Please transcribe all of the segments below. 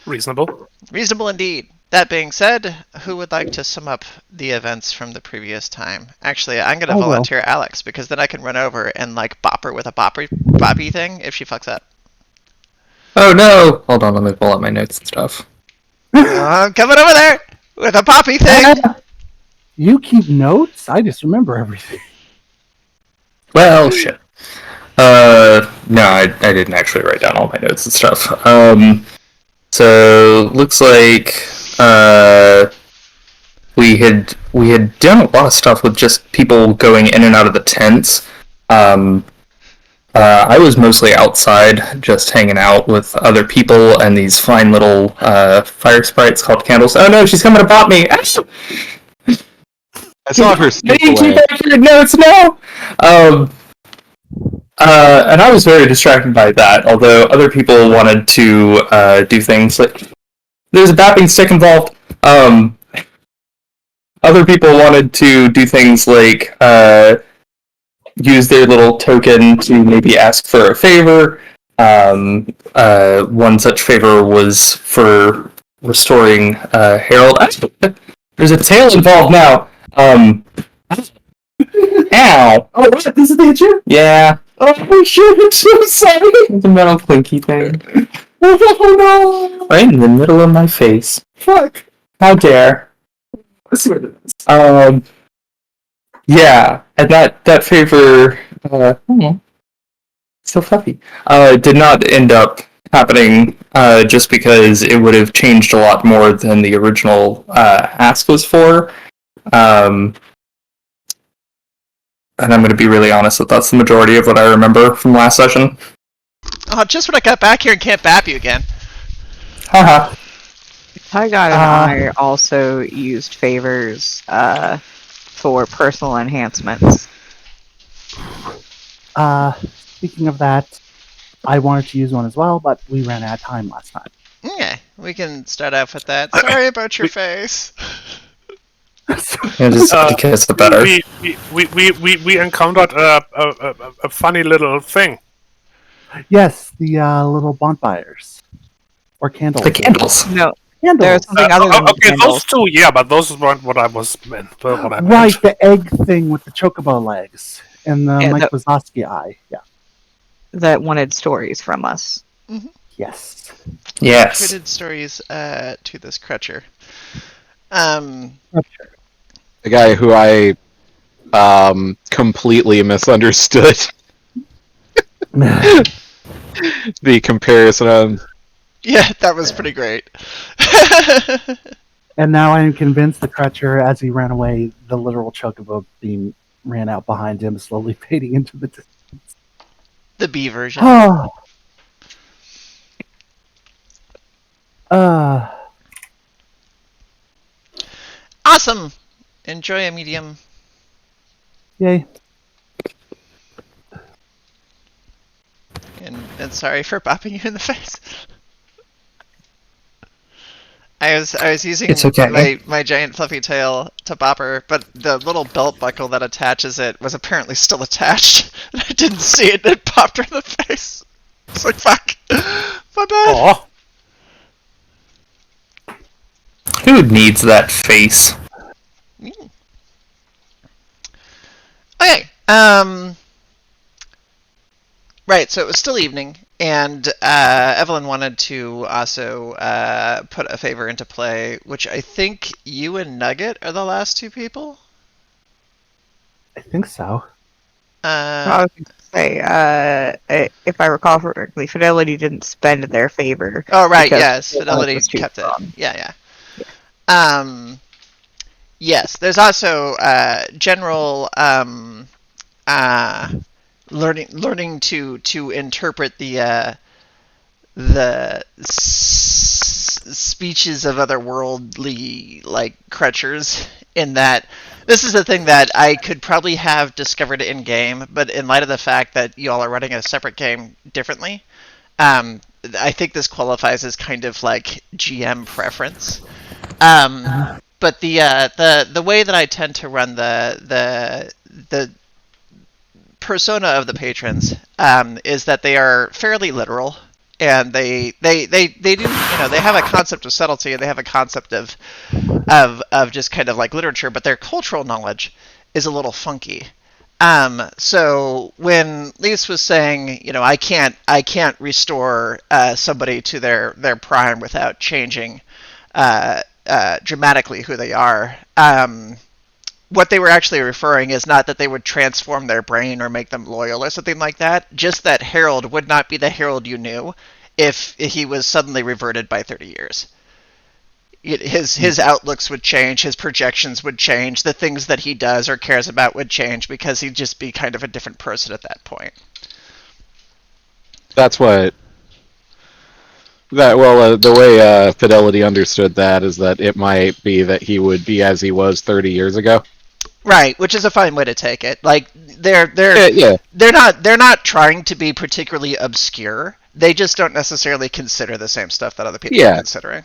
Reasonable. Reasonable indeed. That being said, who would like to sum up the events from the previous time? Actually, I'm going to volunteer Alex, because then I can run over and, like, bop her with a boppy thing if she fucks up. Oh no! Hold on, let me pull up my notes and stuff. I'm coming over there with a poppy thing! You keep notes? I just remember everything. Well, shit. No, I didn't actually write down all my notes and stuff. So looks like we had done a lot of stuff with just people going in and out of the tents. I was mostly outside, just hanging out with other people and these fine little fire sprites called candles. Oh no, she's coming to pop me! I saw her sneak away. Keep back your notes now. And I was very distracted by that, although other people wanted to do things like... There's a bapping stick involved. Other people wanted to do things like use their little token to maybe ask for a favor. One such favor was for restoring Harold. There's a tail involved now. Ow! Oh, what? This is the hit? Yeah. Oh shit! I'm so sorry. It's a metal clinky thing. Oh no! Right in the middle of my face. Fuck! How dare? Let's see what it is. Yeah, and that favor, so fluffy. Did not end up happening. Just because it would have changed a lot more than the original ask was for. And I'm going to be really honest that that's the majority of what I remember from last session. Oh, just when I got back here and can't bap you again. Haha. Tygon and I also used favors for personal enhancements. Speaking of that, I wanted to use one as well, but we ran out of time last time. Okay, we can start off with that. Sorry about your face. Yeah, just to kiss the better. We encountered a funny little thing. Yes, the little bonfires. Or candles. The candles. No, Candles. there's something other than Okay, candles. those two, yeah, but those weren't what I was meant. What I meant. Right, the egg thing with the chocobo legs. And the Yeah, Mike Wazowski eye. Yeah. That wanted stories from us. Mm-hmm. Yes. Yes. Created stories to this Crutcher. The guy who I completely misunderstood the comparison. Yeah, that was pretty great. And now I am convinced the Crutcher, as he ran away, the literal chocobo theme ran out behind him, slowly fading into the distance. The B version. Oh. Awesome! Enjoy a medium. Yay. And sorry for bopping you in the face. I was using my giant fluffy tail to bop her, but the little belt buckle that attaches it was apparently still attached. And I didn't see it, and it popped her in the face. It's like, fuck. My bad. Aw. Who needs that face? Okay, right, so it was still evening, and Evelyn wanted to also put a favor into play, which I think you and Nugget are the last two people? I think so. I was going to say, if I recall correctly, Fidelity didn't spend their favor. Oh, right, yes, Fidelity kept it. Yeah. Yes, there's also general learning to interpret the speeches of otherworldly crutchers. In that, this is a thing that I could probably have discovered in game, but in light of the fact that you all are running a separate game differently, I think this qualifies as kind of like GM preference. But the way that I tend to run the persona of the patrons is that they are fairly literal and they do, they have a concept of subtlety, and they have a concept of just kind of like literature, but their cultural knowledge is a little funky. So when Lise was saying, I can't restore somebody to their prime without changing dramatically who they are. What they were actually referring is not that they would transform their brain or make them loyal or something like that, just that Harold would not be the Harold you knew if he was suddenly reverted by 30 years. His outlooks would change, his projections would change, the things that he does or cares about would change because he'd just be kind of a different person at that point. That's what. The way Fidelity understood that is that it might be that he would be as he was 30 years ago. Right, which is a fine way to take it. Like they're not trying to be particularly obscure. They just don't necessarily consider the same stuff that other people are considering.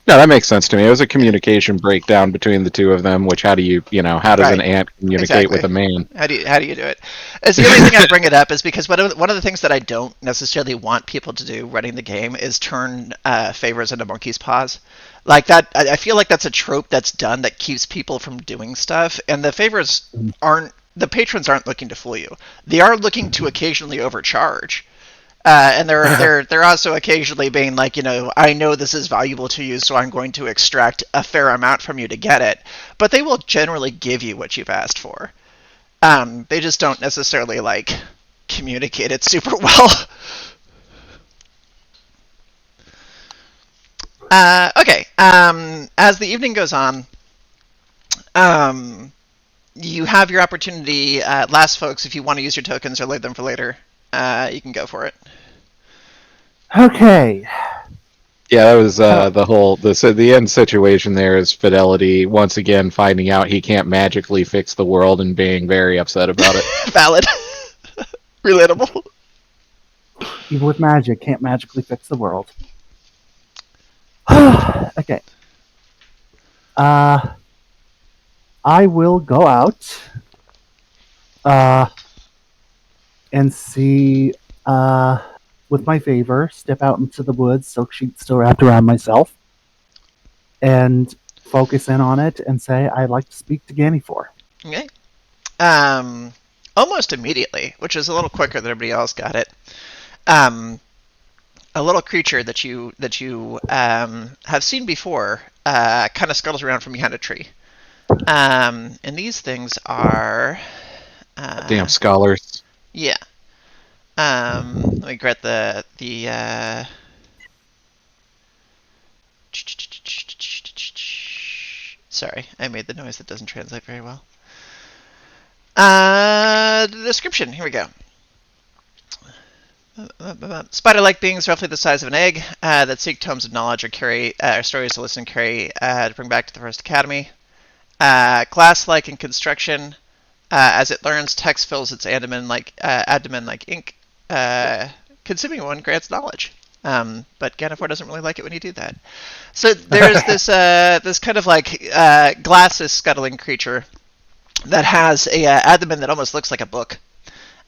No, that makes sense to me. It was a communication breakdown between the two of them. Which how does an ant communicate with a man? How do you do it? It's the only thing I bring it up is because one of the things that I don't necessarily want people to do running the game is turn favors into monkey's paws. Like that, I feel like that's a trope that's done that keeps people from doing stuff. And the patrons aren't looking to fool you. They are looking to occasionally overcharge. And they're also occasionally being like, I know this is valuable to you, so I'm going to extract a fair amount from you to get it. But they will generally give you what you've asked for. They just don't necessarily communicate it super well. Okay. As the evening goes on, you have your opportunity. Last folks, if you want to use your tokens or leave them for later, you can go for it. Okay. Yeah, that was the end situation there is Fidelity once again finding out he can't magically fix the world and being very upset about it. Valid. Relatable. Even with magic, can't magically fix the world. Okay. I will go out and see with my favor, step out into the woods, silk sheet still wrapped around myself, and focus in on it and say, I'd like to speak to Ganny for. Okay. Almost immediately, which is a little quicker than everybody else got it. A little creature that you have seen before kind of scuttles around from behind a tree. And these things are... Damn scholars. Yeah. Let me get the sorry, I made the noise that doesn't translate very well. The description, here we go. Spider-like beings roughly the size of an egg that seek tomes of knowledge or carry stories to listen and carry to bring back to the First Academy. Glass-like in construction. As it learns, text fills its abdomen like ink. Consuming one grants knowledge. But Gannifor doesn't really like it when you do that. So there's this kind of glasses scuttling creature that has a abdomen that almost looks like a book.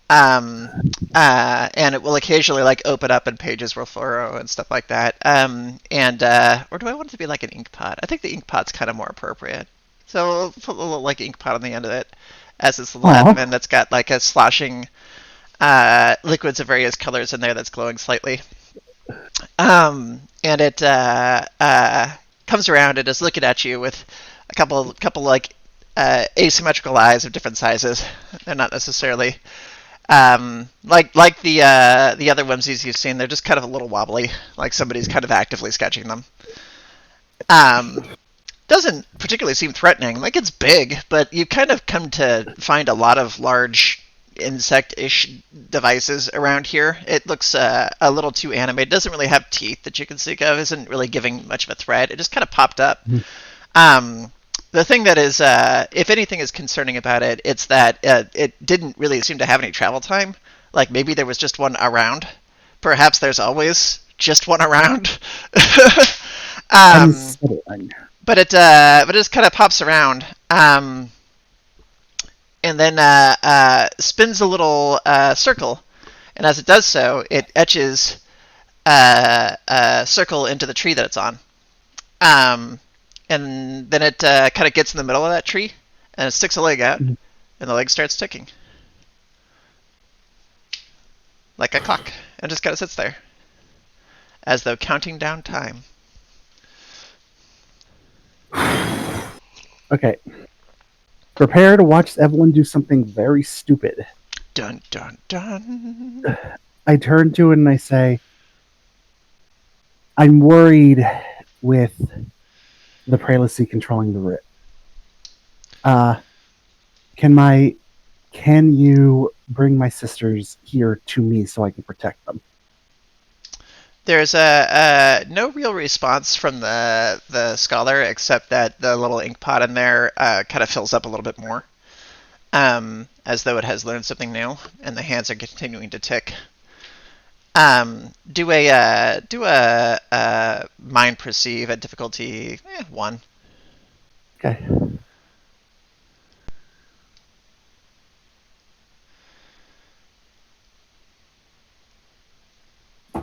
And it will occasionally open up and pages will furrow and stuff like that. Or do I want it to be like an ink pot? I think the ink pot's kind of more appropriate. So we'll put a little ink pot on the end of it as this little abdomen that's got a sloshing liquids of various colors in there that's glowing slightly. And it comes around and is looking at you with a couple asymmetrical eyes of different sizes. They're not necessarily like the other whimsies you've seen. They're just kind of a little wobbly, like somebody's kind of actively sketching them. Doesn't particularly seem threatening. It's big, but you've kind of come to find a lot of large insect-ish devices around here. It looks a little too animated. It doesn't really have teeth that you can think of. Isn't really giving much of a threat. It just kind of popped up. The thing that is, if anything is concerning about it, it's that it didn't really seem to have any travel time. Maybe there was just one around. Perhaps there's always just one around. But it just kind of pops around. And then spins a little circle, and as it does so, it etches circle into the tree that it's on. And then it kind of gets in the middle of that tree, and it sticks a leg out, and the leg starts ticking. Like a clock, and just kind of sits there, as though counting down time. Okay. Prepare to watch Evelyn do something very stupid. Dun, dun, dun. I turn to it and I say, I'm worried with the prelacy controlling the writ. Can you bring my sisters here to me so I can protect them? There's no real response from the scholar, except that the little ink pot in there kind of fills up a little bit more, as though it has learned something new, and the hands are continuing to tick. Do a mind perceive at difficulty 1. Okay.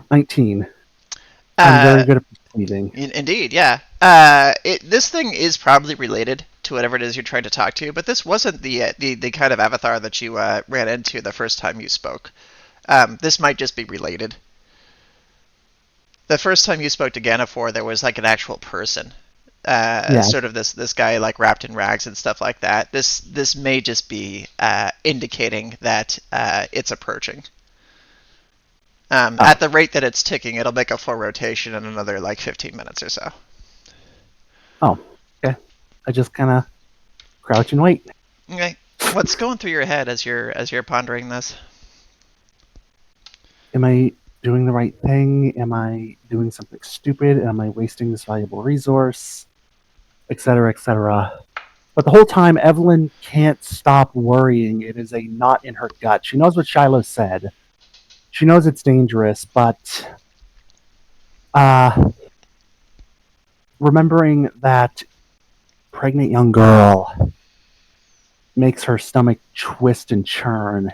$19. I'm very good at perceiving. Indeed, yeah. This thing is probably related to whatever it is you're trying to talk to, but this wasn't the kind of avatar that you ran into the first time you spoke. This might just be related. The first time you spoke to Ganafor, there was like an actual person, sort of this guy like wrapped in rags and stuff like that. This may just be indicating that it's approaching. At the rate that it's ticking, it'll make a full rotation in another like 15 minutes or so. Oh, okay. I just kind of crouch and wait. Okay. What's going through your head as you're pondering this? Am I doing the right thing? Am I doing something stupid? Am I wasting this valuable resource? Etc., etc. But the whole time, Evelyn can't stop worrying. It is a knot in her gut. She knows what Shiloh said. She knows it's dangerous, but remembering that pregnant young girl makes her stomach twist and churn.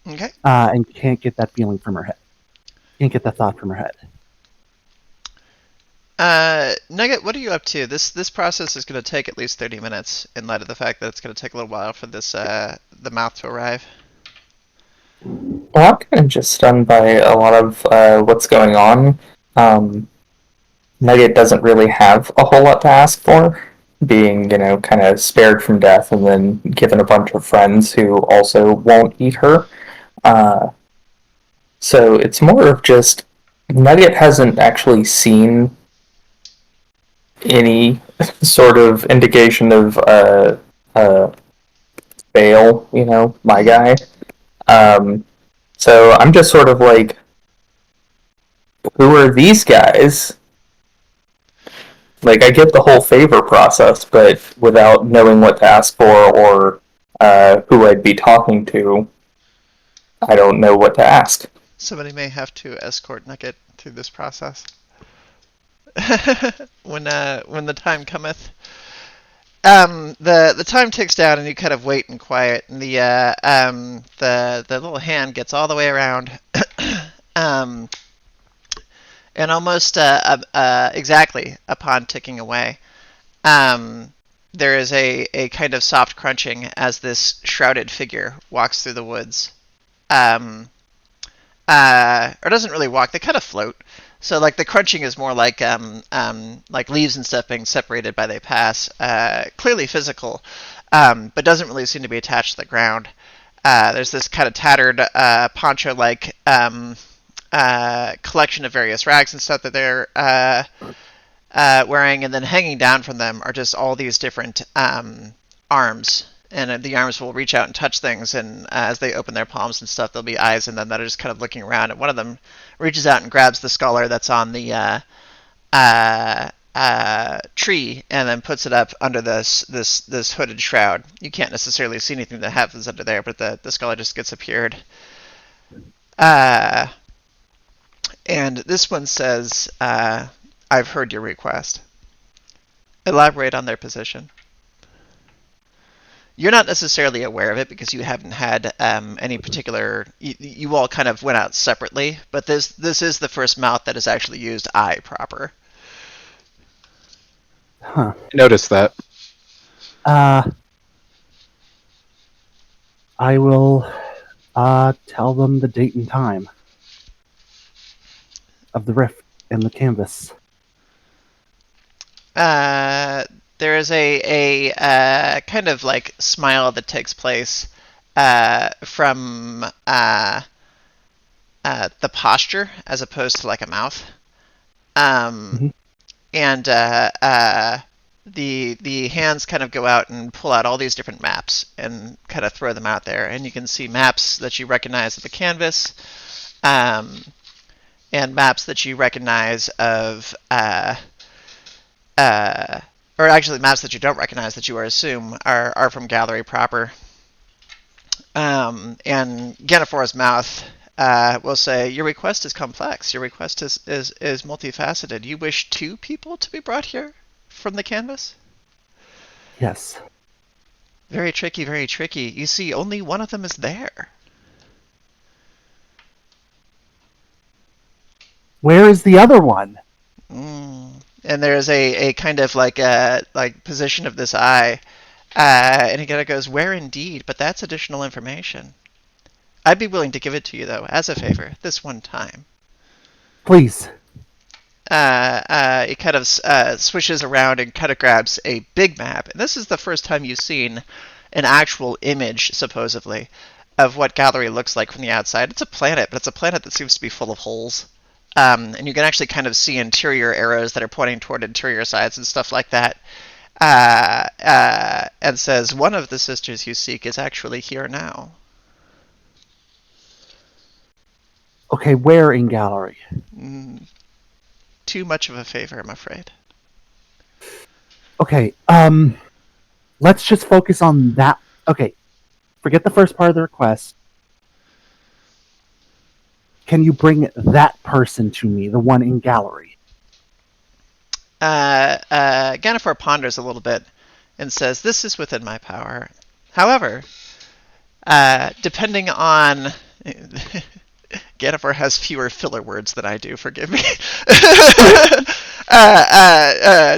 Okay. And can't get that feeling from her head. Can't get that thought from her head. Nugget, what are you up to? This process is going to take at least 30 minutes in light of the fact that it's going to take a little while for this the mouth to arrive. Well, I'm kind of just stunned by a lot of what's going on. Nugget doesn't really have a whole lot to ask for, being, kind of spared from death and then given a bunch of friends who also won't eat her. So it's more of just Nugget hasn't actually seen any sort of indication of Bale, my guy. So I'm just sort of like, who are these guys? Like, I get the whole favor process, but without knowing what to ask for or who I'd be talking to, I don't know what to ask. Somebody may have to escort Nugget through this process. when the time cometh. The time ticks down and you kind of wait in quiet, and the little hand gets all the way around, and almost exactly upon ticking away, there is a kind of soft crunching as this shrouded figure walks through the woods, or doesn't really walk. They kind of float. So like the crunching is more like leaves and stuff being separated by they pass. Clearly physical, but doesn't really seem to be attached to the ground. There's this kind of tattered poncho-like collection of various rags and stuff that they're wearing, and then hanging down from them are just all these different arms. And the arms will reach out and touch things, and as they open their palms and stuff, there'll be eyes in them that are just kind of looking around. And one of them reaches out and grabs the scholar that's on the tree, and then puts it up under this hooded shroud. You can't necessarily see anything that happens under there, but the scholar just gets appeared. And this one says, "I've heard your request. Elaborate on their position." You're not necessarily aware of it because you haven't had any particular. You all kind of went out separately, but this is the first mouth that has actually used I proper. Huh. Notice that. I will tell them the date and time of the rift in the canvas. There is a kind of like smile that takes place from the posture as opposed to like a mouth. And the hands kind of go out and pull out all these different maps and kind of throw them out there. And you can see maps that you recognize of the canvas, and maps that you recognize of, or actually maps that you don't recognize that you assume are from Gallerie proper. And Gannifor's mouth will say, your request is complex. Your request is multifaceted. You wish 2 people to be brought here from the canvas? Yes. Very tricky, very tricky. You see, only one of them is there. Where is the other one? And there's a kind of like position of this eye, and he kind of goes, where indeed? But that's additional information. I'd be willing to give it to you, though, as a favor, this one time. Please. He kind of swishes around and kind of grabs a big map. And this is the first time you've seen an actual image, supposedly, of what Gallerie looks like from the outside. It's a planet, but it's a planet that seems to be full of holes. And you can actually kind of see interior arrows that are pointing toward interior sides and stuff like that. And says, one of the sisters you seek is actually here now. Okay, where in Gallerie? Too much of a favor, I'm afraid. Okay, let's just focus on that. Okay, forget the first part of the request. Can you bring that person to me, the one in Gallerie? Gannifor ponders a little bit and says, this is within my power. However, depending on... Gannifor has fewer filler words than I do, forgive me.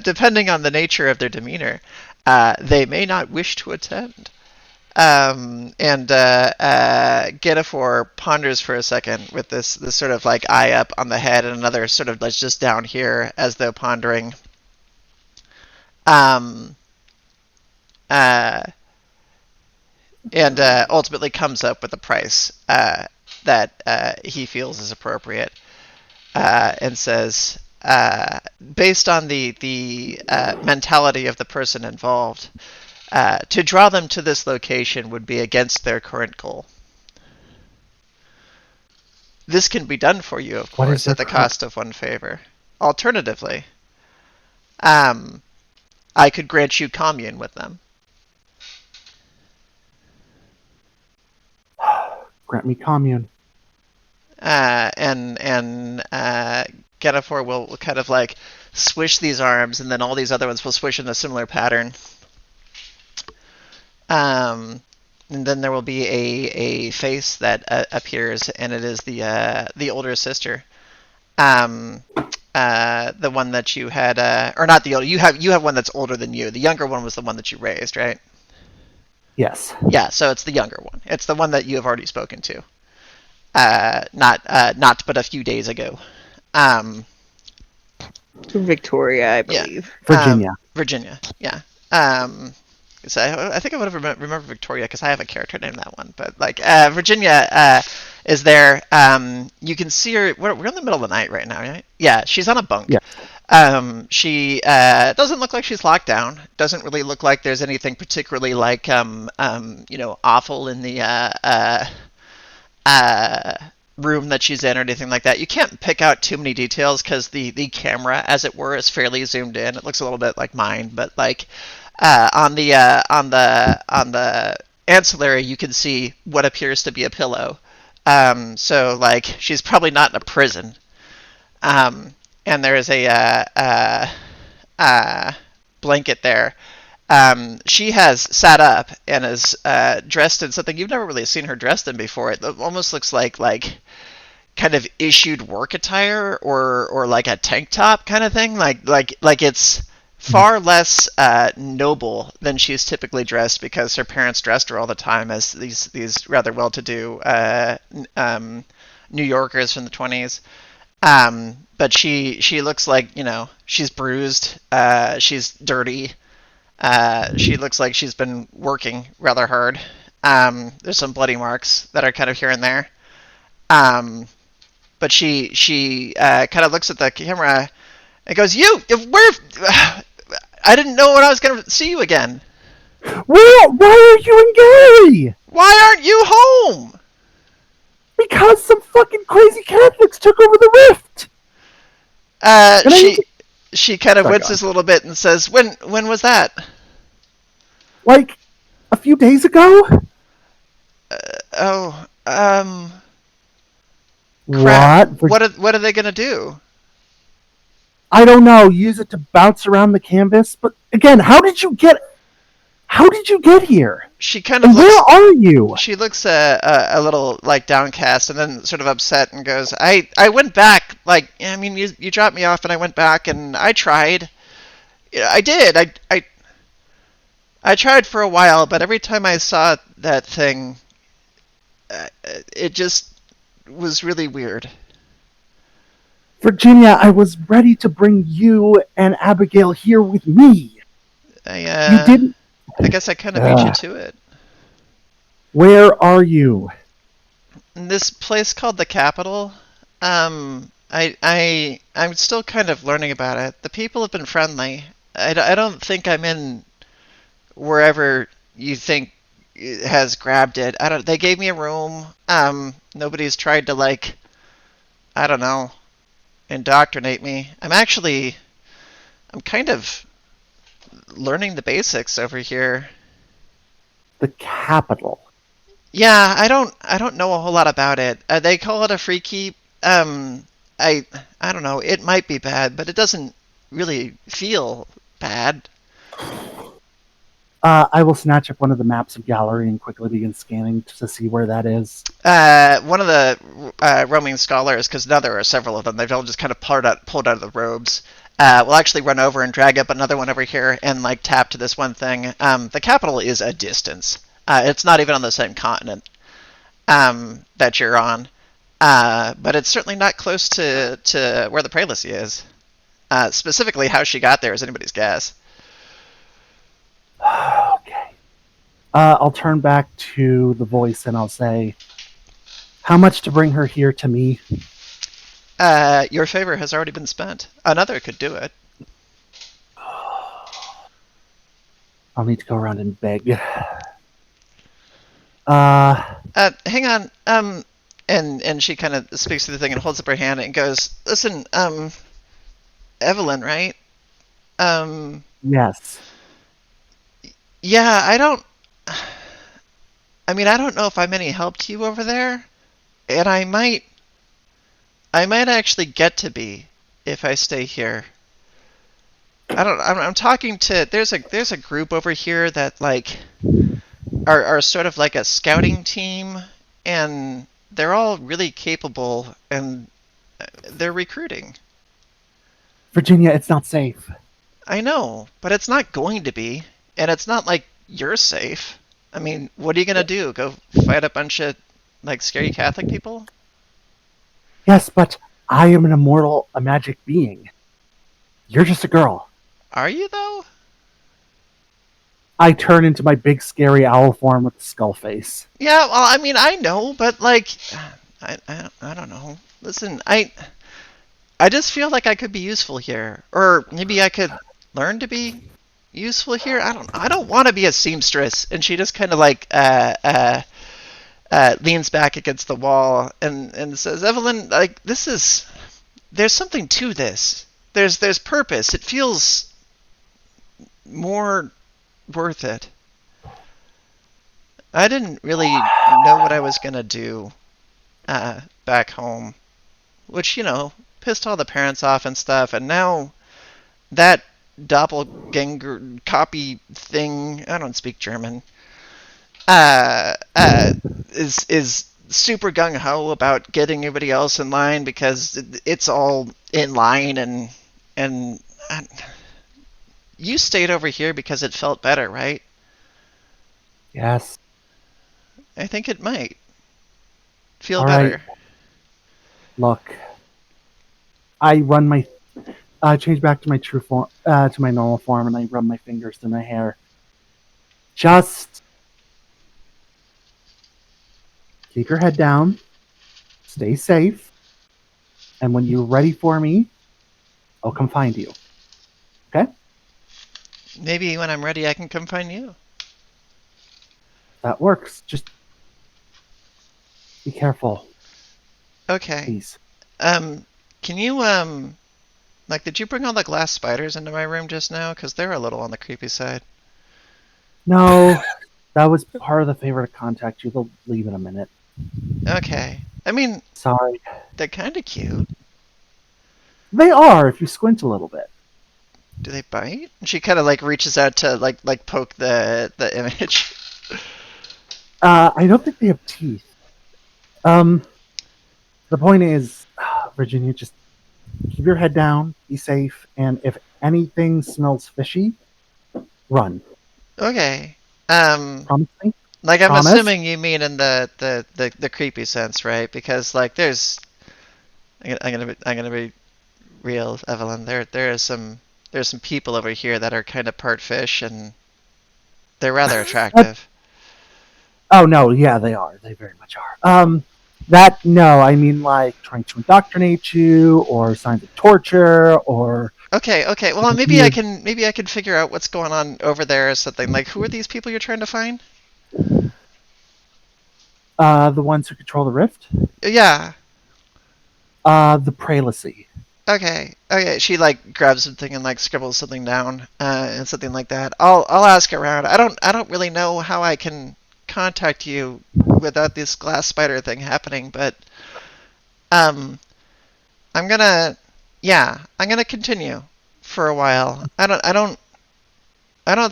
Depending on the nature of their demeanor, they may not wish to attend. And Gannifor ponders for a second with this sort of like eye up on the head and another sort of like just down here as though pondering. And ultimately comes up with a price that he feels is appropriate, and says, based on the mentality of the person involved, to draw them to this location would be against their current goal. This can be done for you, of course, at the cost of one favor. Alternatively, I could grant you commune with them. Grant me commune. And Gannifor will kind of like swish these arms, and then all these other ones will swish in a similar pattern. And then there will be a face that appears, and it is the older sister, the one that you had, or not the older. You have one that's older than you. The younger one was the one that you raised, right? Yes. Yeah, so it's the younger one. It's the one that you have already spoken to. Not but a few days ago. Victoria, I believe. Virginia. Virginia, yeah. So I think I would have remember Victoria because I have a character named that one. But like Virginia is there. You can see her. We're in the middle of the night right now, right? Yeah, she's on a bunk. Yeah. She doesn't look like she's locked down. Doesn't really look like there's anything particularly like awful in the room that she's in or anything like that. You can't pick out too many details because the camera, as it were, is fairly zoomed in. It looks a little bit like mine, but like on the ancillary, you can see what appears to be a pillow. So like she's probably not in a prison. And there is a blanket there. She has sat up and is dressed in something you've never really seen her dressed in before. It almost looks like kind of issued work attire or like a tank top kind of thing. Like it's far less noble than she's typically dressed because her parents dressed her all the time as these rather well-to-do New Yorkers from the 20s. But she looks like, she's bruised, she's dirty. She looks like she's been working rather hard. There's some bloody marks that are kind of here and there. But she kind of looks at the camera and goes, where? I didn't know when I was going to see you again. Why are you in Gallerie? Why aren't you home? Because some fucking crazy Catholics took over the rift. She kind of winces a little bit and says, when was that? Like, a few days ago? Crap. What are they gonna do? I don't know. Use it to bounce around the canvas. But again, how did you get here? She kind of where are you? She looks a little like downcast and then sort of upset and goes, I went back. Like, I mean, you dropped me off and I went back and I tried. I did. I tried for a while, but every time I saw that thing, it just was really weird. Virginia, I was ready to bring you and Abigail here with me. You didn't. I guess I kind of beat you to it. Where are you? In this place called the Capitol. I'm still kind of learning about it. The people have been friendly. I don't think I'm in wherever you think has grabbed it. They gave me a room. Nobody's tried to I don't know, indoctrinate me. I'm kind of learning the basics over here. The Capitol. Yeah, I don't know a whole lot about it. They call it a free keep. I don't know. It might be bad, but it doesn't really feel bad. I will snatch up one of the maps of Gallerie and quickly begin scanning to see where that is. One of the roaming scholars, because now there are several of them, they've all just kind of pulled out of the robes. We'll actually run over and drag up another one over here and tap to this one thing. The Capitol is a distance. It's not even on the same continent that you're on. But it's certainly not close to where the Prelacy is. Specifically, how she got there is anybody's guess. Okay. I'll turn back to the voice and I'll say, how much to bring her here to me? Your favor has already been spent. Another could do it. I'll need to go around and beg. Hang on. And she kind of speaks to the thing and holds up her hand and goes, listen, Evelyn, right? Yes. Yeah, I don't know if I'm any help to you over there, and I might actually get to be if I stay here. I'm talking to there's a group over here that are sort of like a scouting team, and they're all really capable and they're recruiting. Virginia, it's not safe. I know, but it's not going to be. And it's not like you're safe. I mean, what are you going to do? Go fight a bunch of, scary Catholic people? Yes, but I am an immortal, a magic being. You're just a girl. Are you, though? I turn into my big, scary owl form with the skull face. Yeah, well, I mean, I know, but, I don't know. Listen, I just feel like I could be useful here. Or maybe I could learn to be useful here. I don't want to be a seamstress. And she just kind of leans back against the wall and says, Evelyn, there's something to this. There's purpose. It feels more worth it. I didn't really know what I was gonna do back home, which pissed all the parents off and stuff. And now that doppelganger copy thing. I don't speak German. Is super gung ho about getting everybody else in line because it's all in line, and you stayed over here because it felt better, right? Yes. I think it might feel All right. better. Look, I run my, change back to my true form, to my normal form, and I run my fingers through my hair. Just keep your head down, stay safe, and when you're ready for me, I'll come find you. Okay? Maybe when I'm ready, I can come find you. That works. Just be careful, Okay. please. Can you like, did you bring all the glass spiders into my room just now? Because they're a little on the creepy side. No, that was part of the favorite contact you. They'll leave in a minute. Okay. I mean, Sorry. they're kind of cute. They are, if you squint a little bit. Do they bite? She kind of like reaches out to like poke the image. I don't think they have teeth. The point is, Virginia, just keep your head down, be safe, and if anything smells fishy, run. Okay. Promise me? Like I'm Promise? assuming you mean in the creepy sense, right? Because like there's, I'm gonna be real, Evelyn. There's some people over here that are kind of part fish, and they're rather attractive. Oh, no, yeah, they are. They very much are. No, I mean like trying to indoctrinate you, or signs of torture, or Okay. Well, weird, maybe I can figure out what's going on over there or something. Like, who are these people you're trying to find? the ones who control the rift. Yeah. The Prelacy. Okay. She like grabs something and like scribbles something down, and something like that. I'll ask around. I don't really know how I can contact you without this glass spider thing happening, but um, I'm gonna I'm gonna continue for a while. I don't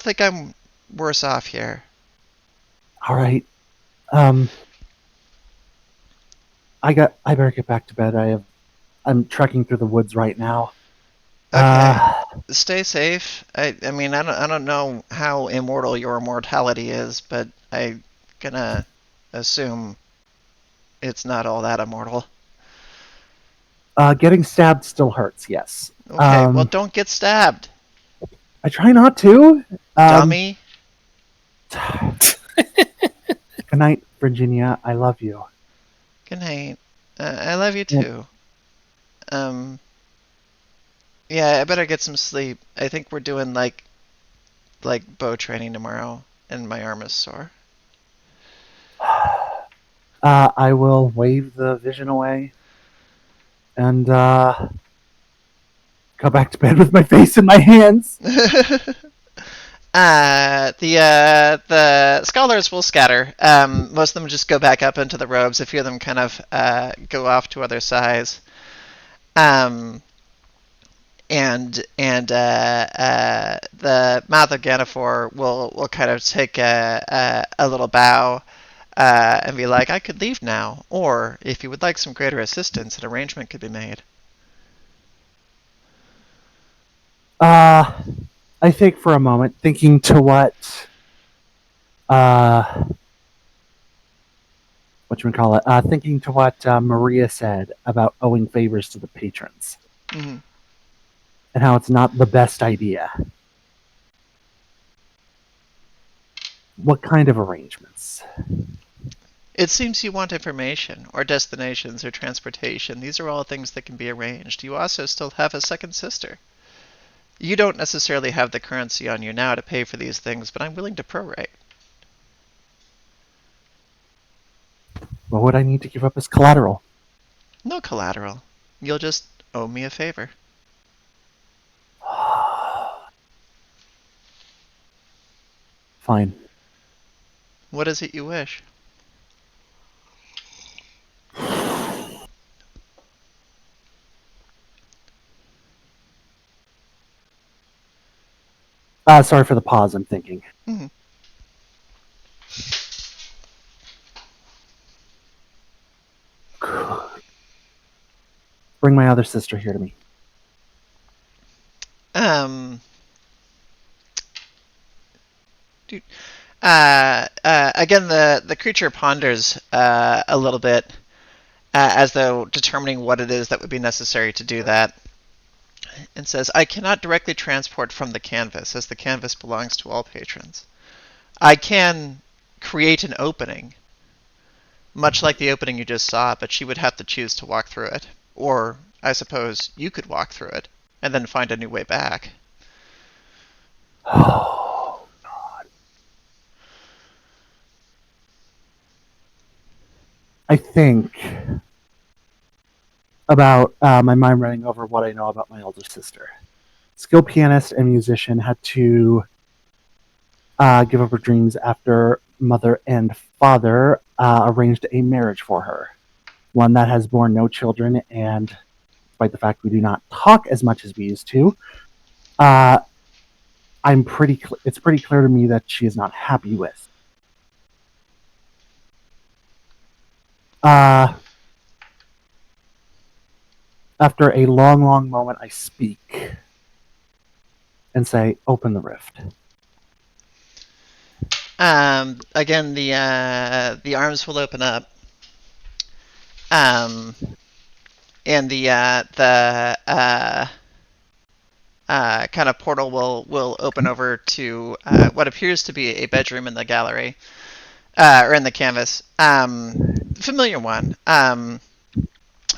think I'm worse off here. All right. I better get back to bed. I'm trekking through the woods right now. Okay. Stay safe. I mean I don't know how immortal your immortality is, but I'm gonna assume it's not all that immortal. Getting stabbed still hurts. Yes. Okay, well don't get stabbed, I try not to. dummy. Good night, Virginia. I love you. Good night. I love you too. Um, yeah, I better get some sleep. I think we're doing like bow training tomorrow, and my arm is sore. I will wave the vision away and go back to bed with my face in my hands. The scholars will scatter. Most of them just go back up into the robes. A few of them kind of go off to other sides. The mouth of Ganafor will kind of take a little bow, and be like, "I could leave now, or if you would like some greater assistance, an arrangement could be made." I think for a moment, thinking to what thinking to what Maria said about owing favors to the patrons, Mm-hmm. and how it's not the best idea. What kind of arrangements? It seems you want information, or destinations, or transportation. These are all things that can be arranged. You also still have a second sister. You don't necessarily have the currency on you now to pay for these things, but I'm willing to prorate. What would I need to give up as collateral? No collateral. You'll just owe me a favor. Fine. What is it you wish? Sorry for the pause, I'm thinking. Mhm. Bring my other sister here to me. Dude. Again, the creature ponders a little bit, as though determining what it is that would be necessary to do that, and says, I cannot directly transport from the canvas, as the canvas belongs to all patrons. I can create an opening, much like the opening you just saw, but she would have to choose to walk through it. Or, I suppose, you could walk through it, and then find a new way back. Oh, God. I think about my mind running over what I know about my older sister. Skilled pianist and musician, had to give up her dreams after mother and father arranged a marriage for her. One that has borne no children, and despite the fact we do not talk as much as we used to, it's pretty clear to me that she is not happy with. After a long, long moment, I speak and say, open the rift. Again, the arms will open up, and the kind of portal will open over to what appears to be a bedroom in the gallery, or in the canvas. Familiar one.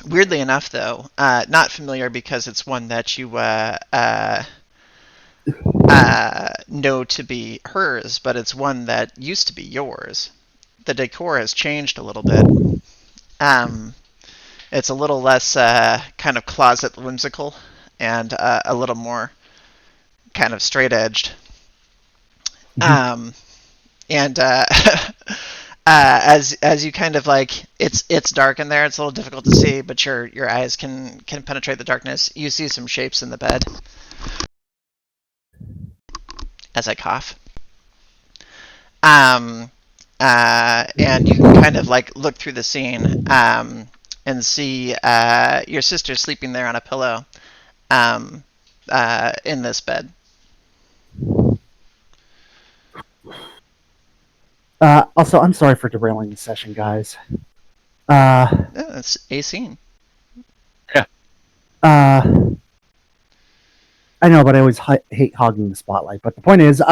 Weirdly enough, though, not familiar because it's one that you know to be hers, but it's one that used to be yours. The decor has changed a little bit. It's a little less kind of closet whimsical, and a little more kind of straight edged. And as you kind of like, it's dark in there. It's a little difficult to see, but your eyes can penetrate the darkness. You see some shapes in the bed. As I cough. And you can kind of like look through the scene and see your sister sleeping there on a pillow in this bed. Also, I'm sorry for derailing the session, guys. It's a scene. I know, but I always hate hogging the spotlight. But the point is,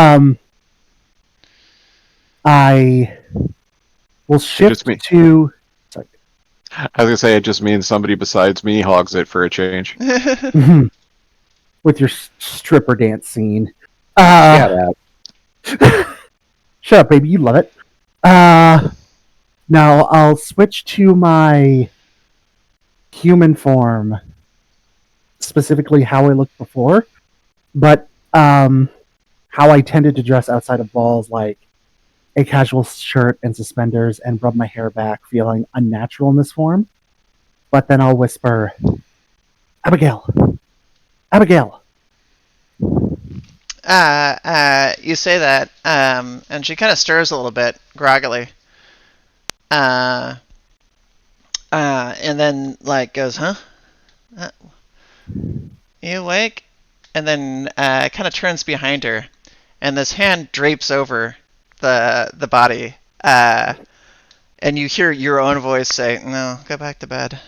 I will shift to... Sorry. I was gonna say, it just means somebody besides me hogs it for a change. With your stripper dance scene. Yeah, Shut up, baby. You love it. Now I'll switch to my human form. Specifically how I looked before. But how I tended to dress outside of balls, like a casual shirt and suspenders, and rub my hair back, feeling unnatural in this form. But then I'll whisper, Abigail! Abigail! You say that, and she kind of stirs a little bit, groggily. And then, like, goes, huh? You awake? And then kind of turns behind her, and this hand drapes over the body, and you hear your own voice say, no, go back to bed.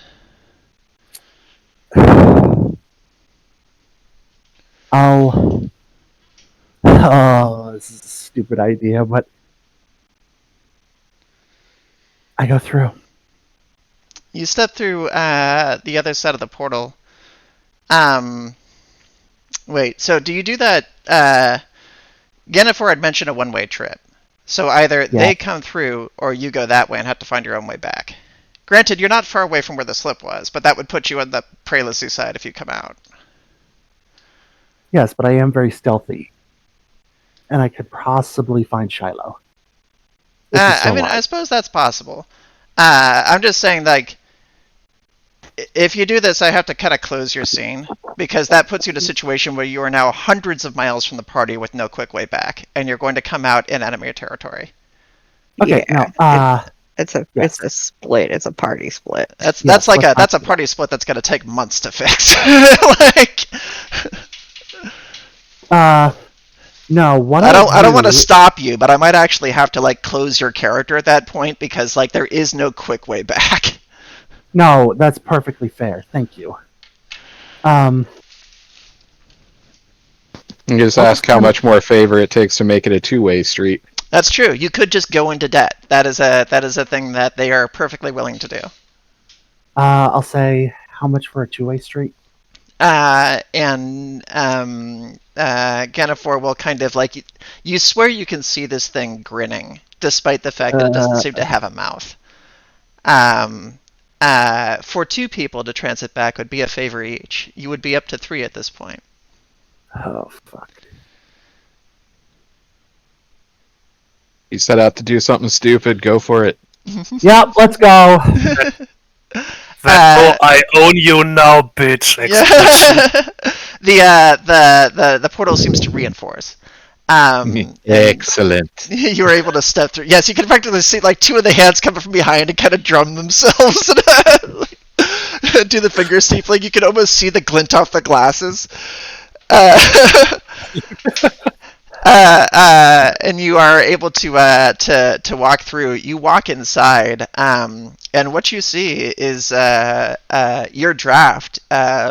Oh, this is a stupid idea, but I go through. You step through the other side of the portal. Wait, so do you do that? Yennefer had mentioned a one-way trip. So either they come through, or you go that way and have to find your own way back. Granted, you're not far away from where the slip was, but that would put you on the Prelacy side if you come out. Yes, but I am very stealthy. And I could possibly find Shiloh. I mean, I suppose that's possible. I'm just saying, like, if you do this, I have to kind of close your scene. because that puts you in a situation where you are now hundreds of miles from the party with no quick way back, and you're going to come out in enemy territory. Okay, It's a split. It's a party split. That's Yes, like let's that's a not do party split that's going to take months to fix. Like, no, what I don't want to stop you, but I might actually have to like close your character at that point because like there is no quick way back. No, that's perfectly fair. Thank you. You just ask how much more favor it takes to make it a two-way street. That's true. You could just go into debt. That is a thing that they are perfectly willing to do. I'll say how much for a two-way street? Gannifor will kind of like you swear you can see this thing grinning, despite the fact that it doesn't seem to have a mouth. For 2 people to transit back would be a favor each. You would be up to 3 at this point. Oh fuck. You set out to do something stupid, go for it. Yep, let's go. I own you now, bitch. Yeah. The portal seems to reinforce. Excellent. You were able to step through. Yes, you can practically see like 2 of the hands coming from behind and kind of drum themselves and do the finger steepling. You can almost see the glint off the glasses. And you are able to walk through. You walk inside, and what you see is your draft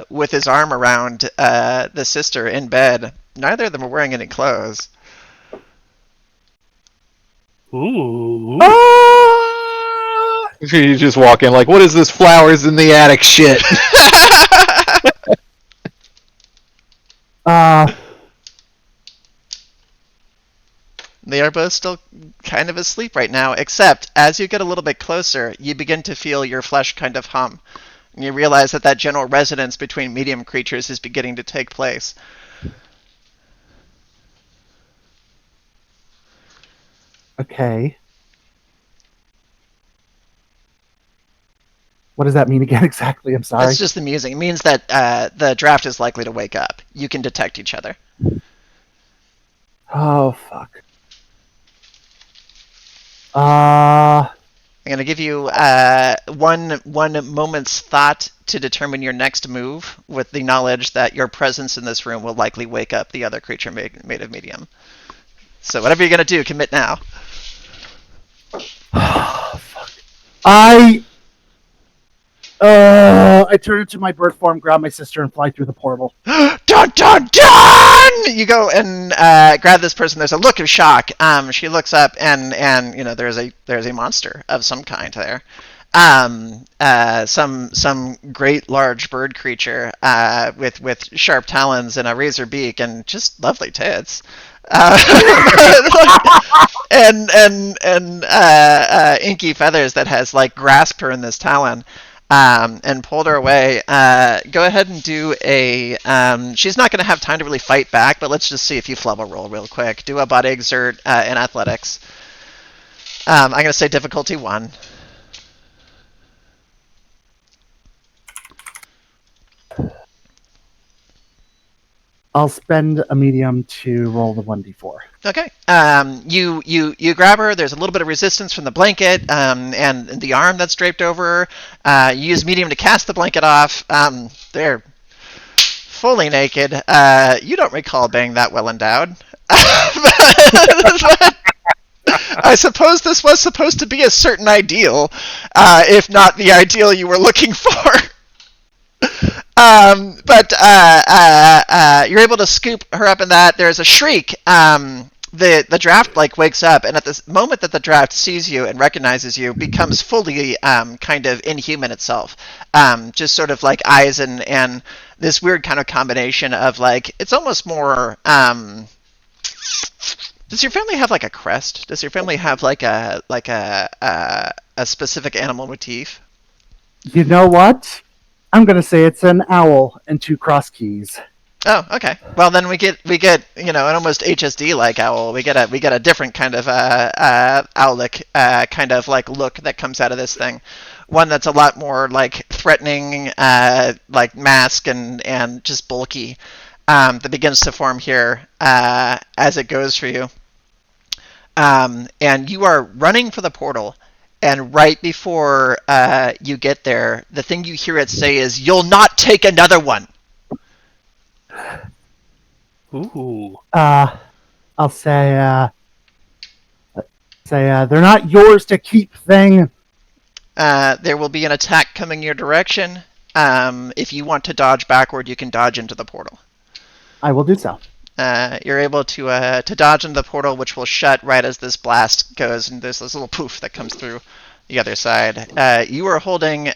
with his arm around the sister in bed. Neither of them are wearing any clothes. Ooh. You just walk in like, what is this flowers in the attic shit? They are both still kind of asleep right now, except as you get a little bit closer, you begin to feel your flesh kind of hum. And you realize that general resonance between medium creatures is beginning to take place. Okay. What does that mean again exactly? I'm sorry. That's just the music. It means that the draft is likely to wake up. You can detect each other. Oh, fuck. I'm going to give you one moment's thought to determine your next move, with the knowledge that your presence in this room will likely wake up the other creature made of medium. So whatever you're going to do, commit now. Fuck. I turn into my bird form, grab my sister, and fly through the portal. Dun dun dun! You go and grab this person. There's a look of shock. She looks up, and you know there's a monster of some kind there. Some great large bird creature with sharp talons and a razor beak and just lovely tits. And inky feathers that has like grasped her in this talon. And pulled her away. Go ahead and do a. She's not going to have time to really fight back, but let's just see if you flub a roll real quick. Do a body exert in athletics. I'm going to say difficulty 1. I'll spend a medium to roll the 1d4. Okay. You grab her. There's a little bit of resistance from the blanket and the arm that's draped over her. You use medium to cast the blanket off. They're fully naked. You don't recall being that well endowed. I suppose this was supposed to be a certain ideal, if not the ideal you were looking for. But you're able to scoop her up in that. There's a shriek. The draft like wakes up, and at this moment that the draft sees you and recognizes you, becomes fully kind of inhuman itself. Just sort of like eyes and this weird kind of combination of like it's almost more. Does your family have like a crest? Does your family have like a specific animal motif? You know what? I'm going to say it's an owl and 2 cross keys. Oh, okay. Well, then we get an almost HSD like owl. We get a different kind of owlic kind of like look that comes out of this thing. One that's a lot more like threatening, like mask and just bulky. That begins to form here as it goes for you. And you are running for the portal. And right before you get there, the thing you hear it say is, "You'll not take another one." Ooh. I'll say they're not yours to keep, thing. There will be an attack coming your direction. If you want to dodge backward, you can dodge into the portal. I will do so. You're able to dodge into the portal, which will shut right as this blast goes, and there's this little poof that comes through the other side. You are holding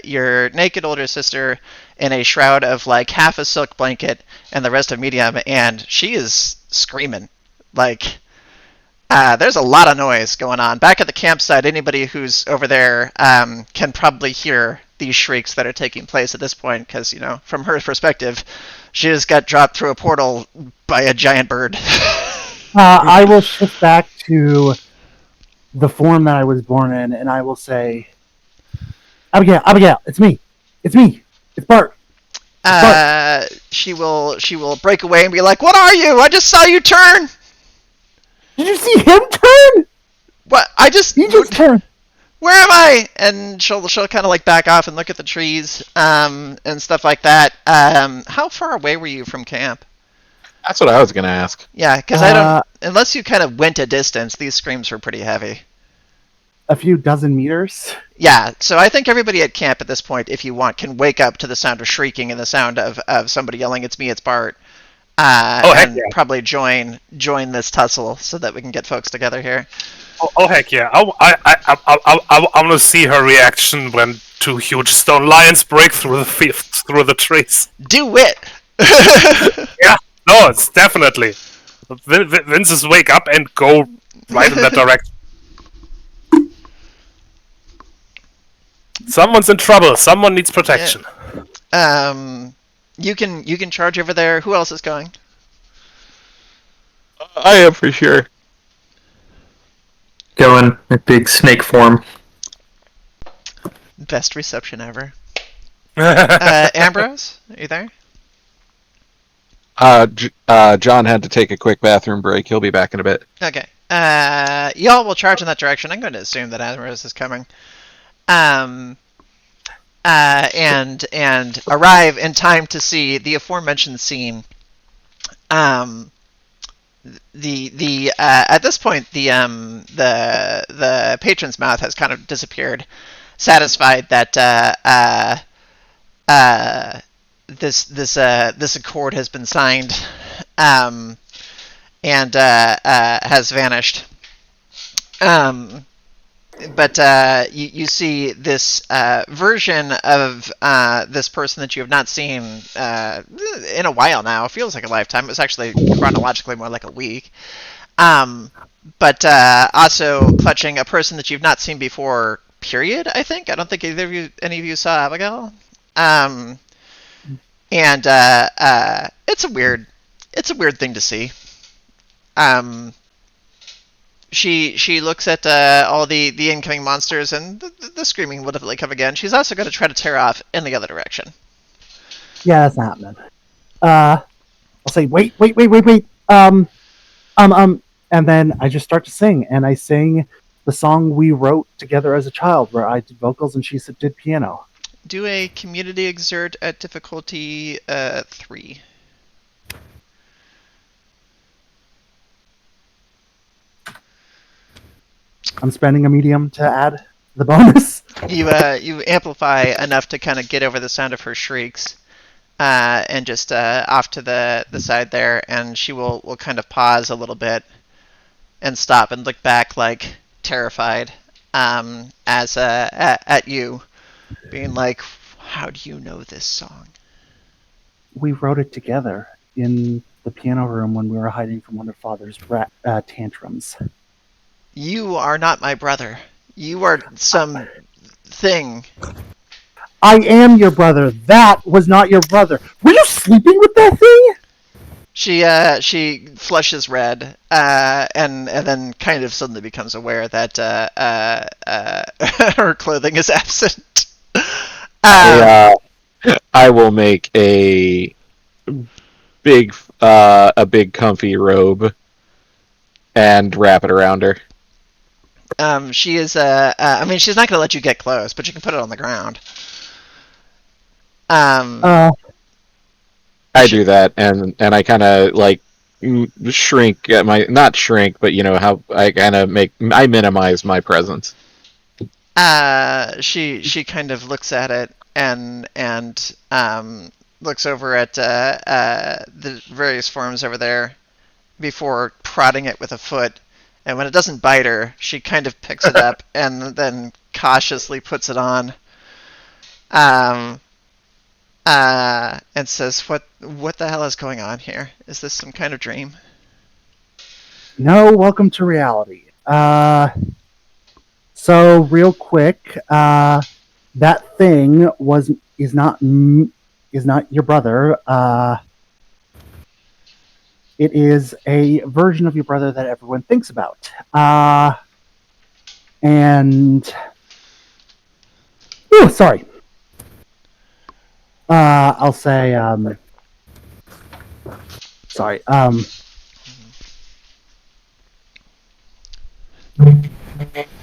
your naked older sister in a shroud of like half a silk blanket and the rest of medium, and she is screaming. Like, there's a lot of noise going on. Back at the campsite, anybody who's over there can probably hear these shrieks that are taking place at this point, because, from her perspective, she just got dropped through a portal by a giant bird. I will shift back to the form that I was born in, and I will say, Abigail, it's me, it's Bart. She will break away and be like, "What are you? I just saw you turn." Did you see him turn? What? He just turned. Where am I? And she'll kind of like back off and look at the trees and stuff like that. How far away were you from camp? That's what I was gonna ask. Yeah, because I don't. Unless you kind of went a distance, these screams were pretty heavy. A few dozen meters. Yeah, so I think everybody at camp at this point, if you want, can wake up to the sound of shrieking and the sound of somebody yelling, "It's me, it's Bart," and probably join this tussle so that we can get folks together here. Oh heck yeah! I want to see her reaction when two huge stone lions break through the trees. Do it. Yeah, no, it's definitely. Vince's wake up and go right in that direction. Someone's in trouble. Someone needs protection. You can charge over there. Who else is going? I am for sure. Going a big snake form. Best reception ever. Ambrose, are you there? John had to take a quick bathroom break. He'll be back in a bit. Okay. Y'all will charge in that direction. I'm going to assume that Ambrose is coming. And arrive in time to see the aforementioned scene. At this point, the patron's mouth has kind of disappeared, satisfied that this accord has been signed, and has vanished. But you see this version of this person that you have not seen in a while now. It feels like a lifetime. It was actually chronologically more like a week. But also clutching a person that you've not seen before, period, I think. I don't think any of you saw Abigail. And it's a weird thing to see. She looks at all the incoming monsters, and the screaming will definitely come again. She's also going to try to tear off in the other direction. Yeah, that's not happening. I'll say, wait. And then I just start to sing, and I sing the song we wrote together as a child, where I did vocals and she did piano. Do a community exert at difficulty 3. I'm spending a medium to add the bonus. You amplify enough to kind of get over the sound of her shrieks, and just off to the side there, and she will kind of pause a little bit and stop and look back like terrified, as at you, being like, "How do you know this song?" We wrote it together in the piano room when we were hiding from one of Father's tantrums. You are not my brother. You are some thing. I am your brother. That was not your brother. Were you sleeping with that thing? She flushes red, and then kind of suddenly becomes aware that her clothing is absent. I will make a big comfy robe and wrap it around her. She is I mean, she's not going to let you get close, but you can put it on the ground. I do that, and I kind of like shrink not shrink, but you know how I kind of I minimize my presence. She kind of looks at it and looks over at the various forms over there before prodding it with a foot. And when it doesn't bite her, she kind of picks it up and then cautiously puts it on. And says, "What the hell is going on here? Is this some kind of dream?" No, welcome to reality. So real quick, that thing is not your brother. It is a version of your brother that everyone thinks about. Sorry. I'll say, sorry,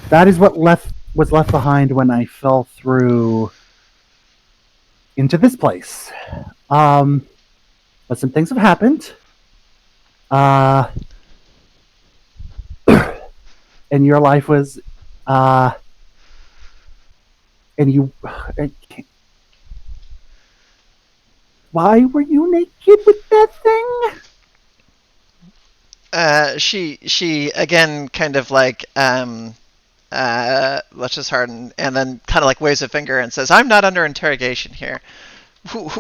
that is what was left behind when I fell through into this place. But some things have happened. And your life was, and you, why were you naked with that thing? She again kind of like blushes hard and then kind of like waves a finger and says, "I'm not under interrogation here.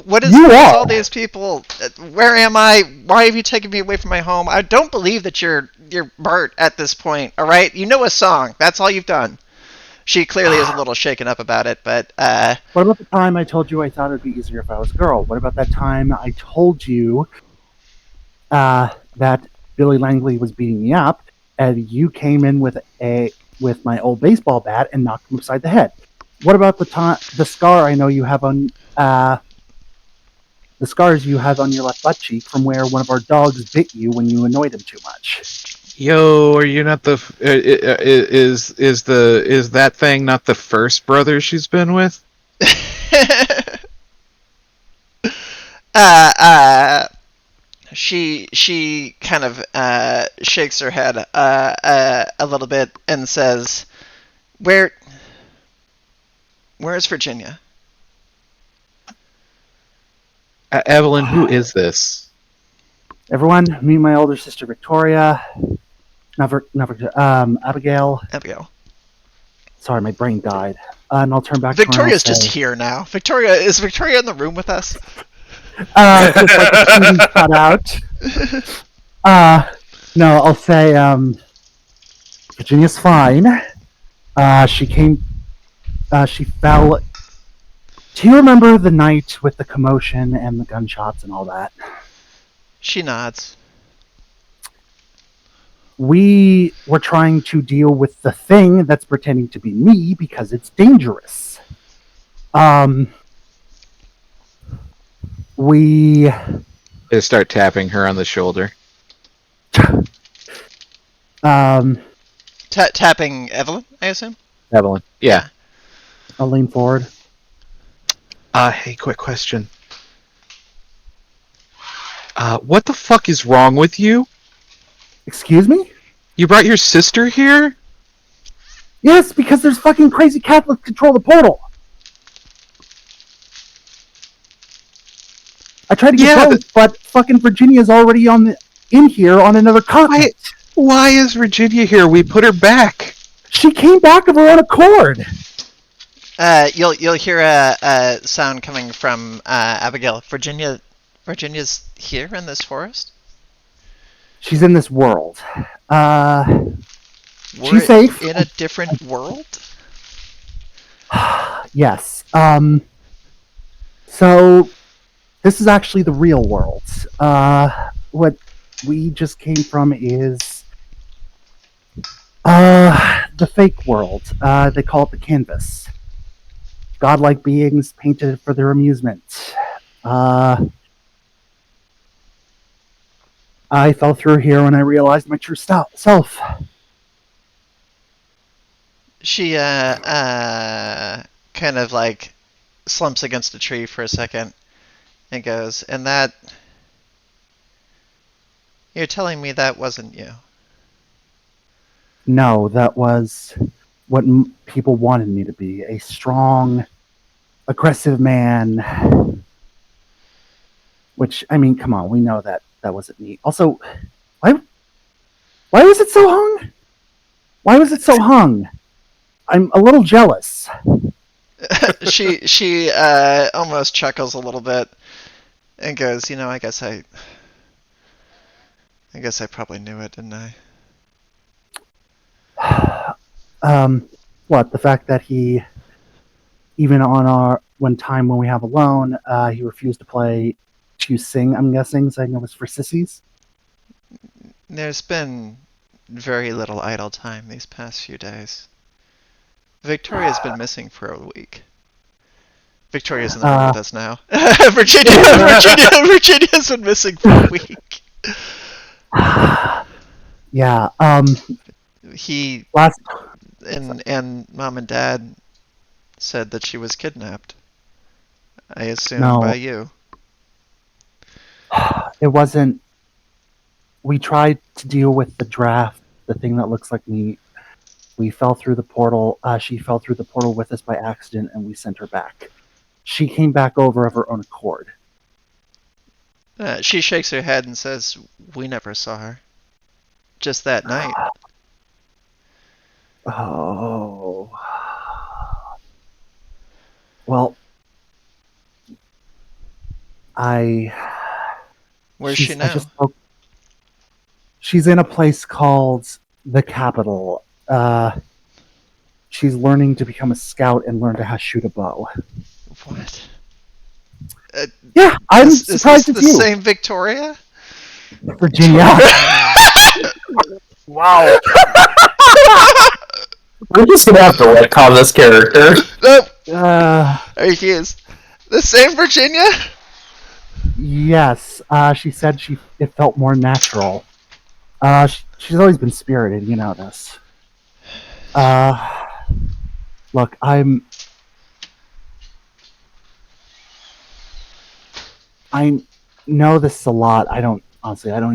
What is all these people? Where am I? Why have you taken me away from my home? I don't believe that you're Bart at this point. All right, you know a song. That's all you've done." She clearly is a little shaken up about it, but what about the time I told you I thought it'd be easier if I was a girl? What about that time I told you that Billy Langley was beating me up, and you came in with my old baseball bat and knocked him upside the head? What about the scar I know you have on the scars you have on your left butt cheek from where one of our dogs bit you when you annoyed him too much? Yo, are you not the? Is that thing not the first brother she's been with? She kind of shakes her head a little bit and says, "Where is Virginia?" Evelyn, who is this? Everyone, meet my older sister Victoria. Abigail. Abigail. Sorry, my brain died. And I'll turn back. Victoria's just here now. Is Victoria in the room with us? Just like the cut out. No, I'll say Virginia's fine. She fell. Do you remember the night with the commotion and the gunshots and all that? She nods. We were trying to deal with the thing that's pretending to be me because it's dangerous. We start tapping her on the shoulder. Tapping Evelyn, I assume? Evelyn, yeah. I'll lean forward. Hey, quick question. What the fuck is wrong with you? Excuse me? You brought your sister here? Yes, because there's fucking crazy Catholics control the portal. I tried to get close, but fucking Virginia's already in here on another continent. Why is Virginia here? We put her back. She came back of her own accord. You'll hear a sound coming from Abigail. Virginia's here in this forest? She's in this world. She's safe. In a different world? Yes. So this is actually the real world. What we just came from is the fake world. They call it the canvas. Godlike beings painted for their amusement. I fell through here when I realized my true self. She kind of like slumps against a tree for a second and goes, and that, you're telling me that wasn't you? No, that was what people wanted me to be. A strong, aggressive man. Which, I mean, come on, we know that wasn't me. Also, why was it so hung? Why was it so hung? I'm a little jealous. She almost chuckles a little bit and goes, I guess I probably knew it, didn't I? What, the fact that he, even on our one time when we have alone, he refused to sing, I'm guessing, saying it was for sissies? There's been very little idle time these past few days. Victoria's been missing for a week. Victoria's in the room with us now. Virginia's been missing for a week. Yeah. He and Mom and Dad said that she was kidnapped. I assume by you. It wasn't. We tried to deal with the draft, the thing that looks like me. We fell through the portal. She fell through the portal with us by accident, and we sent her back. She came back over of her own accord. She shakes her head and says, "We never saw her. Just that night." Oh. Well, Where's she now? She's in a place called the Capital. She's learning to become a scout and learn to how to shoot a bow. What? Yeah, I'm surprised it's the you. Same Victoria? Virginia. Wow. We're just gonna have to retcon this character. Nope. I refuse. The same Virginia? Yes. She said it felt more natural. She's always been spirited, you know this. Look, I know this a lot. I don't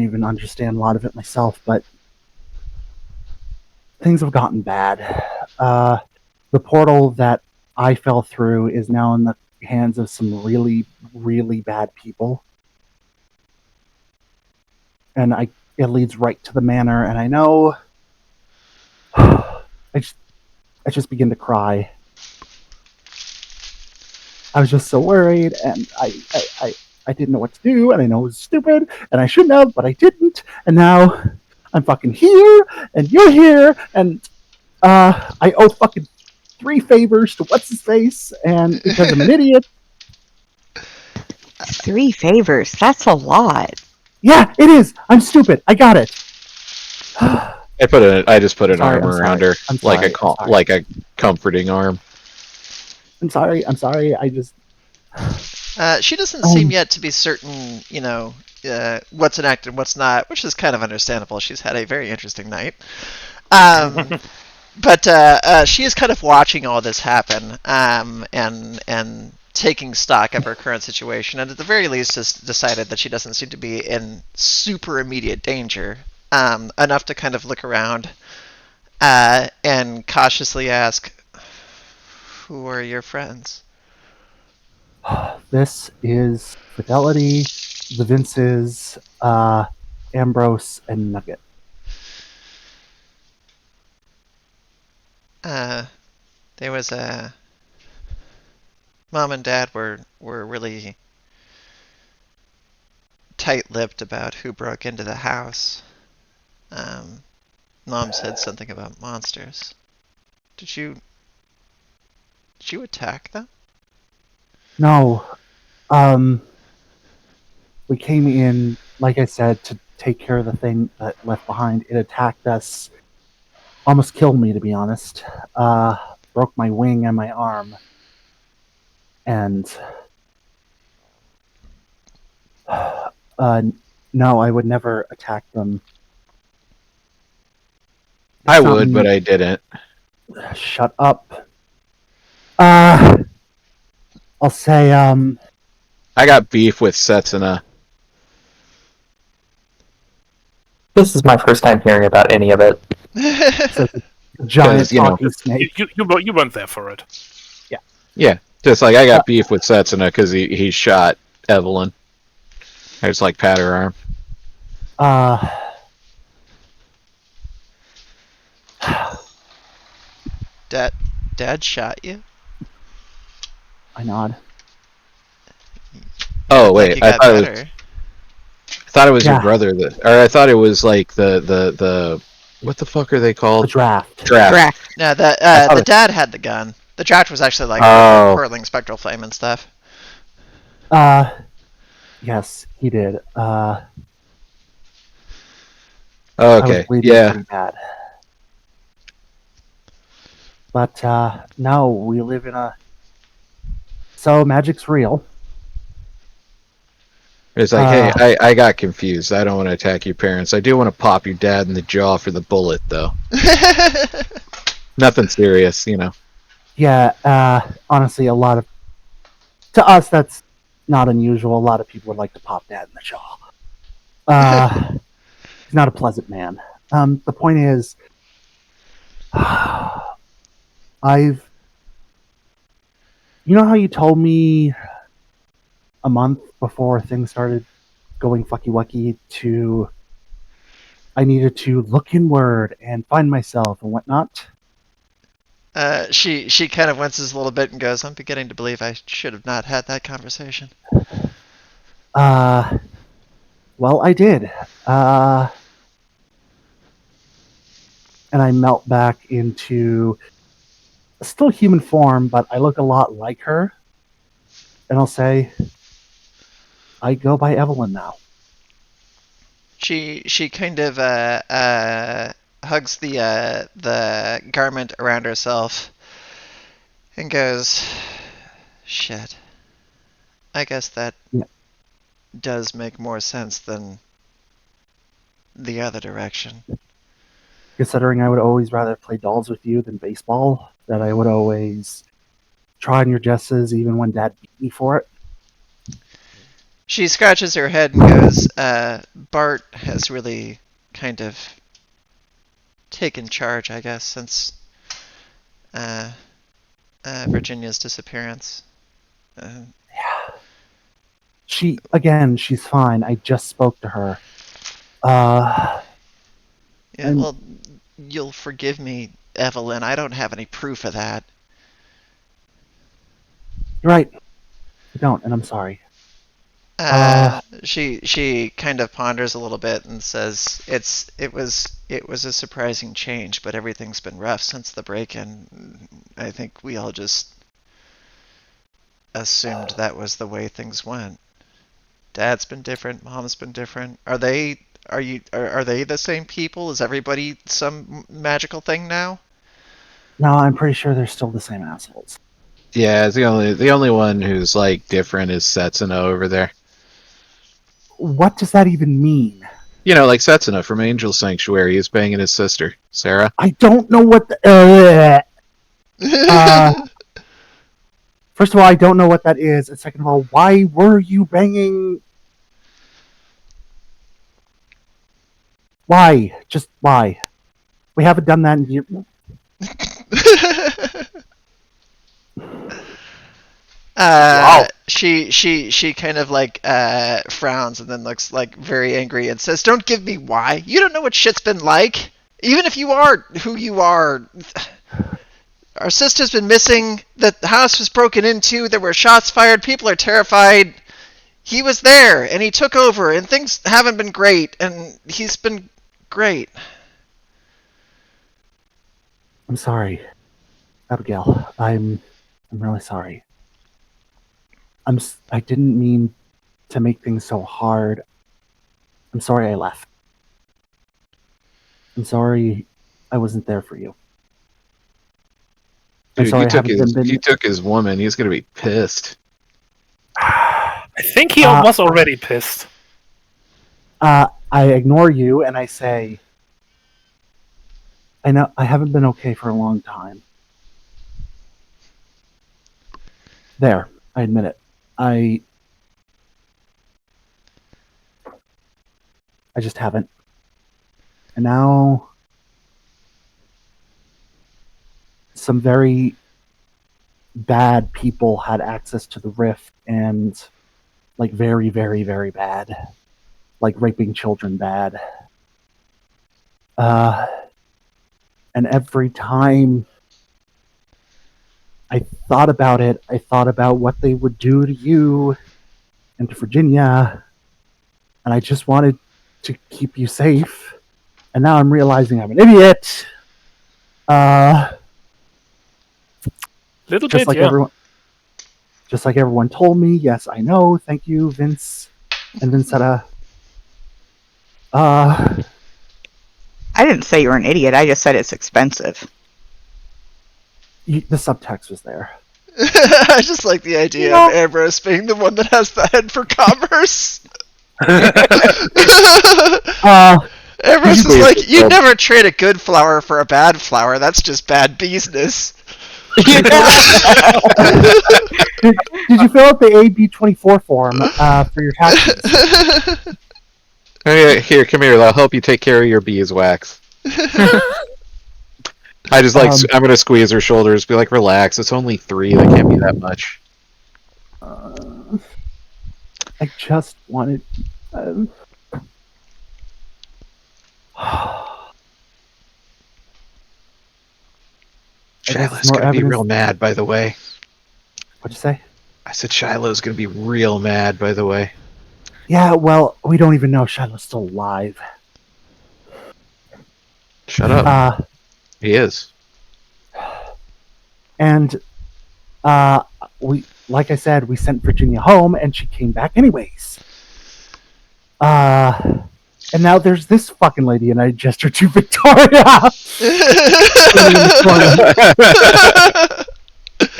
even understand a lot of it myself, but things have gotten bad. The portal that I fell through is now in the hands of some really, really bad people. And it leads right to the manor, and I know I just begin to cry. I was just so worried, and I didn't know what to do, and I know it was stupid, and I shouldn't have, but I didn't, and now I'm fucking here, and you're here, and I owe fucking 3 favors to what's-his-face, and because I'm an idiot. 3 favors? That's a lot. Yeah, it is! I'm stupid! I got it! I just put an arm around her, like a comforting arm. I'm sorry, I just... She doesn't seem yet to be certain, what's an act and what's not, which is kind of understandable. She's had a very interesting night. But she is kind of watching all this happen, and taking stock of her current situation, and at the very least has decided that she doesn't seem to be in super immediate danger, enough to kind of look around and cautiously ask, "Who are your friends?" This is Fidelity, the Vinces, Ambrose, and Nugget. There was a... Mom and Dad were really tight-lipped about who broke into the house. Mom said something about monsters. Did you attack them? No, We came in, like I said, to take care of the thing that left behind. It attacked us, almost killed me, to be honest. Broke my wing and my arm. And no, I would never attack them. I would, but I didn't. Shut up. I'll say, I got beef with Setsuna. This is my first time hearing about any of it. giant you know, talking snake. You weren't there for it. Yeah, just like I got beef with Setsuna because he shot Evelyn. I just like pat her arm. Dad shot you? I nod. Oh Like wait, you got better. I thought it was Yeah. your brother or I thought it was like the what the fuck are they The called? draft. Draft. No, thought the it- dad had the gun. The draft was actually like Oh. hurling spectral flame and stuff. Yes, he did. I Okay. was bleeding Yeah. pretty bad. But no, we live in a. So magic's real. It's like, hey, I got confused. I don't want to attack your parents. I do want to pop your dad in the jaw for the bullet, though. Nothing serious, you know. Yeah, honestly, to us, that's not unusual. A lot of people would like to pop Dad in the jaw. He's not a pleasant man. The point is, you know how you told me a month before things started going fucky wucky I needed to look inward and find myself and whatnot? She kind of winces a little bit and goes, "I'm beginning to believe I should have not had that conversation." Well, I did. And I melt back into still human form, but I look a lot like her. And I'll say, I go by Evelyn now. She kind of hugs the garment around herself and goes, "Shit. I guess that does make more sense than the other direction." Considering I would always rather play dolls with you than baseball, that I would always try on your dresses even when Dad beat me for it. She scratches her head and goes, "Bart has really kind of taken charge, I guess, since Virginia's disappearance." She's fine. I just spoke to her. Yeah, well, you'll forgive me, Evelyn. I don't have any proof of that. You're right. I don't, and I'm sorry. She kind of ponders a little bit and says, "It was a surprising change, but everything's been rough since the break-in. I think we all just assumed that was the way things went. Dad's been different. Mom's been different. Are they the same people? Is everybody some magical thing now?" No, I'm pretty sure they're still the same assholes. Yeah, it's the only one who's like different is Setsuna over there. What does that even mean? You know, like Setsuna from Angel Sanctuary. He's banging his sister, Sarah. I don't know what First of all, I don't know what that is. And second of all, why were you banging? Why? Just why? We haven't done that in years. Wow. She kind of like frowns and then looks like very angry and says, "Don't give me why. You don't know what shit's been like. Even if you are who you are, our sister's been missing. The house was broken into. There were shots fired. People are terrified. He was there and he took over and things haven't been great and he's been great." I'm sorry, Abigail. I'm really sorry. I didn't mean to make things so hard. I'm sorry I left. I'm sorry I wasn't there for you. I'm Dude, sorry you I took haven't been. you took his woman. He's gonna be pissed. I think he Uh, was already pissed. I ignore you and I say, I know I haven't been okay for a long time. There, I admit it. I just haven't. And now some very bad people had access to the rift, and like very, very, very bad. Like raping children bad. And every time I thought about it, I thought about what they would do to you and to Virginia, and I just wanted to keep you safe. And now I'm realizing I'm an idiot. Little Just bit, like yeah. everyone told me. Yes, I know. Thank you, Vince and Vincetta. I didn't say you were an idiot. I just said it's expensive. The subtext was there. I just like the idea of Ambrose being the one that has the head for commerce. Ambrose is like, you never trade a good flower for a bad flower. That's just bad business. Did you fill out the AB24 form for your taxes? Hey, here, come here. I'll help you take care of your beeswax. I just like I'm gonna squeeze her shoulders, be like, relax. It's only 3. That can't be that much. I just wanted. Shiloh's gonna be real mad, by the way. What'd you say? I said Shiloh's gonna be real mad, by the way. Yeah, well, we don't even know if Shiloh's still alive. Shut up. He is. And we, like I said, we sent Virginia home, and she came back anyways. And now there's this fucking lady, and I gesture to Victoria.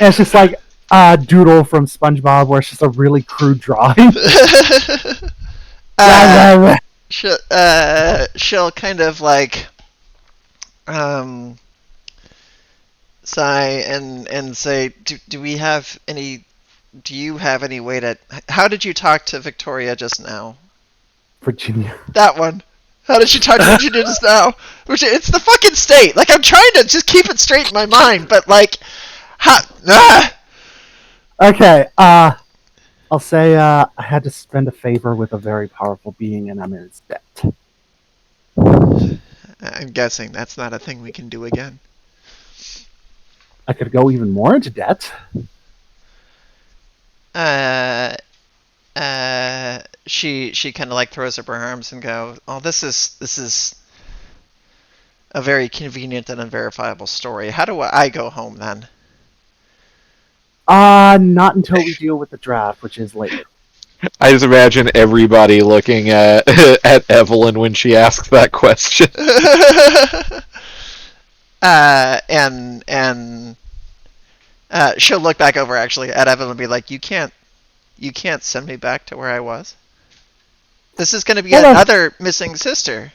And it's just like a doodle from SpongeBob, where it's just a really crude drawing. She'll kind of like sigh and say, do we have any? Do you have any way to? How did you talk to Victoria just now? Virginia. That one. How did she talk to Virginia just now? It's the fucking state. Like, I'm trying to just keep it straight in my mind, but like, Okay. I'll say I had to spend a favor with a very powerful being, and I'm in its debt. I'm guessing that's not a thing we can do again. I could go even more into debt. She kind of like throws up her arms and go, "Oh, this is a very convenient and unverifiable story. How do I go home then?" Not until we deal with the draft, which is later. I just imagine everybody looking at Evelyn when she asks that question. And she'll look back over actually at Evelyn and be like, you can't send me back to where I was. This is going to be another missing sister.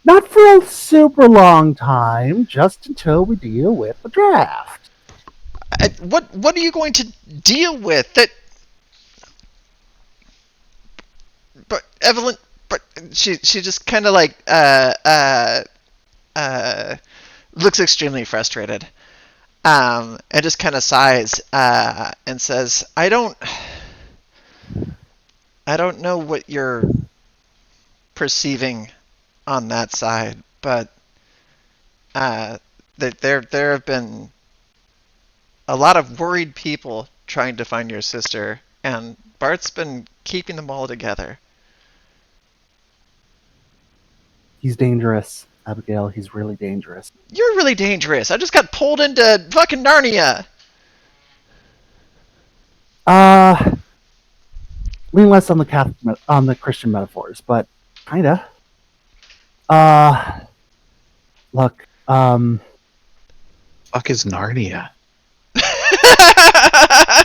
Not for a super long time, just until we deal with the draft. What are you going to deal with? That, but Evelyn, but she just kind of like looks extremely frustrated, and just kind of sighs and says, I don't know what you're perceiving on that side, but there have been a lot of worried people trying to find your sister, and Bart's been keeping them all together. He's dangerous, Abigail. He's really dangerous. You're really dangerous. I just got pulled into fucking Narnia. Lean less on the Christian metaphors, but kinda. Look, Fuck is Narnia?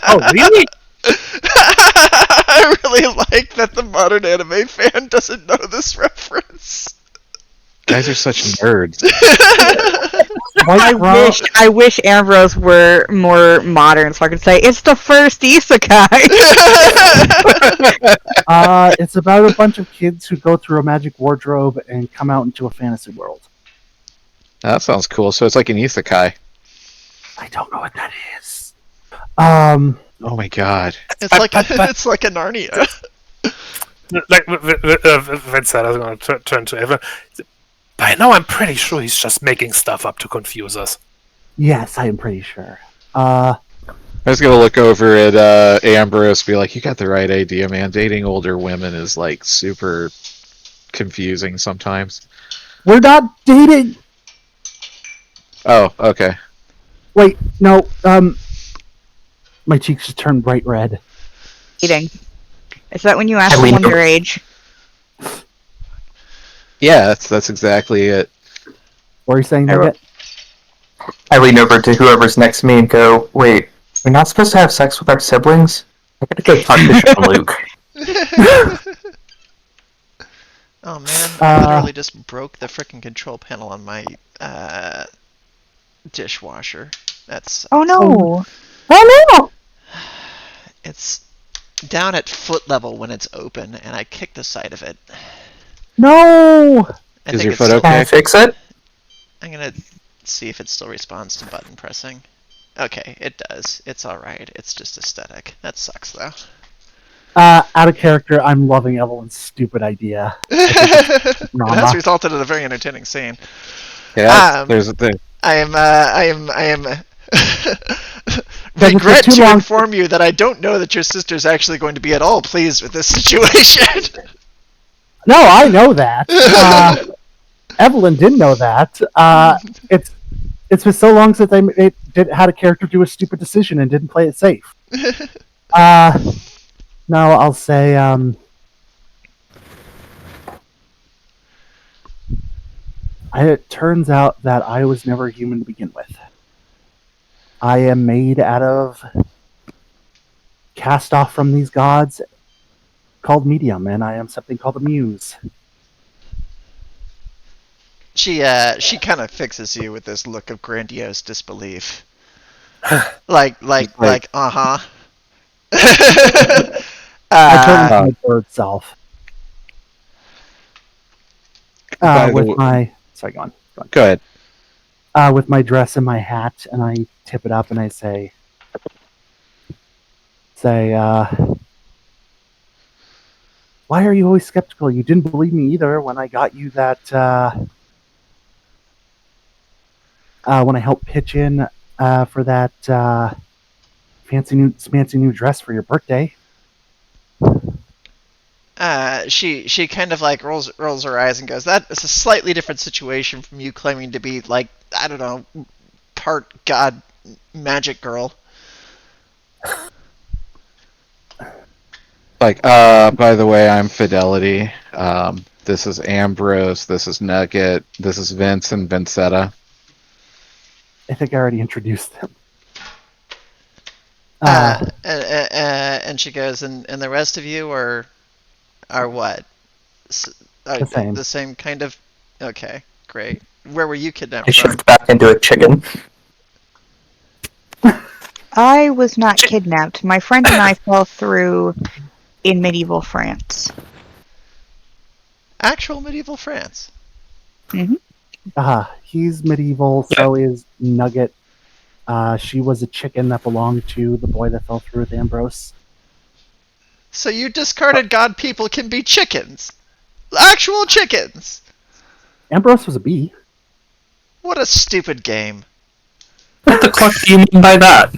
Oh, really? I really like that the modern anime fan doesn't know this reference. You guys are such nerds. I wish Ambrose were more modern so I could say it's the first isekai. it's about a bunch of kids who go through a magic wardrobe and come out into a fantasy world. That sounds cool. So it's like an isekai. I don't know what that is. Um, Oh my god. It's like it's like a Narnia. Like Vincent, I was going to turn to Evan. By now, I'm pretty sure he's just making stuff up to confuse us. yes, I am pretty sure. I was gonna look over at Ambrose, be like, "You got the right idea, man. Dating older women is like super confusing sometimes." We're not dating. Oh, okay. Wait, no. My cheeks just turned bright red. Dating. Is that when you ask Eileen- someone their age? Yeah, that's exactly it. What are you saying, I wrote- Nugget? I lean over to whoever's next to me and go, "Wait, we're not supposed to have sex with our siblings? I gotta go talk to Sean Luke." Oh man, I literally just broke the frickin' control panel on my dishwasher. That's Oh no! Oh no! it's down at foot level when it's open, and I kicked the side of it. No! I Is think your it's foot still- Can I okay? fix it? I'm gonna see if it still responds to button pressing. Okay, it does. It's alright. It's just aesthetic. That sucks though. Out of character, I'm loving Evelyn's stupid idea. It Drama. has resulted in a very entertaining scene. Yeah, Um, there's a thing. I am Doesn't regret take too to long. inform you that I don't know that your sister's actually going to be at all pleased with this situation. No, I know that. Evelyn didn't know that. It's been so long since they had a character do a stupid decision and didn't play it safe. No, I'll say it turns out that I was never a human to begin with. I am made out of cast off from these gods called medium, and I am something called a muse. She kind of fixes you with this look of grandiose disbelief. like uh-huh. I turn uh, into my bird self. By the With w- my sorry, go on. Go ahead. With my dress and my hat, and I tip it up and I say, why are you always skeptical? You didn't believe me either when I got you that, when I helped pitch in for that fancy new dress for your birthday. she kind of like rolls her eyes and goes, "That is a slightly different situation from you claiming to be like, I don't know, part god magic girl." Like, by the way, I'm Fidelity. This is Ambrose. This is Nugget. This is Vince and Vincetta. I think I already introduced them. And she goes, and the rest of you are what? Are The same. Kind of. Okay, great. Where were you kidnapped I from? shift back into a chicken. I was not kidnapped. My friend and I fell through in medieval France. Actual medieval France. He's medieval, so is Nugget. She was a chicken that belonged to the boy that fell through with Ambrose. So you discarded god people can be chickens. Actual chickens. Ambrose was a bee. What a stupid game. What the fuck do you mean by that?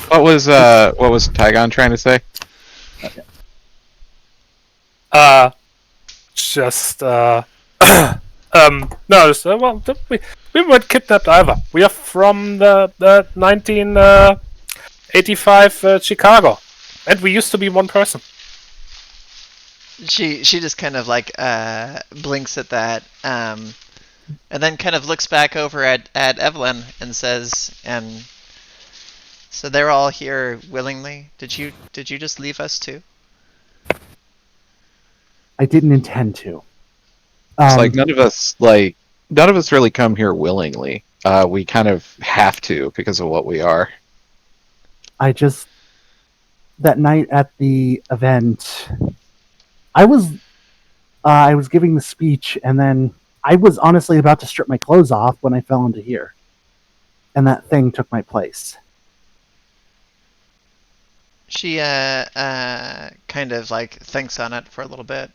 What was Tygon trying to say? We weren't kidnapped either. We are from the 19 85 Chicago. And we used to be one person. She just kind of like blinks at that, and then kind of looks back over at Evelyn and says, "And so they're all here willingly. Did you just leave us too?" I didn't intend to. It's like none of us really come here willingly. We kind of have to because of what we are. That night at the event, I was giving the speech, and then I was honestly about to strip my clothes off when I fell into here, and that thing took my place. She kind of like thinks on it for a little bit,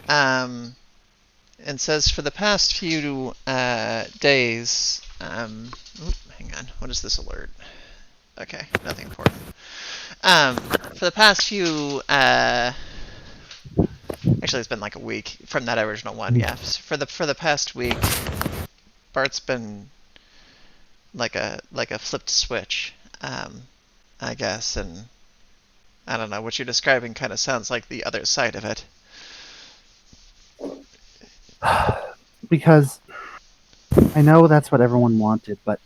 and says, "For the past few days, hang on, what is this alert? Okay, nothing important. For the past few, actually, it's been like a week from that original one. Yeah, for the past week, Bart's been like a flipped switch, I guess, and I don't know what you're describing. Kind of sounds like the other side of it. Because I know that's what everyone wanted, but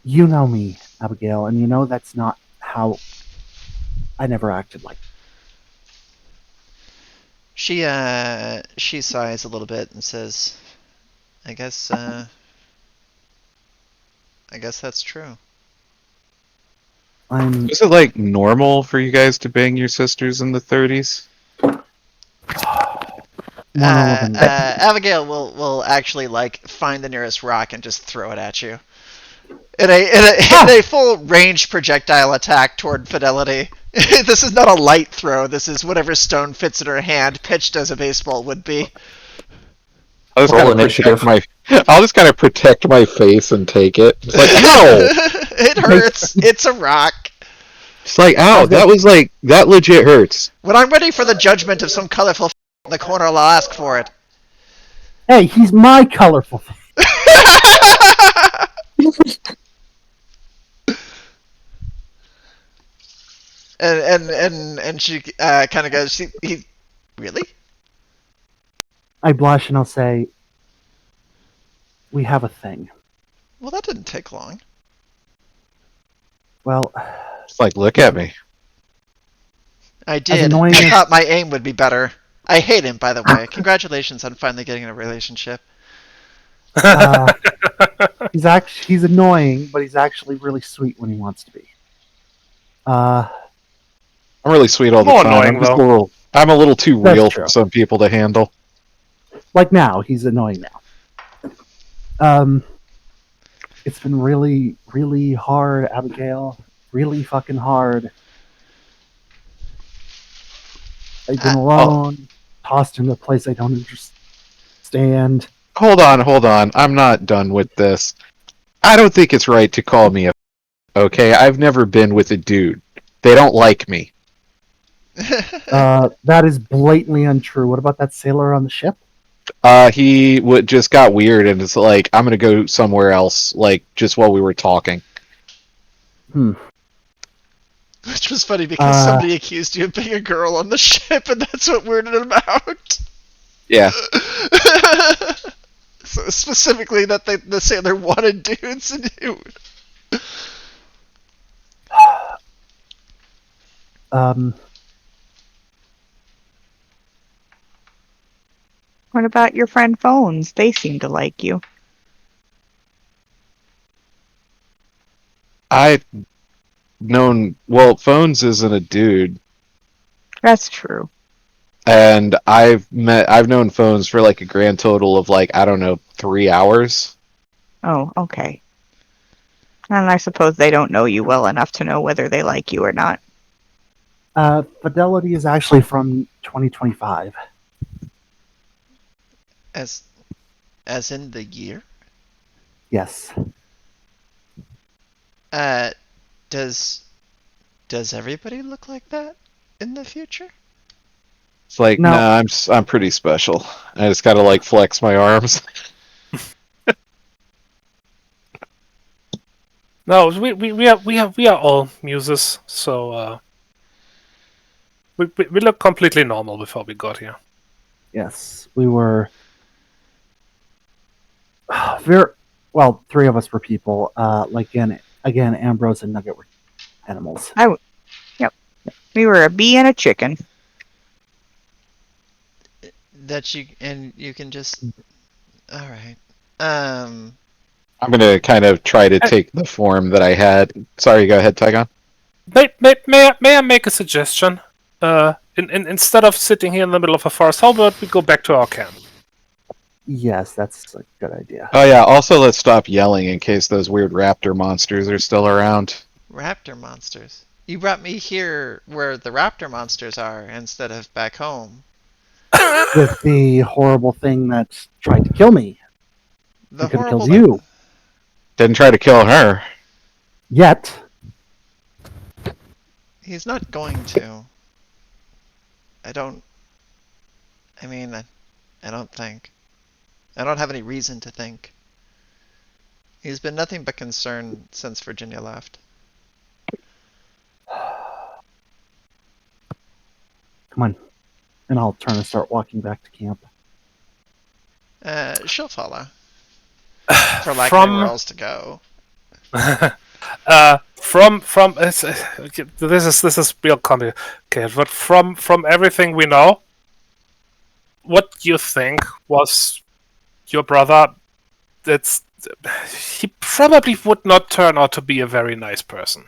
you know me, Abigail, and you know that's not how I never acted like. She sighs a little bit and says, I guess that's true. Is it like normal for you guys to bang your sisters in the 30s? Abigail will actually like find the nearest rock and just throw it at you. In a full range projectile attack toward Fidelity. This is not a light throw. This is whatever stone fits in her hand, pitched as a baseball would be. I'll just kind of protect my face and take it. It's like, ow! It hurts. It's a rock. It's like, ow, that legit hurts. When I'm ready for the judgment of some colorful in the corner, I'll ask for it. Hey, he's my colorful. and she kind of goes, he really? I blush and I'll say, we have a thing. Well, that didn't take long. Well, it's like, look at me. I did. I thought my aim would be better. I hate him, by the way. Congratulations on finally getting in a relationship. He's annoying, but he's actually really sweet when he wants to be. I'm really sweet all the time. Annoying, I'm a little too real for some people to handle. Like now, he's annoying now. It's been really, really hard, Abigail. Really fucking hard. I've been alone, tossed into a place I don't understand. Hold on. I'm not done with this. I don't think it's right to call me okay? I've never been with a dude. They don't like me. That is blatantly untrue. What about that sailor on the ship? He just got weird, and it's like, I'm gonna go somewhere else, like, just while we were talking. Which was funny because somebody accused you of being a girl on the ship, and that's what weirded him out. Yeah. So specifically that the sailor wanted dudes, and What about your friend Phones? They seem to like you. I've known... Phones isn't a dude. That's true. And I've known Phones for like a grand total of like, I don't know, 3 hours. Oh, okay. And I suppose they don't know you well enough to know whether they like you or not. Fidelity is actually from 2025. As in the year? Yes. Does everybody look like that in the future? It's like, no, I'm pretty special. I just gotta like flex my arms. No, we are all muses, so we look completely normal before we got here. Yes, we were very well. 3 of us were people. Like again, Ambrose and Nugget were animals. Yep. We were a bee and a chicken. That you can just. All right. I'm gonna kind of try to take the form that I had. Sorry, go ahead, Tygon. May I make a suggestion? Instead of sitting here in the middle of a forest, how about we go back to our camp? Yes, that's a good idea. Oh yeah. Also, let's stop yelling in case those weird raptor monsters are still around. Raptor monsters. You brought me here where the raptor monsters are instead of back home. With the horrible thing that tried to kill me. The It could have horrible. killed you. Didn't try to kill her. Yet. He's not going to. I don't think. I don't have any reason to think. He's been nothing but concerned since Virginia left. Come on. And I'll turn and start walking back to camp. She'll follow. For lack of From anywhere else to go. from this is real complicated, but from everything we know, what do you think was your brother? He probably would not turn out to be a very nice person.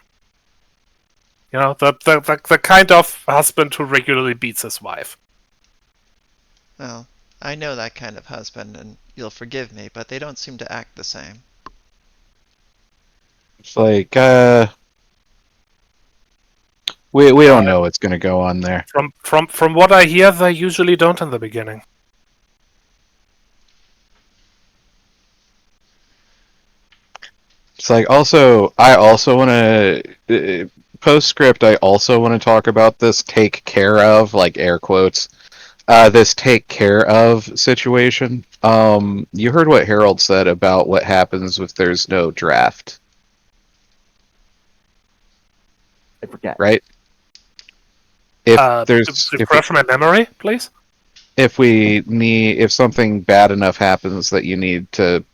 You know, the kind of husband who regularly beats his wife. Well, I know that kind of husband, and you'll forgive me, but they don't seem to act the same. It's like, we don't know what's gonna go on there. From what I hear, they usually don't in the beginning. It's like, also, I also want to postscript. I also want to talk about this take care of, like air quotes, this take care of situation. You heard what Harold said about what happens if there's no draft, I forget. right? If Refresh my memory, please. if something bad enough happens that you need to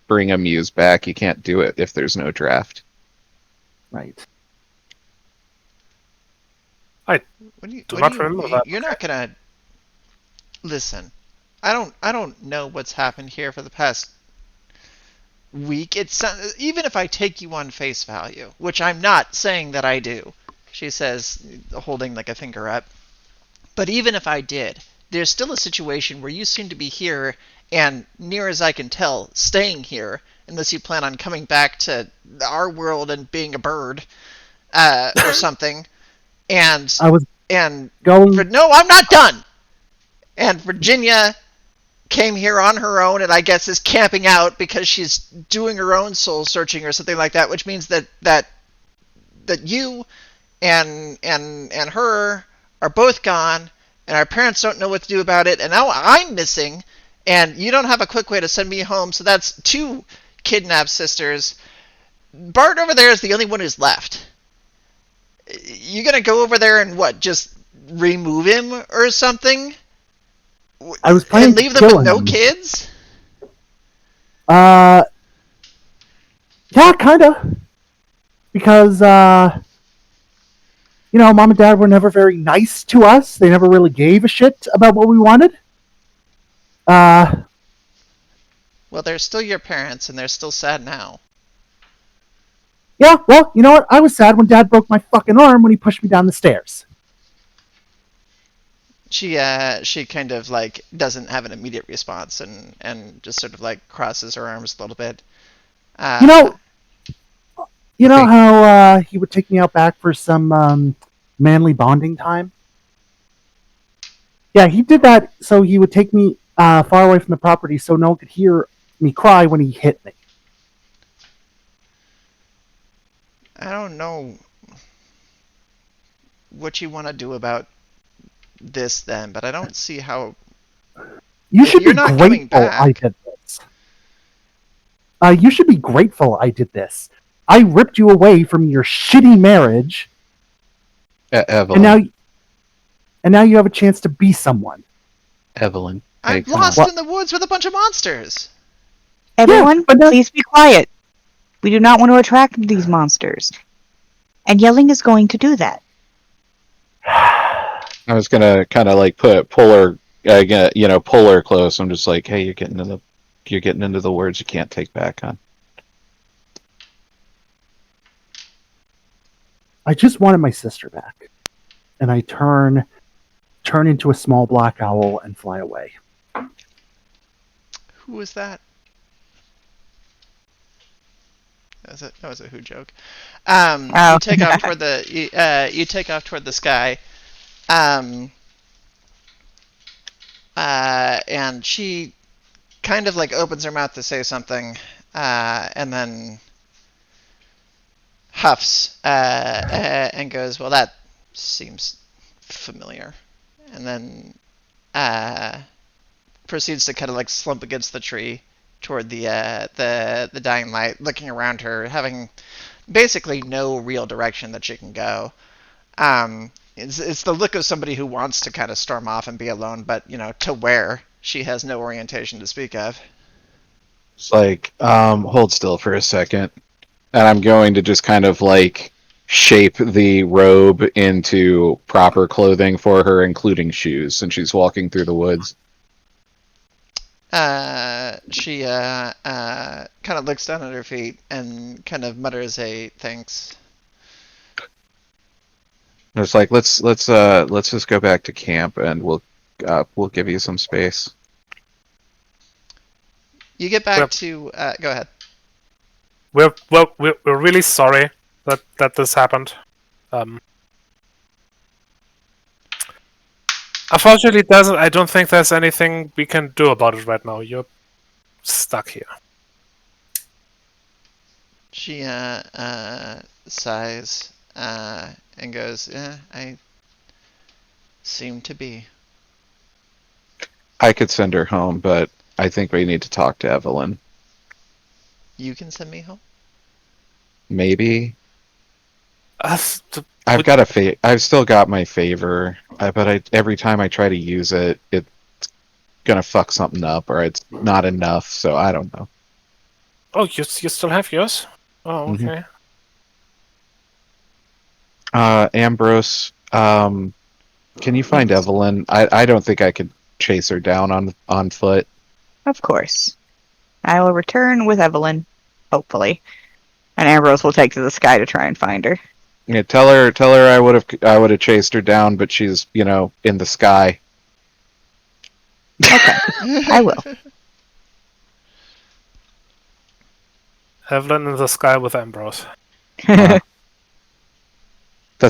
bring a muse back, you can't do it if there's no draft. Right. Do not remember that. You're not gonna listen. I don't know what's happened here for the past week. It's even if I take you on face value, which I'm not saying that I do. She says, holding like a finger up. But even if I did, there's still a situation where you seem to be here, and near as I can tell, staying here, unless you plan on coming back to our world and being a bird, or something. And I was and going. no, I'm not done. And Virginia came here on her own, and I guess is camping out because she's doing her own soul searching or something like that, which means that you and her are both gone, and our parents don't know what to do about it, and now I'm missing, and you don't have a quick way to send me home, so that's 2 kidnapped sisters. Bart over there is the only one who's left. You gonna go over there and what, just remove him or something? I was planning and leave to them kill with no him. kids? Yeah, kinda. Because, Mom and Dad were never very nice to us. They never really gave a shit about what we wanted. Well, they're still your parents, and they're still sad now. Yeah, well, you know what? I was sad when Dad broke my fucking arm when he pushed me down the stairs. She kind of like doesn't have an immediate response, and just sort of like crosses her arms a little bit. You know how he would take me out back for some manly bonding time? Yeah, he did that so he would take me far away from the property so no one could hear me cry when he hit me. I don't know what you want to do about this then, but I don't see how. You should You're be not coming grateful back. I did this. You should be grateful I did this. I ripped you away from your shitty marriage, Evelyn. and now you have a chance to be someone. Evelyn. I'm Hey, come lost on. in the woods with a bunch of monsters. Everyone, but now- please be quiet. We do not want to attract these monsters. And yelling is going to do that. I was gonna kind of like pull her close. I'm just like, hey, you're getting into the words you can't take back, huh? I just wanted my sister back. And I turn into a small black owl and fly away. Who was that? That was a who joke. Oh. You take off toward the you take off toward the sky, and she kind of like opens her mouth to say something, and then huffs and goes, "Well, that seems familiar," and then proceeds to kind of like slump against the tree toward the dying light, looking around her, having basically no real direction that she can go. It's the look of somebody who wants to kind of storm off and be alone, but to where she has no orientation to speak of. It's like, hold still for a second, and I'm going to just kind of like shape the robe into proper clothing for her, including shoes, since she's walking through the woods. She kind of looks down at her feet and kind of mutters a thanks. It's like let's just go back to camp and we'll give you some space. You get back to go ahead. We're really sorry that this happened. Unfortunately, I don't think there's anything we can do about it right now. You're stuck here. She sighs and goes, "Yeah, I seem to be." I could send her home, but I think we need to talk to Evelyn. You can send me home. Maybe. Us- I've still got my favor, but every time I try to use it, it's gonna fuck something up, or it's not enough. So I don't know. Oh, you still have yours? Oh, Mhm. okay. Ambrose, can you find Evelyn? I don't think I could chase her down on foot. Of course. I will return with Evelyn, hopefully. And Ambrose will take to the sky to try and find her. Yeah, tell her I would have chased her down, but she's in the sky. Okay, I will. Evelyn in the sky with Ambrose. That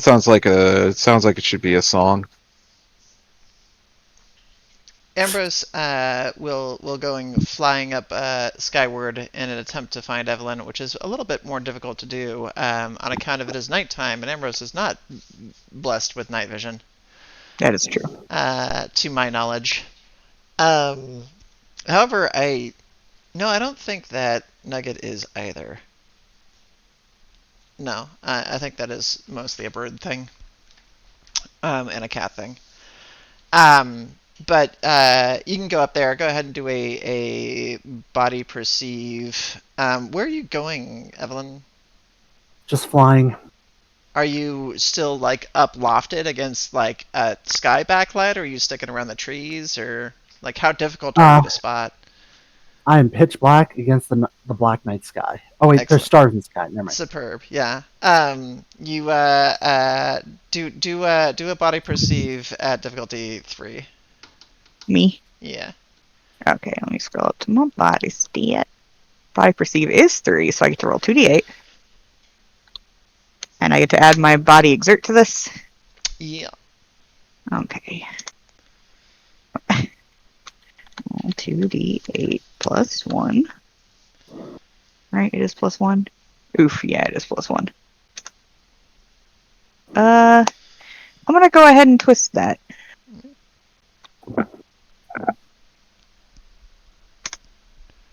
sounds like it should be a song. Ambrose will going flying up skyward in an attempt to find Evelyn, which is a little bit more difficult to do on account of it is nighttime, and Ambrose is not blessed with night vision. That is true. To my knowledge. However, I don't think that Nugget is either. No, I think that is mostly a bird thing and a cat thing. But you can go up there. Go ahead and do a body perceive. Where are you going, Evelyn? Just flying. Are you still like up lofted against like a sky backlight, or are you sticking around the trees, or like how difficult are you to spot? I am pitch black against the black night sky. Oh wait, Excellent. there's stars in the sky. Never mind. Superb. Yeah. You do a body perceive at difficulty 3. Me? Yeah. Okay, let me scroll up to my body stat. Body perceive is 3, so I get to roll 2d8. And I get to add my body exert to this. Yeah. Okay. 2d8 plus 1. Right, it is plus 1. Oof, yeah, it is plus 1. I'm gonna go ahead and twist that.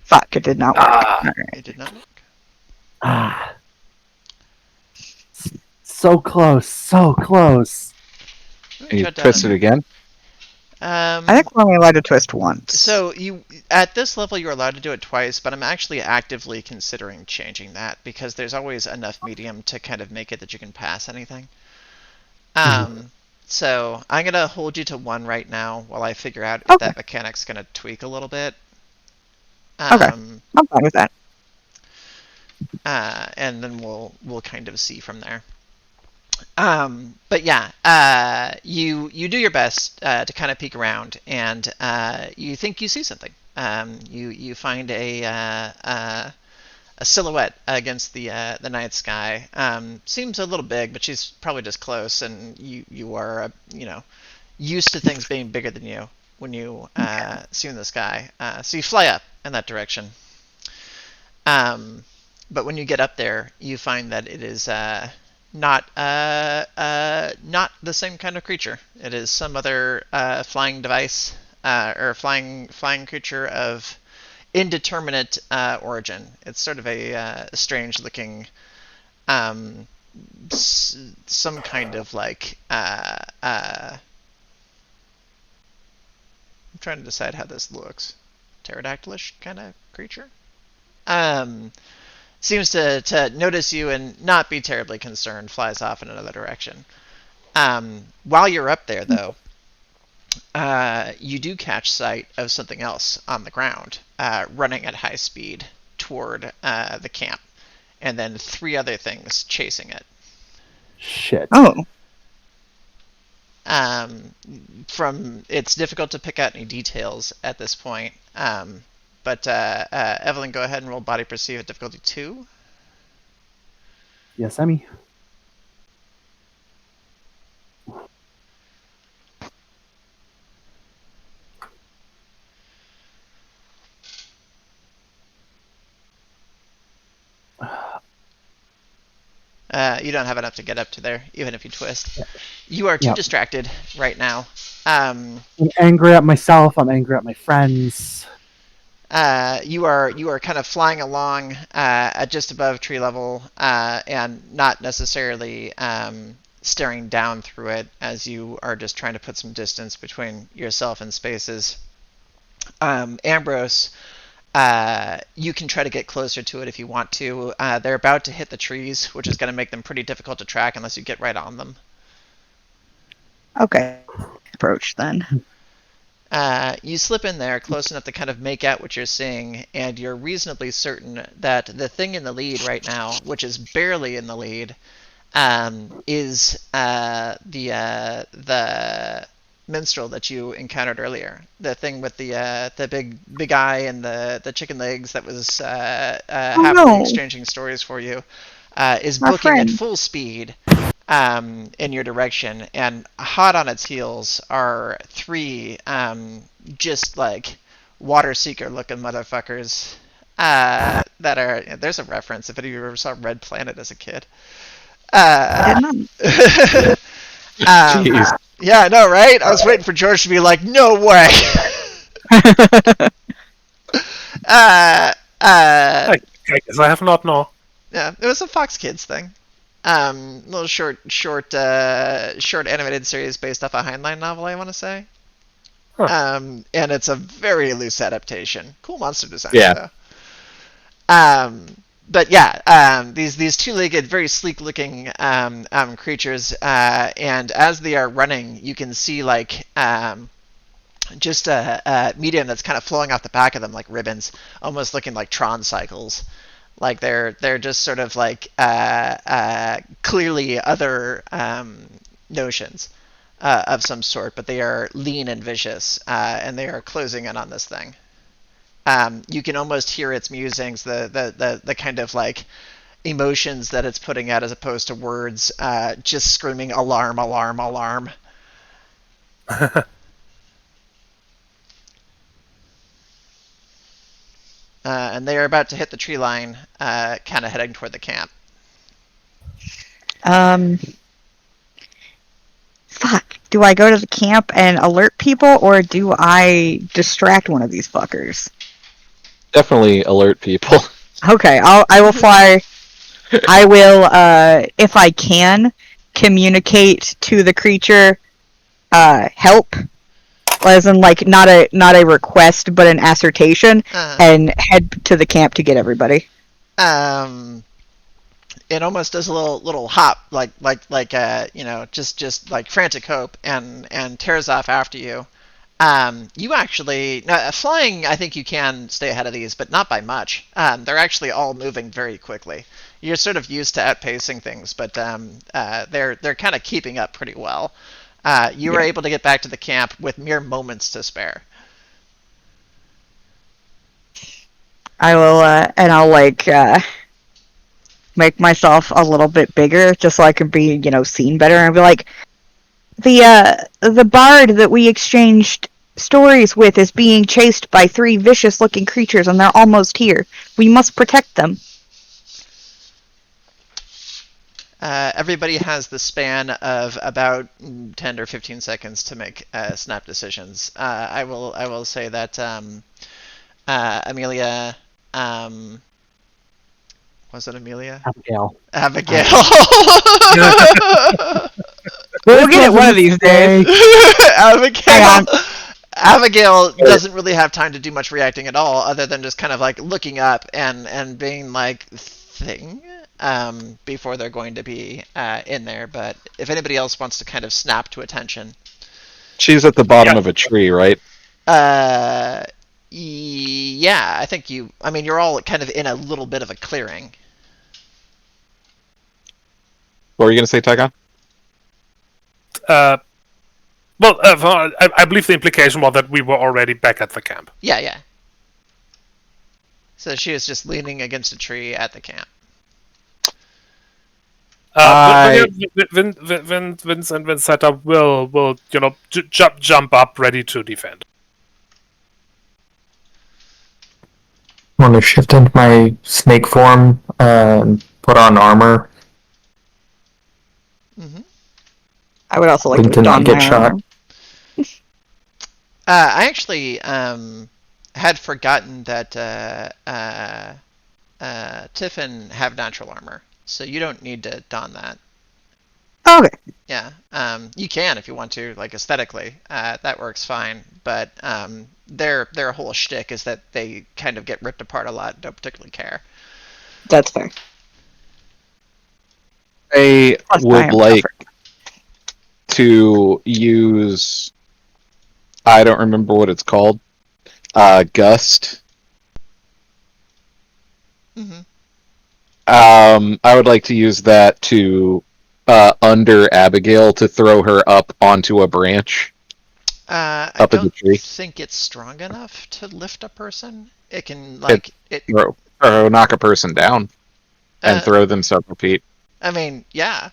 Fuck, it did not work. Alright. It did not work. Ah, So close, so close. You Jot down twist a- it again. I think we're only allowed to twist once. So you, at this level, you're allowed to do it twice, but I'm actually actively considering changing that because there's always enough medium to kind of make it that you can pass anything. So I'm gonna hold you to 1 right now while I figure out if Okay. that mechanic's gonna tweak a little bit. Okay. I'm fine with that. And then we'll kind of see from there. But yeah, you do your best to kind of peek around, and you think you see something. You find a silhouette against the night sky. Seems a little big, but she's probably just close, and you are used to things being bigger than you when you see in the sky. So you fly up in that direction. But when you get up there, you find that it is not the same kind of creature. It is some other flying device or flying creature of indeterminate origin. It's sort of a strange looking, some kind of like. I'm trying to decide how this looks. Pterodactylish kind of creature. Seems to notice you and not be terribly concerned, flies off in another direction. While you're up there, though, you do catch sight of something else on the ground, running at high speed toward the camp, and then 3 other things chasing it. Shit. Oh. It's difficult to pick out any details at this point. But Evelyn, go ahead and roll body perceive at difficulty 2. Yes, Emmy. You don't have enough to get up to there, even if you twist. You are too distracted right now. I'm angry at myself. I'm angry at my friends. You are kind of flying along at just above tree level and not necessarily staring down through it, as you are just trying to put some distance between yourself and spaces. Ambrose, you can try to get closer to it if you want to. They're about to hit the trees, which is going to make them pretty difficult to track unless you get right on them. Okay. Approach then. You slip in there close enough to kind of make out what you're seeing, and you're reasonably certain that the thing in the lead right now, which is barely in the lead, is the minstrel that you encountered earlier. The thing with the big eye and the chicken legs that was happily exchanging stories for you is My booking friend. at full speed in your direction, and hot on its heels are 3 just like water seeker looking motherfuckers that are. There's a reference if any of you ever saw Red Planet as a kid. Jeez. Yeah, I know, right? I was waiting for George to be like, "No way." I guess I have not known. Yeah, it was a Fox Kids thing. Little short animated series based off a Heinlein novel, I want to say. Huh. And it's a very loose adaptation. Cool monster design, Yeah. though. But yeah, these 2-legged, very sleek-looking creatures, and as they are running, you can see like just a medium that's kind of flowing off the back of them like ribbons, almost looking like Tron cycles. Like they're just sort of like clearly other notions of some sort, but they are lean and vicious, and they are closing in on this thing. You can almost hear its musings, the kind of like emotions that it's putting out as opposed to words, just screaming alarm, alarm, alarm. And they are about to hit the tree line, kind of heading toward the camp. Fuck. Do I go to the camp and alert people, or do I distract one of these fuckers? Definitely alert people. Okay, I will fly. I will, if I can, communicate to the creature help, as in like not a request but an assertion, and head to the camp to get everybody. It almost does a little hop, like just like frantic hope, and tears off after you. You actually flying. I think you can stay ahead of these, but not by much. They're actually all moving very quickly. You're sort of used to outpacing things, but they're kind of keeping up pretty well. You were able to get back to the camp with mere moments to spare. I will, and I'll make myself a little bit bigger just so I can be, seen better, and be like, the bard that we exchanged stories with is being chased by 3 vicious-looking creatures, and they're almost here. We must protect them. Everybody has the span of about 10 or 15 seconds to make snap decisions. I will say that Amelia. Was it Amelia? Abigail. We'll get it one of these days. Abigail doesn't really have time to do much reacting at all, other than just kind of like looking up and being like, thing, before they're going to be in there. But if anybody else wants to kind of snap to attention. She's at the bottom of a tree, right? Yeah, I think you're all kind of in a little bit of a clearing. What were you going to say, Tygon? I believe the implication was that we were already back at the camp. Yeah. So she was just leaning against a tree at the camp. Vince and Vincetta will jump up, ready to defend. I want to shift into my snake form and put on armor. Mm-hmm. I would also like to not get shot. I actually had forgotten that Tiffin have natural armor, so you don't need to don that. Okay. Yeah, you can if you want to, like aesthetically, that works fine. But their whole shtick is that they kind of get ripped apart a lot and don't particularly care. That's fair. I would like to use, I don't remember what it's called, Gust. Mm-hmm. I would like to use that to under Abigail to throw her up onto a branch. I up in the tree. don't think it's strong enough to lift a person. It can knock a person down and throw them several feet. I mean, yeah.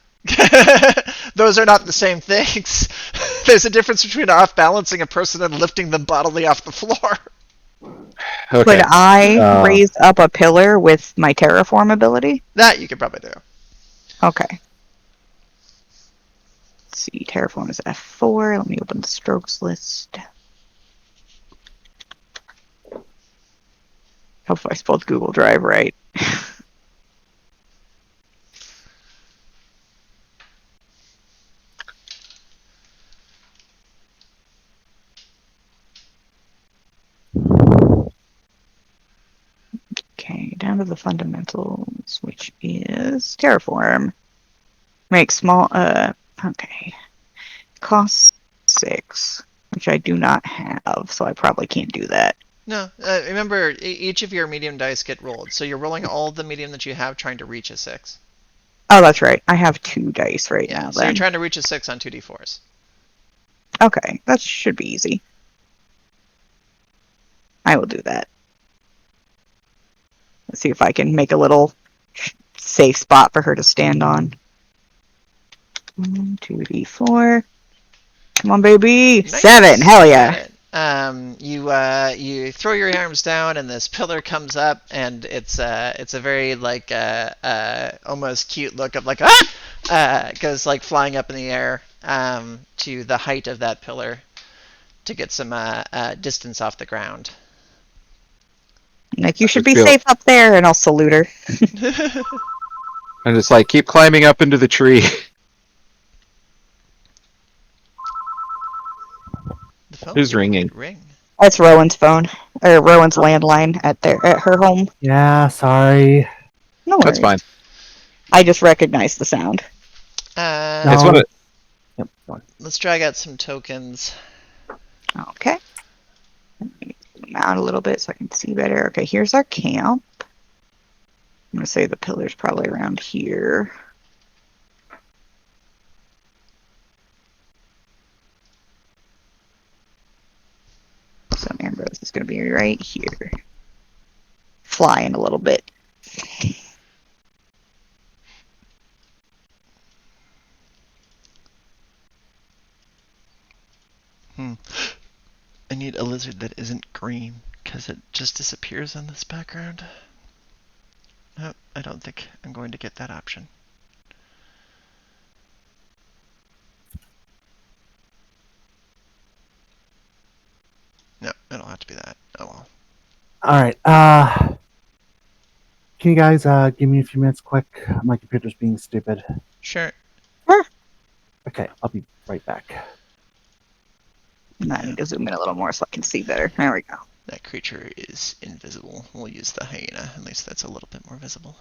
Those are not the same things. There's a difference between off-balancing a person and lifting them bodily off the floor. Okay. Could I raise up a pillar with my terraform ability? That you could probably do. Okay. Let's see, terraform is F4. Let me open the strokes list. Hopefully I spelled Google Drive right. Okay, down to the fundamentals, which is terraform. Make small, okay. Costs 6, which I do not have, so I probably can't do that. No, remember, each of your medium dice get rolled, so you're rolling all the medium that you have trying to reach a 6. Oh, that's right. I have 2 dice right now, so then. You're trying to reach a 6 on 2d4s. Okay, that should be easy. I will do that. Let's see if I can make a little safe spot for her to stand on. 2d4. Come on, baby. Nice. 7. Hell yeah. You throw your arms down, and this pillar comes up, and it's a very like almost cute look of like it goes like flying up in the air to the height of that pillar to get some distance off the ground. Like, you should be safe up there, and I'll salute her. And it's like, keep climbing up into the tree. The phone Who's ringing? could ring. That's Rowan's phone, or Rowan's landline at her home. Yeah, sorry. No That's worries. fine. I just recognized the sound. It's No. one of, Yep, go on. Let's drag out some tokens. Okay. Let me zoom out a little bit so I can see better. Okay, here's our camp. I'm gonna say the pillar's probably around here. So Ambrose is gonna be right here. Flying a little bit. I need a lizard that isn't green, because it just disappears in this background. No, I don't think I'm going to get that option. No, it'll have to be that. Oh well. All right. Can you guys give me a few minutes quick? My computer's being stupid. Sure. Okay, I'll be right back. I need to zoom in a little more so I can see better. There we go. That creature is invisible. We'll use the hyena. At least that's a little bit more visible.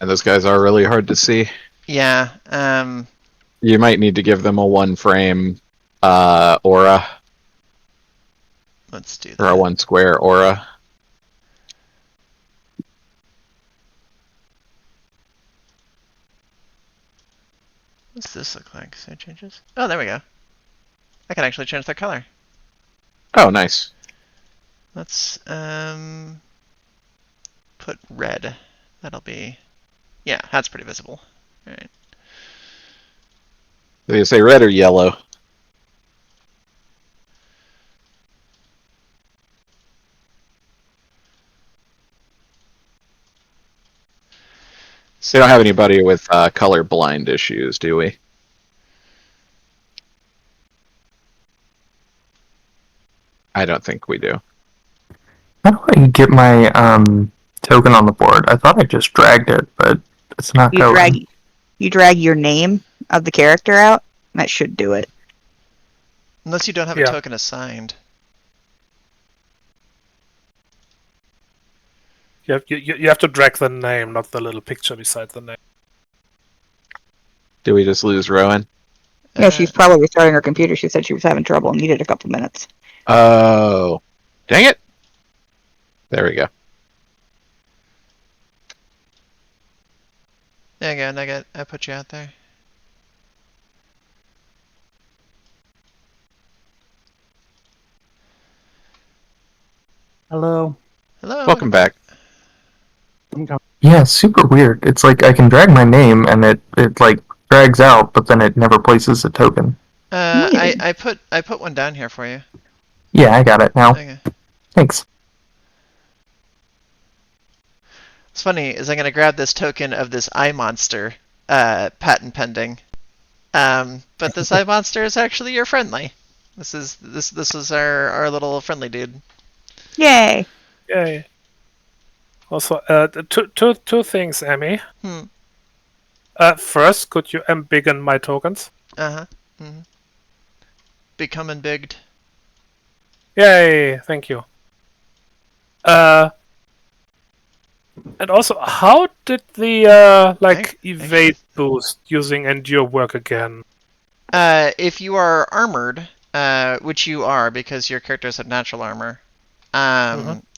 and those guys are really hard to see. Yeah. You might need to give them a 1-frame aura, Let's do or a that. 1-square aura. What's this look like? Save changes? Oh, there we go. I can actually change their color. Oh, nice. Let's put red. That'll be, yeah, that's pretty visible. All right. Do you say red or yellow? So we don't have anybody with color blind issues, do we? I don't think we do. How do I get my token on the board? I thought I just dragged it, but it's not You going. drag your name of the character out. That should do it. Unless you don't have a Yeah. token assigned. You have to drag the name, not the little picture beside the name. Do we just lose Rowan? Yeah, she's probably restarting her computer. She said she was having trouble and needed a couple minutes. Oh, dang it! There we go. There you go, Nugget. I put you out there. Hello. Hello. Welcome back. I'm coming. Yeah, it's super weird. It's like I can drag my name and it like drags out, but then it never places a token. I put one down here for you. Yeah, I got it now. Okay. Thanks. What's funny is I'm gonna grab this token of this eye monster, patent pending. But this eye monster is actually your friendly. This is our little friendly dude. Yay! Yay. Also, two things, Emmy. Hmm. First, could you embiggen my tokens? Uh-huh. Mm-hmm. Becoming bigged. Yay! Thank you. And also, how did the evade boost using endure work again? If you are armored, which you are because your characters have natural armor,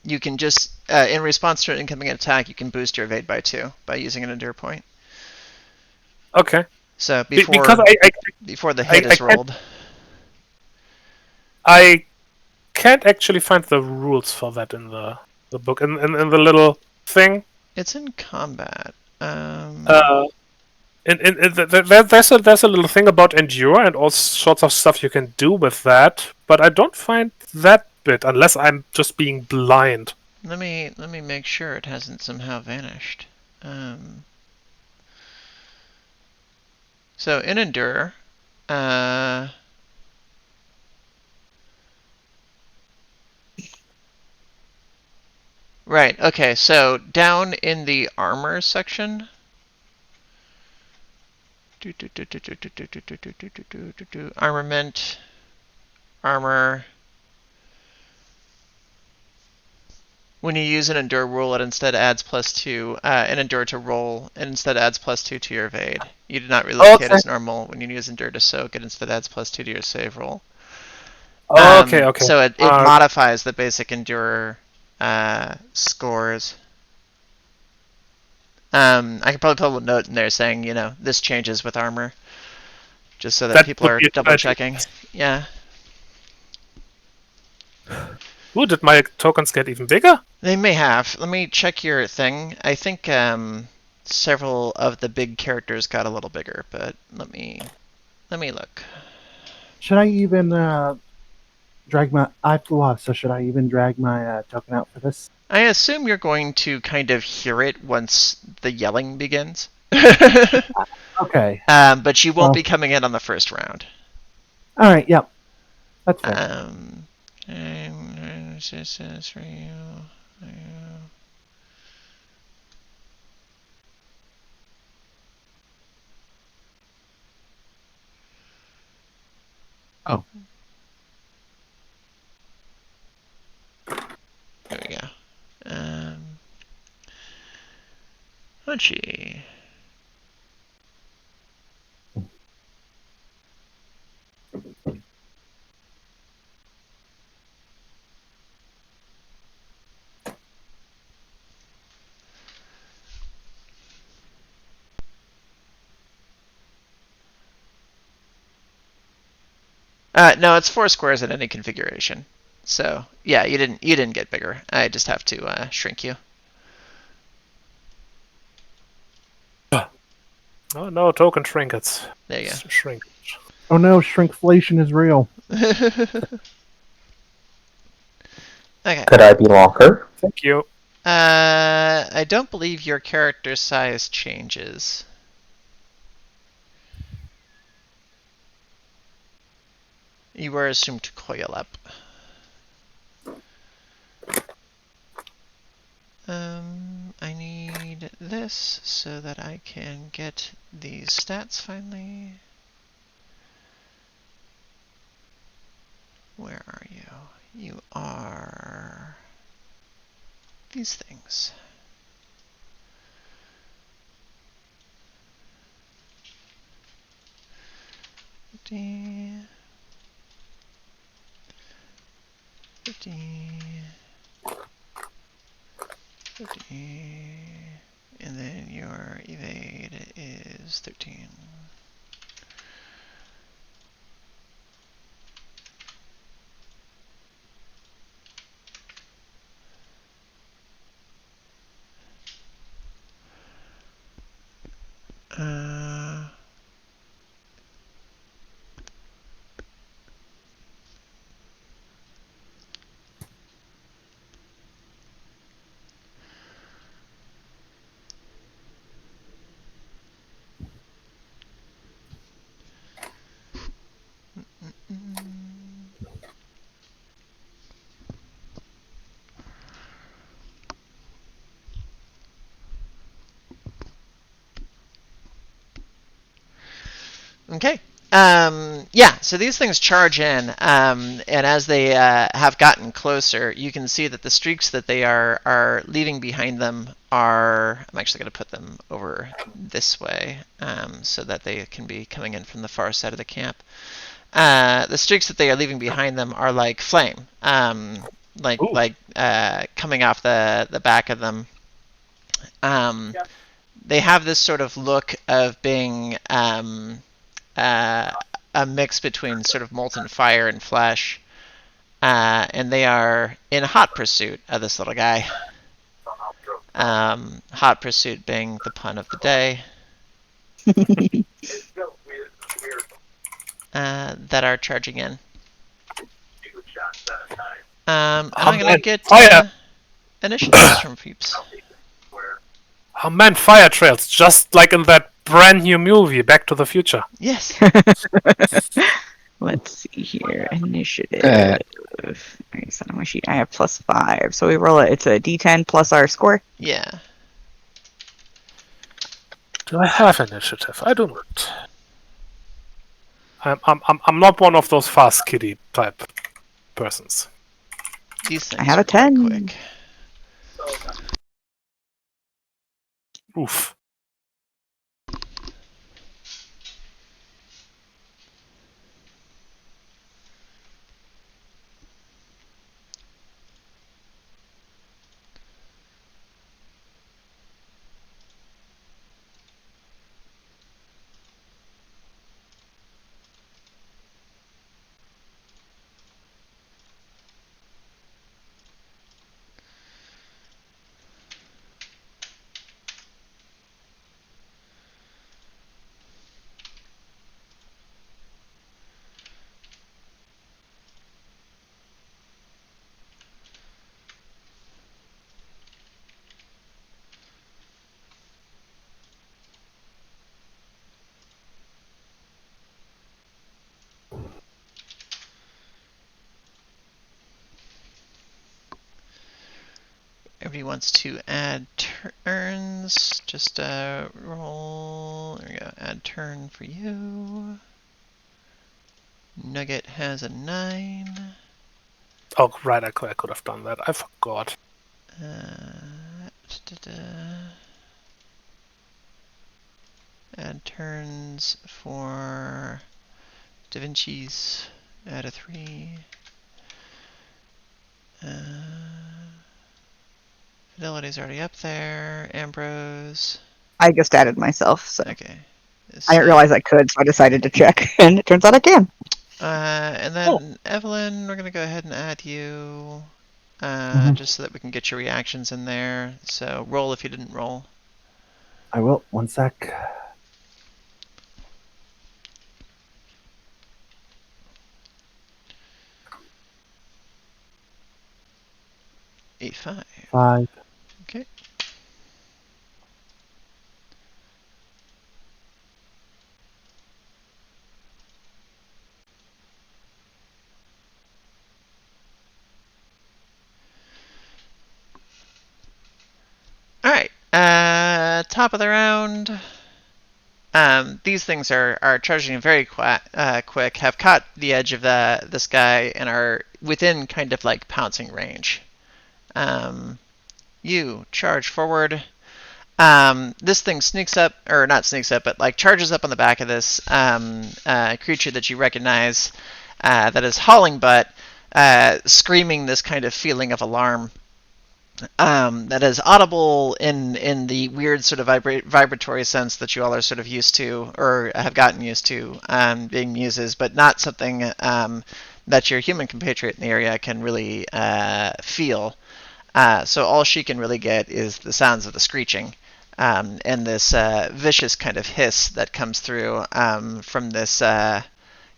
you can just in response to an incoming attack, you can boost your evade by 2 by using an endure point. Okay. So before Because before the hit is rolled. I can't actually find the rules for that in the book. In the little thing. It's in combat. There's a little thing about endure and all sorts of stuff you can do with that, but I don't find that bit unless I'm just being blind. Let me make sure it hasn't somehow vanished. So in endure, right. Okay. So down in the armor section. Armament, armor. When you use an endure rule, it instead adds +2. An endure to roll, it instead adds +2 to your evade. You do not relocate as normal. When you use endure to soak, it instead adds +2 to your save roll. Okay. So it modifies the basic endure scores. I could probably put a little note in there saying, this changes with armor, just so that people are double checking. Yeah. Ooh, did my tokens get even bigger? They may have. Let me check your thing. I think several of the big characters got a little bigger, but let me look. Should I even drag my? I flew off, so should I even drag my token out for this? I assume you're going to kind of hear it once the yelling begins. Okay. But you won't be coming in on the first round. All right. Yep. That's fair. This is for you. Oh. There we go. Hunchy. No, it's 4 squares in any configuration. So yeah, you didn't get bigger. I just have to shrink you. Oh no, token trinkets. There you go. Shrink. Oh no, shrinkflation is real. Okay. Could I be longer? Thank you. I don't believe your character size changes. You were assumed to coil up. I need this so that I can get these stats finally. Where are you? You are these things. $50. And then your evade is 13. Okay. Yeah, so these things charge in, and as they have gotten closer, you can see that the streaks that they are leaving behind them are... I'm actually going to put them over this way so that they can be coming in from the far side of the camp. The streaks that they are leaving behind them are like flame, coming off the back of them. They have this sort of look of being... a mix between sort of molten fire and flesh. and they are in hot pursuit of this little guy. Hot pursuit being the pun of the day. That are charging in. And I'm gonna get initiatives from peeps. Oh man, fire trails, just like in that brand new movie, Back to the Future. Yes. Let's see here. Initiative. Alright, so on my sheet I have +5. So we roll it. It's a D10 plus our score. Yeah. Do I have initiative? I do not. I'm not one of those fast kitty type persons. These things I have a are quite 10. quick. Oof. Everybody wants to add turns. Just roll. There we go. Add turn for you. Nugget has a 9. Oh, right, I could have done that. I forgot. Add turns for Da Vinci's. Add a 3. Fidelity's already up there. Ambrose. I just added myself, so Okay. I didn't realize I could, so I decided to check, and it turns out I can. And then Evelyn, we're gonna go ahead and add you, just so that we can get your reactions in there. So roll if you didn't roll. I will. 1 sec. Eight, 5. 5. Okay. All right. Top of the round. These things are charging very quick. Have caught the edge of this guy and are within kind of like pouncing range. You charge forward. This thing sneaks up, or not sneaks up, but like charges up on the back of this creature that you recognize that is hauling butt, screaming this kind of feeling of alarm. That is audible in the weird sort of vibratory sense that you all are sort of used to, or have gotten used to, being muses, but not something that your human compatriot in the area can really feel. So all she can really get is the sounds of the screeching and this vicious kind of hiss that comes through from this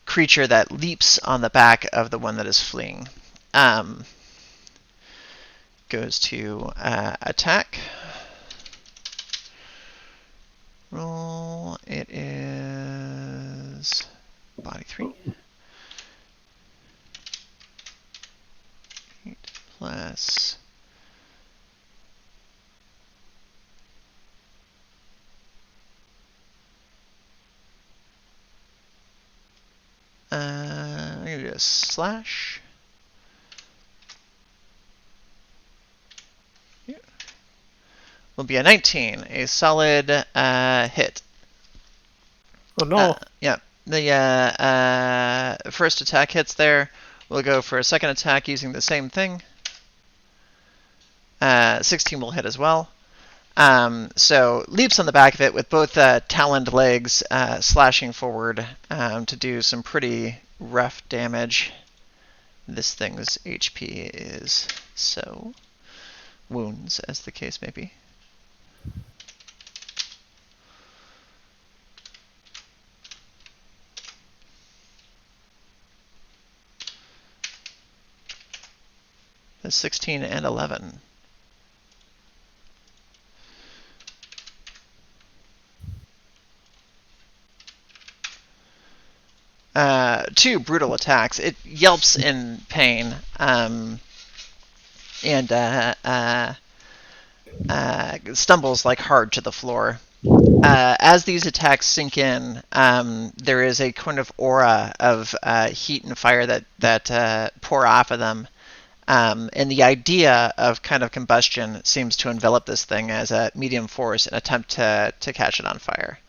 creature that leaps on the back of the one that is fleeing. Goes to attack. Roll. It is body 3. 8 plus. I'm going to do a slash. Will be a 19, a solid hit. Oh no. Yeah, the first attack hits there. We'll go for a second attack using the same thing. 16 will hit as well. So leaps on the back of it with both taloned legs, slashing forward to do some pretty rough damage. this thing's HP is. So, wounds, as the case may be. That's 16 and 11. Two brutal attacks. It yelps in pain, and stumbles like hard to the floor. As these attacks sink in, there is a kind of aura of heat and fire that pour off of them. And the idea of kind of combustion seems to envelop this thing as a medium force and attempt to catch it on fire.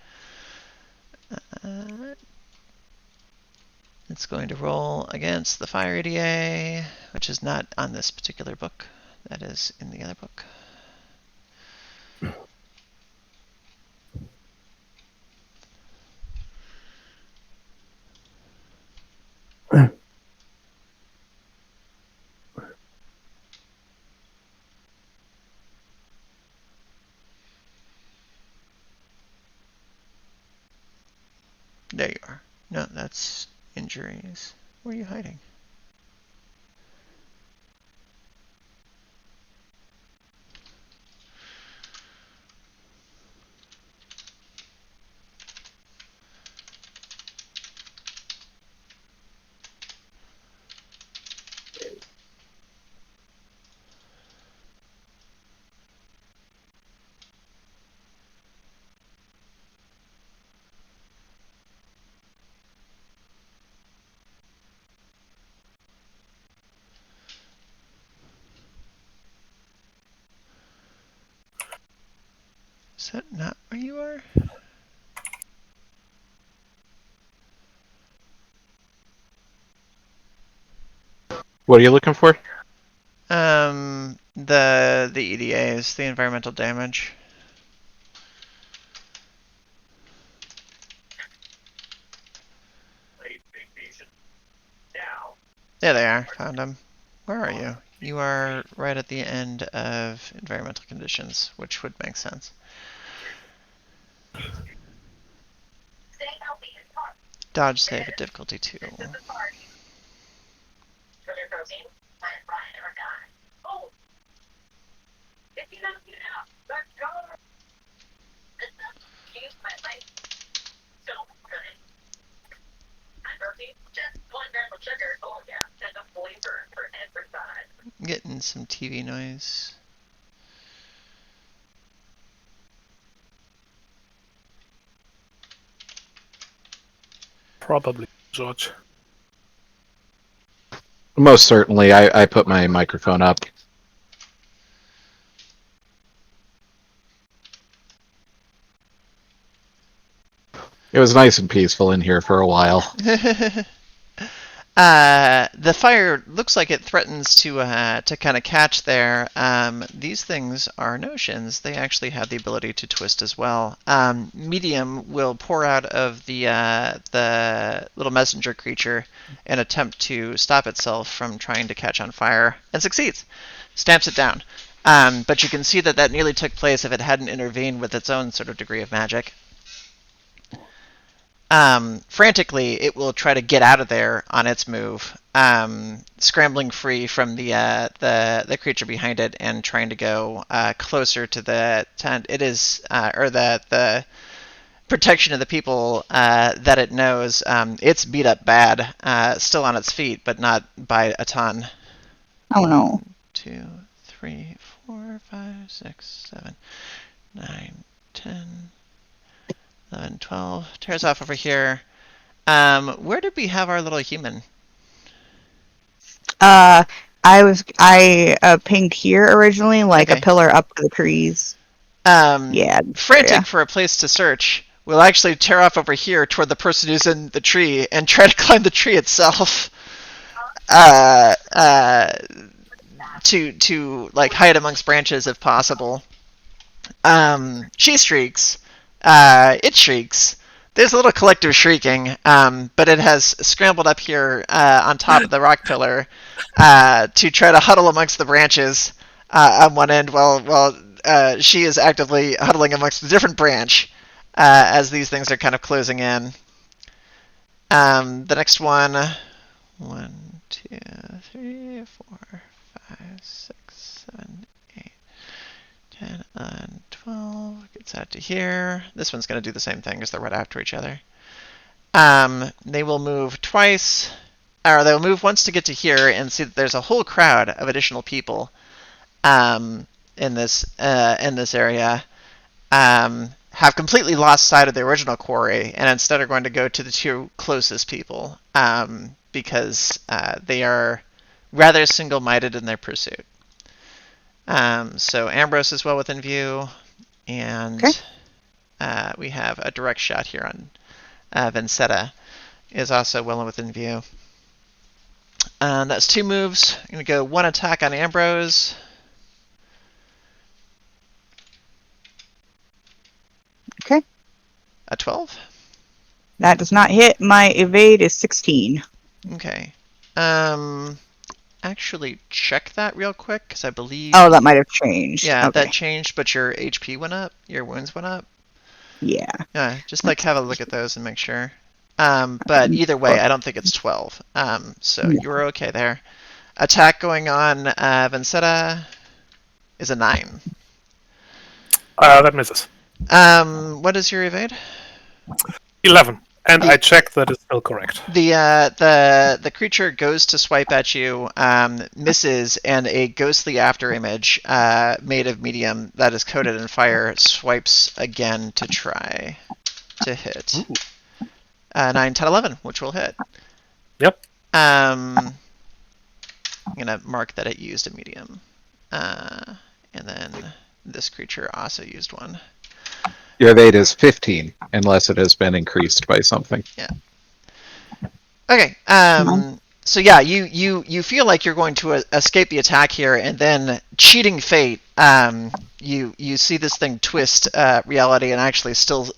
It's going to roll against the fire EDA, which is not on this particular book. That is in the other book. There you are. No, that's injuries. Where are you hiding? Is that not where you are? What are you looking for? The EDAs, the environmental damage. There they are. Found them. Where are you? You are right at the end of environmental conditions, which would make sense. Dodge save at difficulty 2. Getting some TV noise. Probably, George. Most certainly. I put my microphone up. It was nice and peaceful in here for a while. The fire looks like it threatens to kind of catch there. These things are notions. They actually have the ability to twist as well. Medium will pour out of the little messenger creature and attempt to stop itself from trying to catch on fire, and succeeds. Stamps it down. But you can see that nearly took place if it hadn't intervened with its own sort of degree of magic. Frantically, it will try to get out of there on its move, scrambling free from the creature behind it and trying to go closer to the tent. It is, or the protection of the people that it knows. It's beat up bad, still on its feet, but not by a ton. Oh no. 2, 3, 4, 5, 6, 7, 9, 10. 11, 12. Tears off over here. Where did we have our little human? I pinged here originally, like Okay. a pillar up to the trees. Yeah. Frantic for a place to search, we'll actually tear off over here toward the person who's in the tree and try to climb the tree itself. To like hide amongst branches if possible. She shrieks. It shrieks. There's a little collective shrieking, but it has scrambled up here on top of the rock pillar to try to huddle amongst the branches on one end, while she is actively huddling amongst a different branch as these things are kind of closing in. The next one, 1, 2, 3, 4, 5, 6, 7, 8, 10, 11, 12, gets out to here. This one's going to do the same thing because they're right after each other. They will move twice, or they'll move once to get to here and see that there's a whole crowd of additional people in this area. Have completely lost sight of the original quarry and instead are going to go to the two closest people because they are rather single-minded in their pursuit. So Ambrose is well within view, and we have a direct shot here on Vincetta is also well within view. That's 2 moves. I'm going to go 1 attack on Ambrose. Okay. A 12? That does not hit. My evade is 16. Okay. Actually, check that real quick, because I believe... Oh, that might have changed. Yeah, okay. that changed, but your HP went up, your wounds went up. Yeah. Yeah, just have a look at those and make sure. But either way, I don't think it's 12. So Yeah. you're okay there. Attack going on Vincetta is a 9. That misses. What is your evade? 11. And I checked that it's still correct. The creature goes to swipe at you, misses, and a ghostly after image made of medium that is coated in fire swipes again to try to hit. 9, 10, 11, which will hit. Yep. I'm gonna mark that it used a medium, and then this creature also used one. Your evade is 15, unless it has been increased by something. Yeah. Okay. So yeah, you feel like you're going to escape the attack here, and then cheating fate, you see this thing twist reality and actually still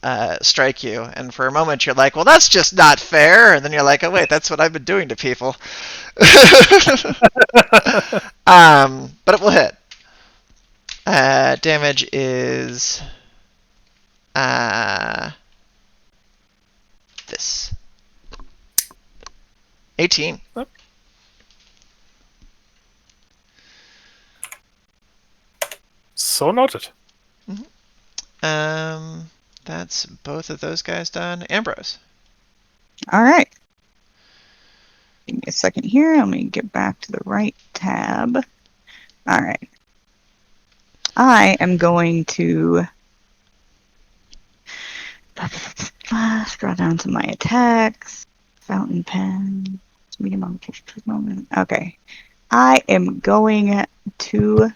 strike you. And for a moment, you're like, "Well, that's just not fair." And then you're like, "Oh wait, that's what I've been doing to people." But it will hit. Damage is this 18. So noted. That's both of those guys done. Ambrose. All right. Give me a second here. Let me get back to the right tab. All right. I am going to scroll down to my attacks. Fountain pen. Medium modification for the moment. Okay. I am going to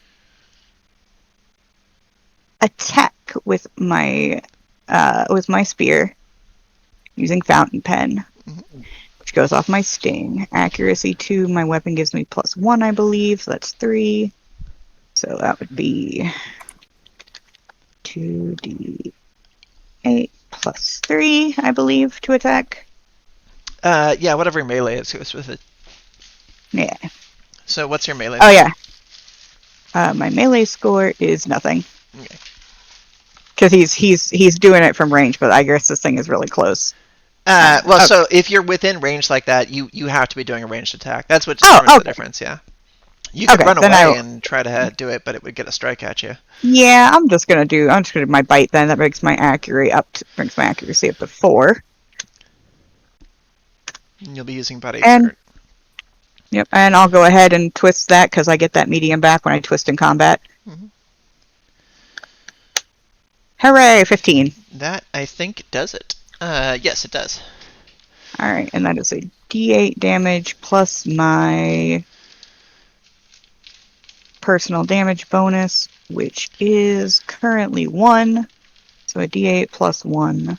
attack with my spear using fountain pen, which goes off my sting. Accuracy 2. My weapon gives me +1, I believe. So that's 3. So that would be 2d8 +3, I believe, to attack. Yeah, whatever melee is goes with it. Yeah. So what's your melee? Oh yeah. My melee score is nothing. Okay. Because he's doing it from range, but I guess this thing is really close. Well, so if you're within range like that, you have to be doing a ranged attack. That's what determines the difference. Yeah. You could run away and try to do it, but it would get a strike at you. Yeah, I'm just gonna do my bite then. That brings my accuracy up to 4. And you'll be using body And exert. yep, and I'll go ahead and twist that because I get that medium back when I twist in combat. Hooray, 15. That I think does it. Yes, it does. All right, and that is a D8 damage plus my personal damage bonus, which is currently 1. So a D8 plus 1.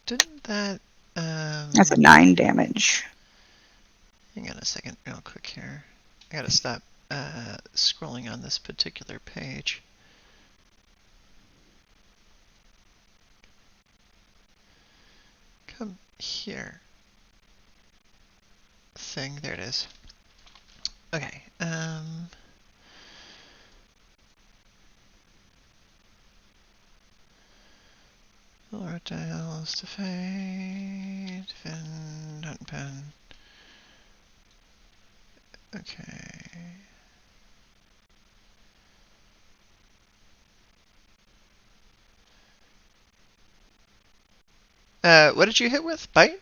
Didn't that? That's a 9 damage. Hang on a second, real quick here. I gotta stop scrolling on this particular page. come here? Thing. There it is. Okay. Lower dials to fade. Fin. Hunt pen. Okay. What did you hit with? Bite?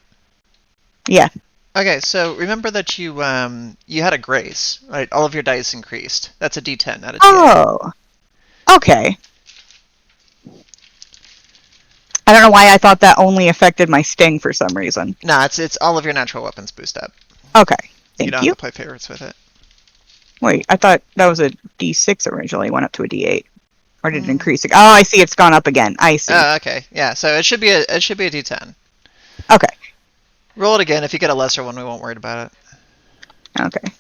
Yeah. Okay, so remember that you had a grace, right? All of your dice increased. That's a D10, not a D8. Oh. Okay. I don't know why I thought that only affected my sting for some reason. Nah, it's all of your natural weapons boost up. Okay. You Thank don't you. have to play favorites with it. Wait, I thought that was a D6 originally, went up to a D8. Or did it Mm. increase? Oh, I see. It's gone up again. I see. Oh, okay. Yeah, so it should be a D10. Okay. Roll it again. If you get a lesser one, we won't worry about it. Okay.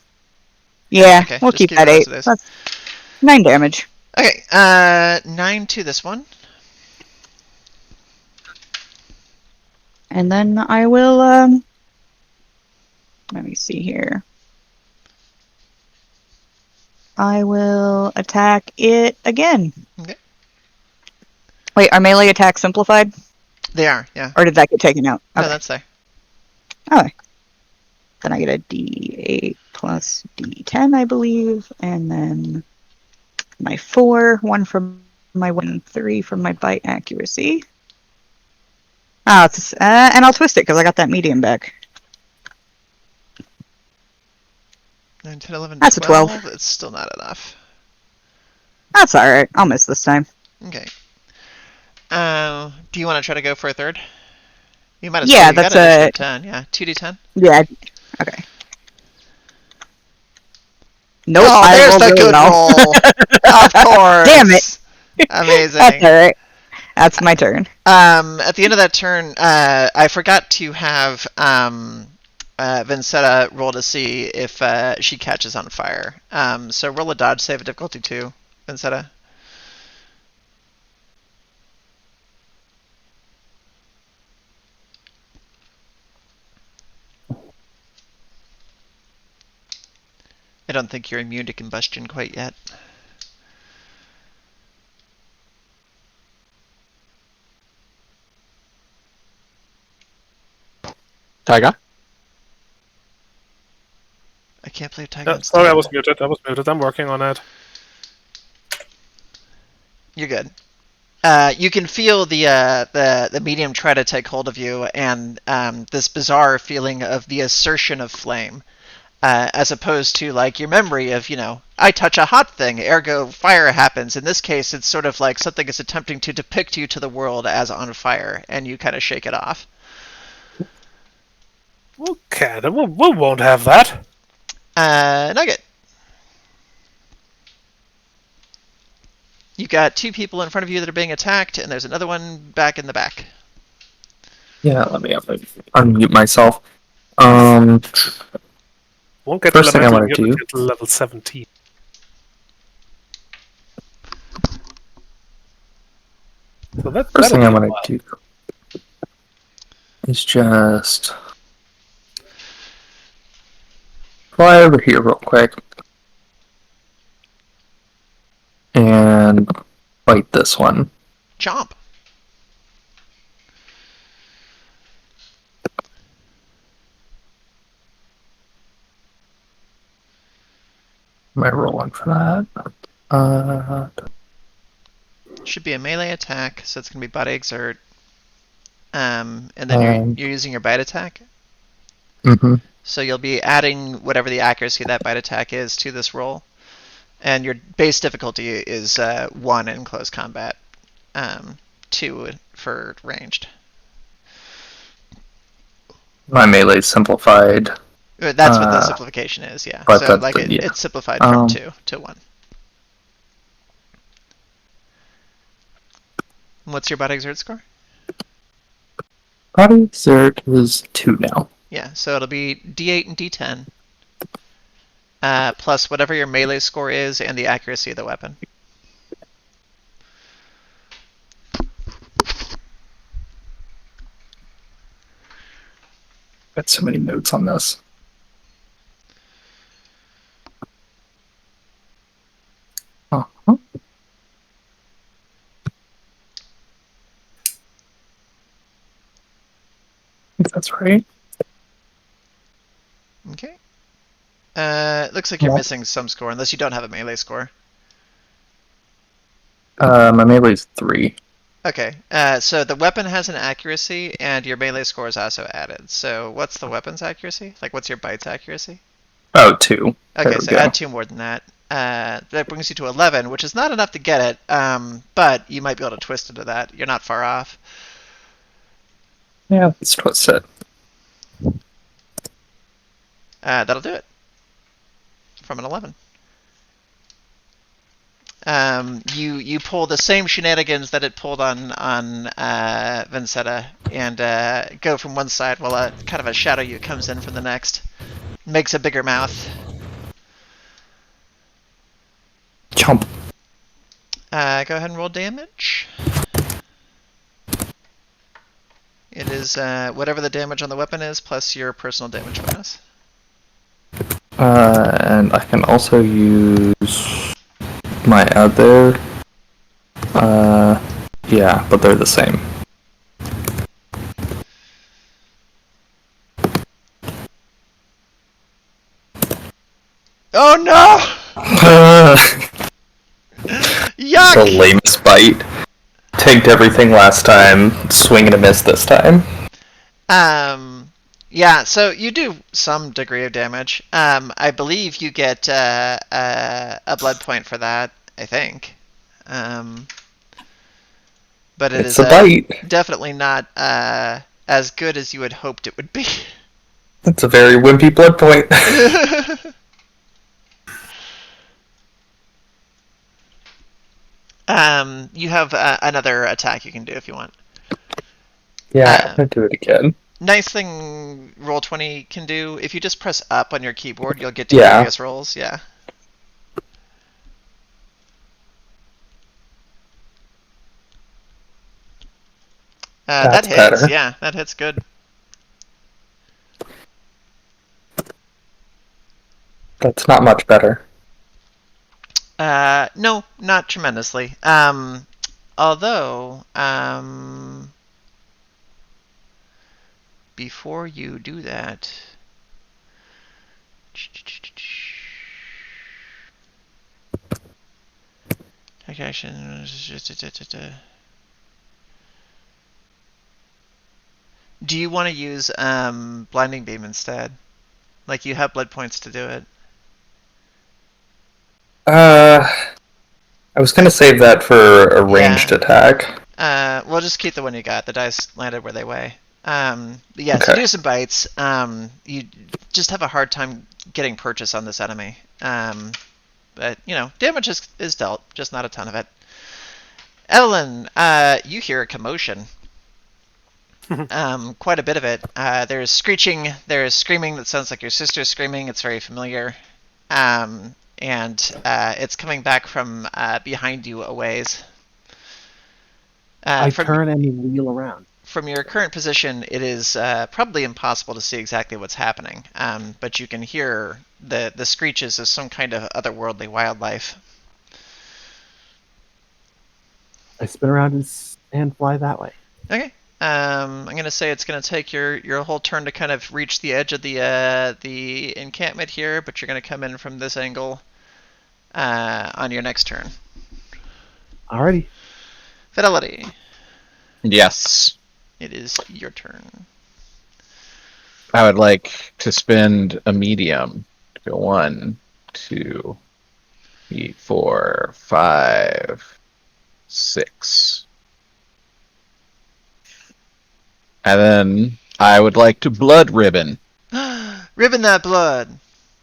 Yeah, Okay, we'll just keep keep that it as 8. it is. That's 9 damage. Okay, 9 to this one. And then I will, let me see here. I will attack it again. Okay. Wait, are melee attacks simplified? They are, yeah. Or did that get taken out? No, Okay. that's there. Okay. Then I get a D8 plus D10, I believe. And then my 4, 1 from my 1, 3 from my bite accuracy. Oh, it's, and I'll twist it because I got that medium back. 9, 10, 11, That's a 12. It's still not enough. That's alright. I'll miss this time. Okay. Do you want to try to go for a third? You might as Yeah, well. You that's got a... initiative 10, yeah. 2d10? Yeah. Okay. Nope, Oh, I there's rolled the really good well. roll! Of course! Damn it! Amazing. That's alright. That's my turn. At the end of that turn, I forgot to have Vincetta roll to see if she catches on fire. So roll a dodge save at difficulty 2, Vincetta. I don't think you're immune to combustion quite yet. Taiga? I can't play Tiger. Sorry, I was muted. I'm working on it. You're good. You can feel the medium try to take hold of you, and this bizarre feeling of the assertion of flame, as opposed to like your memory of, I touch a hot thing, ergo fire happens. In this case, it's sort of like something is attempting to depict you to the world as on fire, and you kind of shake it off. Okay, then we won't have that. Nugget. You've got 2 people in front of you that are being attacked, and there's another one back in the back. Yeah, let me unmute myself. Won't get First thing I elemental want to immunity do. until level 17. So First thing I want to do is just fly over here real quick and fight this one. Chomp. Am I rolling for that? Should be a melee attack, so it's going to be body exert. And then you're using your bite attack. Mm-hmm. So you'll be adding whatever the accuracy of that bite attack is to this roll. And your base difficulty is 1 in close combat, 2 for ranged. My melee simplified. That's what the simplification is, yeah. But So like it's simplified from 2 to 1. What's your body exert score? Body exert is 2 now. Yeah, so it'll be D8 and D10. Plus whatever your melee score is and the accuracy of the weapon. got so many notes on this. Uh-huh. I think that's right. Okay. Looks like you're missing some score, unless you don't have a melee score. My melee's 3. Okay. So the weapon has an accuracy, and your melee score is also added. So what's the weapon's accuracy? Like, what's your bite's accuracy? Oh, 2. Okay, so add 2 more than that. That brings you to 11, which is not enough to get it, but you might be able to twist into that. You're not far off. Yeah, let's twist it. That'll do it. From an 11. You pull the same shenanigans that it pulled on Vincetta, and go from one side while a kind of a shadow you comes in from the next. Makes a bigger mouth. Chomp. Go ahead and roll damage. It is whatever the damage on the weapon is plus your personal damage bonus. And I can also use my other. Yeah, but they're the same. Oh no! Yuck! The lamest bite. Tanked everything last time, swing and a miss this time. Yeah, so you do some degree of damage. I believe you get a blood point for that, I think. But It's a bite. definitely not as good as you had hoped it would be. It's a very wimpy blood point. You have another attack you can do if you want. Yeah, I'll do it again. Nice thing Roll20 can do, if you just press up on your keyboard, you'll get to Yeah. previous rolls. Yeah. That That's hits. better. Yeah, that hits good. That's not much better. No, not tremendously. Although, before you do that, take action. Do you want to use blinding beam instead? Like, you have blood points to do it. I was gonna save that for a ranged attack. We'll just keep the one you got. The dice landed where they weigh. But yeah, Okay. so do some bites. You just have a hard time getting purchase on this enemy. But, you know, damage is dealt, just not a ton of it. Evelyn, you hear a commotion. Quite a bit of it. There's screeching, there's screaming that sounds like your sister's screaming. It's very familiar. And it's coming back from behind you a ways. I turn and wheel around. From your current position, it is probably impossible to see exactly what's happening, but you can hear the screeches of some kind of otherworldly wildlife. I spin around and fly that way. Okay. I'm going to say it's going to take your whole turn to kind of reach the edge of the encampment here, but you're going to come in from this angle on your next turn. Alrighty. Fidelity. Yes. It is your turn. I would like to spend a medium. Go 1, 2, 3, 4, 5, 6. And then I would like to blood ribbon. Ribbon that blood.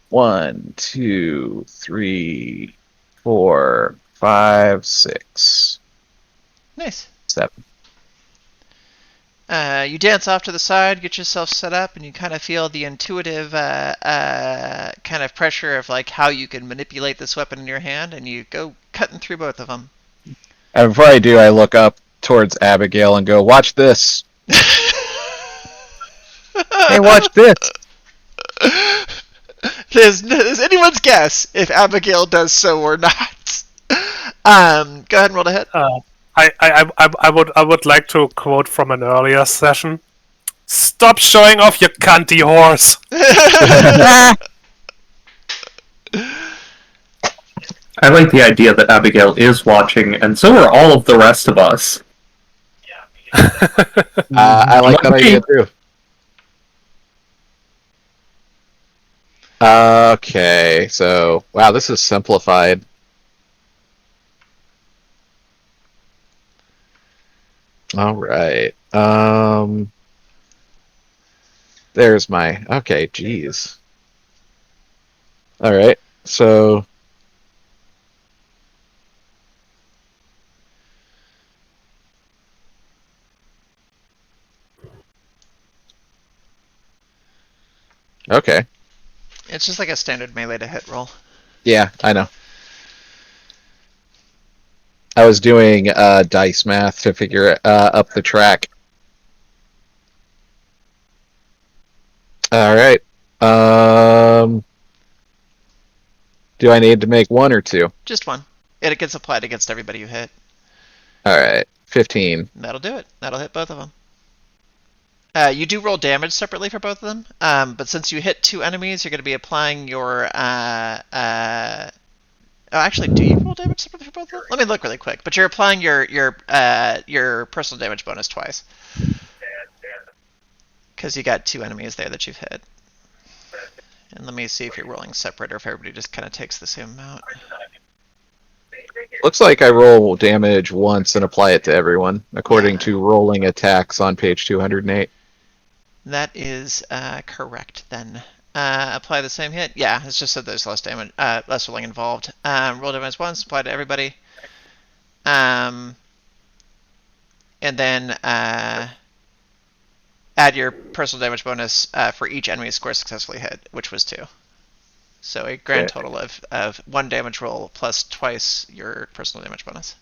1, 2, 3, 4, 5, 6. Nice. 7. You dance off to the side, get yourself set up, and you kind of feel the intuitive kind of pressure of like how you can manipulate this weapon in your hand, and you go cutting through both of them. And before I do, I look up towards Abigail and go, "Watch this." Hey, watch this. There's anyone's guess if Abigail does so or not. Go ahead and roll a hit. I would like to quote from an earlier session. Stop showing off your cunty horse. I like the idea that Abigail is watching, and so are all of the rest of us. I like that idea too. Okay, so wow, this is simplified. All right. There's my okay. Geez. All right. So. Okay. It's just like a standard melee to hit roll. Yeah, I know. I was doing dice math to figure up the track. All right. Do I need to make one or two? Just one. It gets applied against everybody you hit. All right. 15. That'll do it. That'll hit both of them. You do roll damage separately for both of them, but since you hit 2 enemies, you're going to be applying your. Actually, do you roll damage separately for both of them? Let me look really quick. But you're applying your personal damage bonus twice, because you got 2 enemies there that you've hit. And let me see if you're rolling separate or if everybody just kind of takes the same amount. Looks like I roll damage once and apply it to everyone, according to rolling attacks on page 208. That is correct then. Apply the same hit. Yeah, it's just that there's less damage, less rolling involved. Roll damage once, apply to everybody. And then add your personal damage bonus for each enemy score successfully hit, which was 2. So a grand total of 1 damage roll plus twice your personal damage bonus.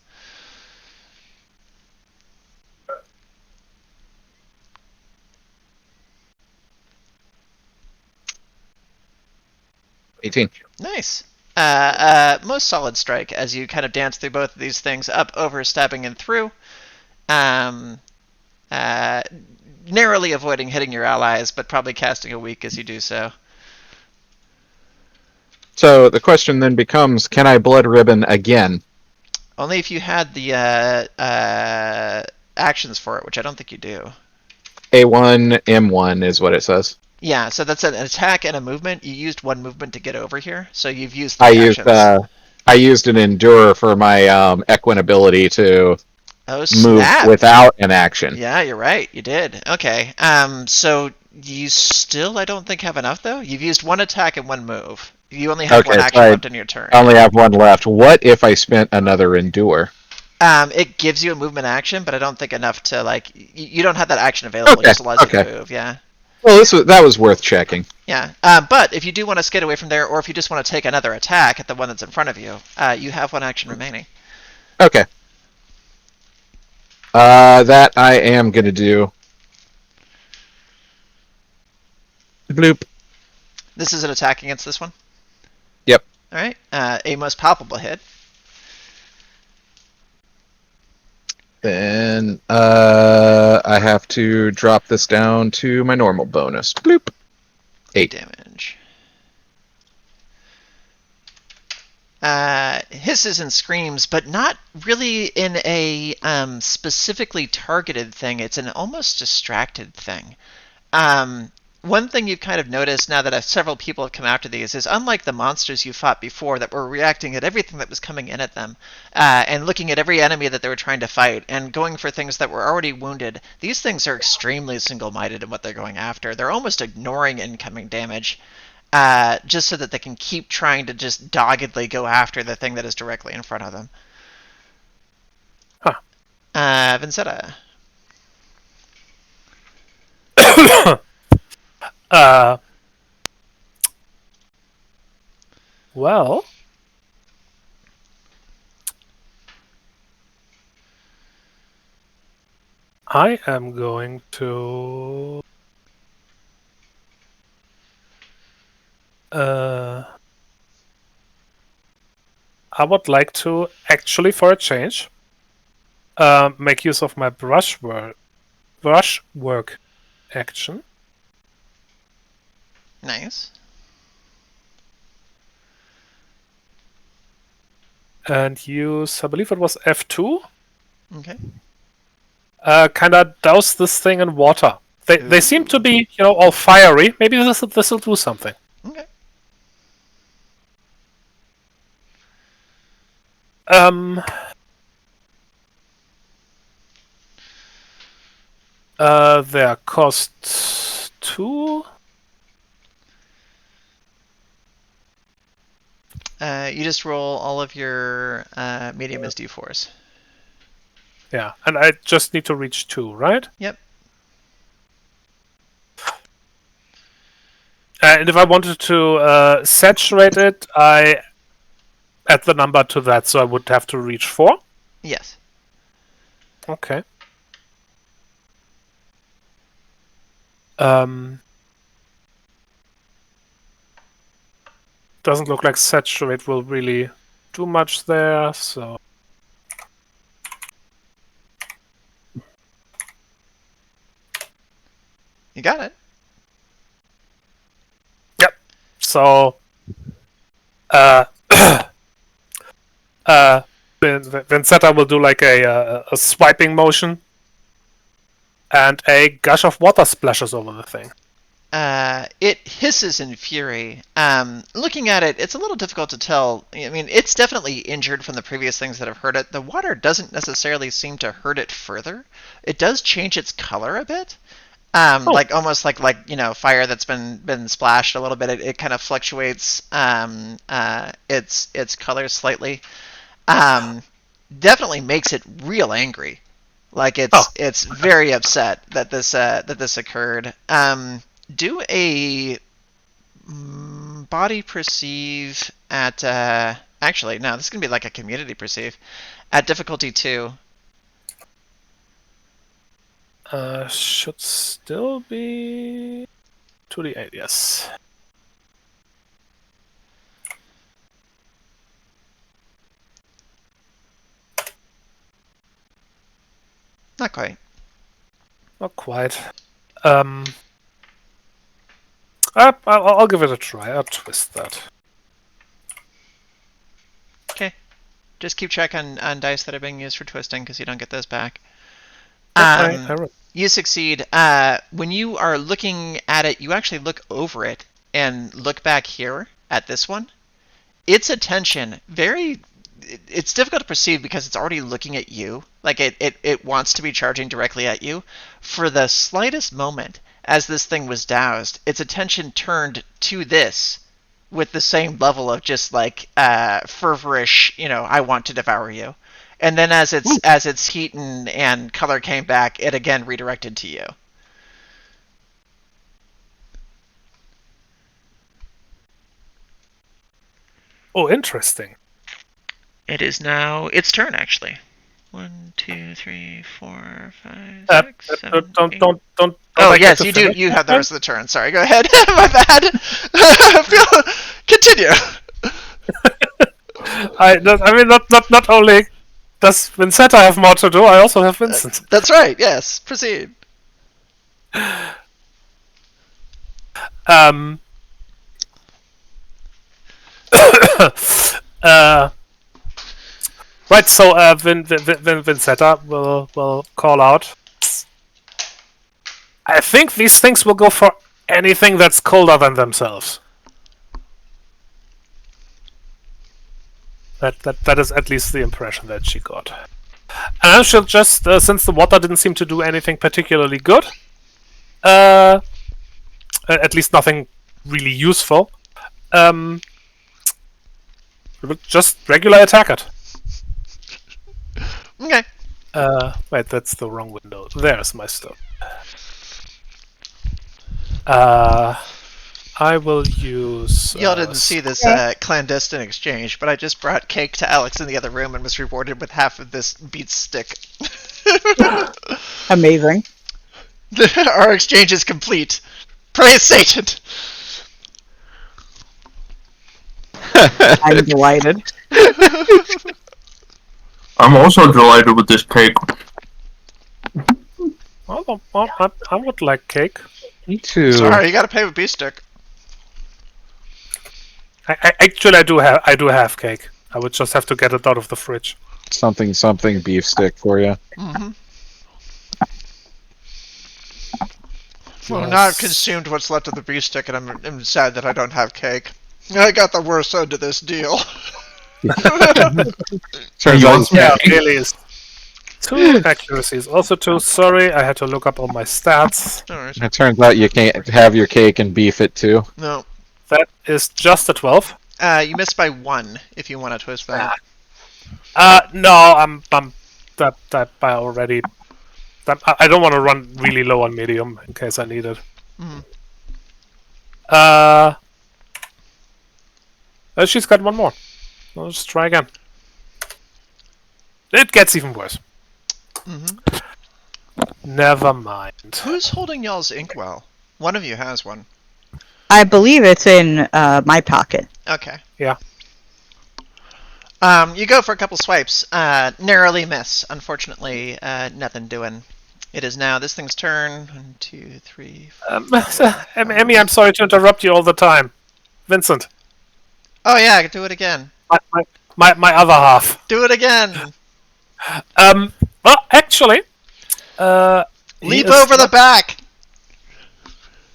Nice. Most solid strike as you kind of dance through both of these things, up, over, stabbing, and through. Narrowly avoiding hitting your allies, but probably casting a weak as you do so. So the question then becomes, can I blood ribbon again? Only if you had the actions for it, which I don't think you do. A1, M1 is what it says. Yeah, so that's an attack and a movement. You used 1 movement to get over here, so you've used 3 actions. I used an endure for my equine ability to move without an action. Yeah, you're right. You did. Okay. So you still, I don't think, have enough though. You've used 1 attack and 1 move. You only have 1 action left in your turn. I only have 1 left. What if I spent another endure? It gives you a movement action, but I don't think enough to like. You don't have that action available. It just allows you to move. Yeah. Well, that was worth checking. Yeah, but if you do want to skate away from there, or if you just want to take another attack at the one that's in front of you, you have 1 action remaining. Okay. That I am going to do. Bloop. This is an attack against this one? Yep. All right. A most palpable hit. Then I have to drop this down to my normal bonus. Bloop. 8 damage. Hisses and screams, but not really in a specifically targeted thing. It's an almost distracted thing. One thing you've kind of noticed now that several people have come after these is, unlike the monsters you fought before that were reacting at everything that was coming in at them, and looking at every enemy that they were trying to fight, and going for things that were already wounded, these things are extremely single-minded in what they're going after. They're almost ignoring incoming damage, just so that they can keep trying to just doggedly go after the thing that is directly in front of them. Huh. Vincetta. Well, I am going to I would like to actually, for a change, make use of my brushwork action. Nice. And use, I believe it was F2. Okay. Kind of douse this thing in water. They seem to be, all fiery. Maybe this will do something. Okay. Their cost 2. You just roll all of your medium as d4s. Yeah, and I just need to reach 2, right? Yep. And if I wanted to saturate it, I add the number to that, so I would have to reach 4. Yes. Okay. Doesn't look like saturate will really do much there, so... You got it. Yep. So... Vincetta will do like a swiping motion, and a gush of water splashes over the thing. It hisses in fury. Looking at it, it's a little difficult to tell. I mean, it's definitely injured from the previous things that have hurt it. The water doesn't necessarily seem to hurt it further. It does change its color a bit. Like almost like fire that's been splashed a little bit. It kind of fluctuates its color slightly. Definitely makes it real angry. Like it's very upset that this occurred. Do a body perceive at actually no, this is gonna be like a community perceive at difficulty 2. Should still be 2d8, yes. Not quite. Not quite. I'll give it a try. I'll twist that. Okay. Just keep track on dice that are being used for twisting because you don't get those back. You succeed. When you are looking at it, you actually look over it and look back here at this one. Its attention, it's difficult to perceive because it's already looking at you. Like it wants to be charging directly at you. For the slightest moment, as this thing was doused, its attention turned to this with the same level of just like fervorish, I want to devour you. And then as its heat and color came back, it again redirected to you. Oh, interesting. It is now its turn, actually. 1, 2, 3, 4, 5, 6, 7, 8. Don't. Oh yes, you do. You have the rest of the turn. Sorry, go ahead. My bad. Continue. Not only does Vincetta have more to do, I also have Vincent. That's right. Yes, proceed. Right. So Vincetta will call out. I think these things will go for anything that's colder than themselves. That is at least the impression that she got. And she'll just, since the water didn't seem to do anything particularly good, at least nothing really useful, we'll just regular attack it. Okay. Wait, that's the wrong window. There's my stuff. I will use... Y'all didn't see this clandestine exchange, but I just brought cake to Alex in the other room and was rewarded with half of this beet stick. Amazing. Our exchange is complete. Praise Satan! I'm delighted. I'm also delighted with this cake. Well, I would like cake. Me too. Sorry, you gotta pay with beef stick. Actually, I do have cake. I would just have to get it out of the fridge. Something beef stick for you. Mm-hmm. Well, now I've consumed what's left of the beef stick, and I'm sad that I don't have cake. I got the worst end of this deal. Turns out Yeah, really is. 2 accuracies. Also 2. Sorry, I had to look up all my stats. No worries. it turns out you can't have your cake and beef it too. No. That is just a 12. You missed by 1 if you want to twist that. No, I'm that by already. I don't want to run really low on medium in case I need it. Mhm. She's got 1 more. Let's try again. It gets even worse. Mm-hmm. Never mind. Who's holding y'all's inkwell? One of you has one. I believe it's in my pocket. Okay. Yeah. You go for a couple swipes. Narrowly miss. Unfortunately, nothing doing. It is now this thing's turn. 1, 2, 3, 4. Emmy, I'm sorry to interrupt you all the time. Vincent, Oh yeah, I can do it again. my other half. Do it again. Well, actually, Leap over the back.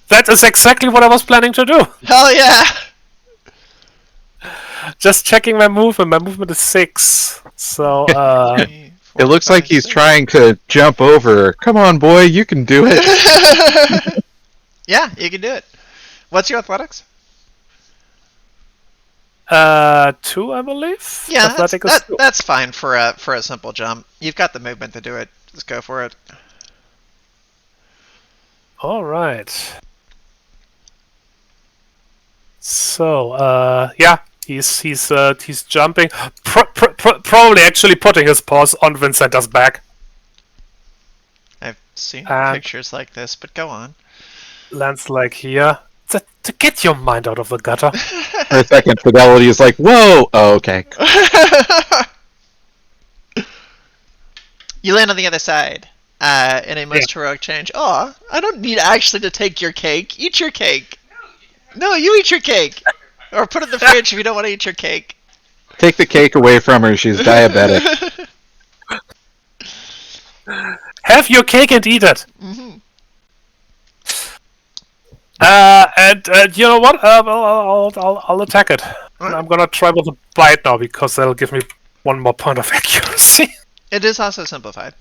That is exactly what I was planning to do. Hell yeah. Just checking my movement. My movement is 6. So, 3, 4, It looks 5, like he's 6. trying to jump over. Come on, boy, you can do it. Yeah, you can do it. What's your athletics? 2, I believe. Yeah, Athletic is 2. that's fine for a simple jump. You've got the movement to do it. Just go for it. All right. So, yeah, he's jumping. Probably actually putting his paws on Vincenta's back. I've seen And- pictures like this, but go on. Lands like here. To get your mind out of the gutter. For a second, Fidelity is like, whoa! Oh, okay. You land on the other side. In a most heroic change. Oh, I don't need actually to take your cake. Eat your cake. No, you eat your cake. Or put it in the fridge if you don't want to eat your cake. Take the cake away from her, she's diabetic. Have your cake and eat it. Mm-hmm. And you know what? I'll attack it. Alright. I'm gonna try with a bite now because that'll give me 1 more point of accuracy. It is also simplified.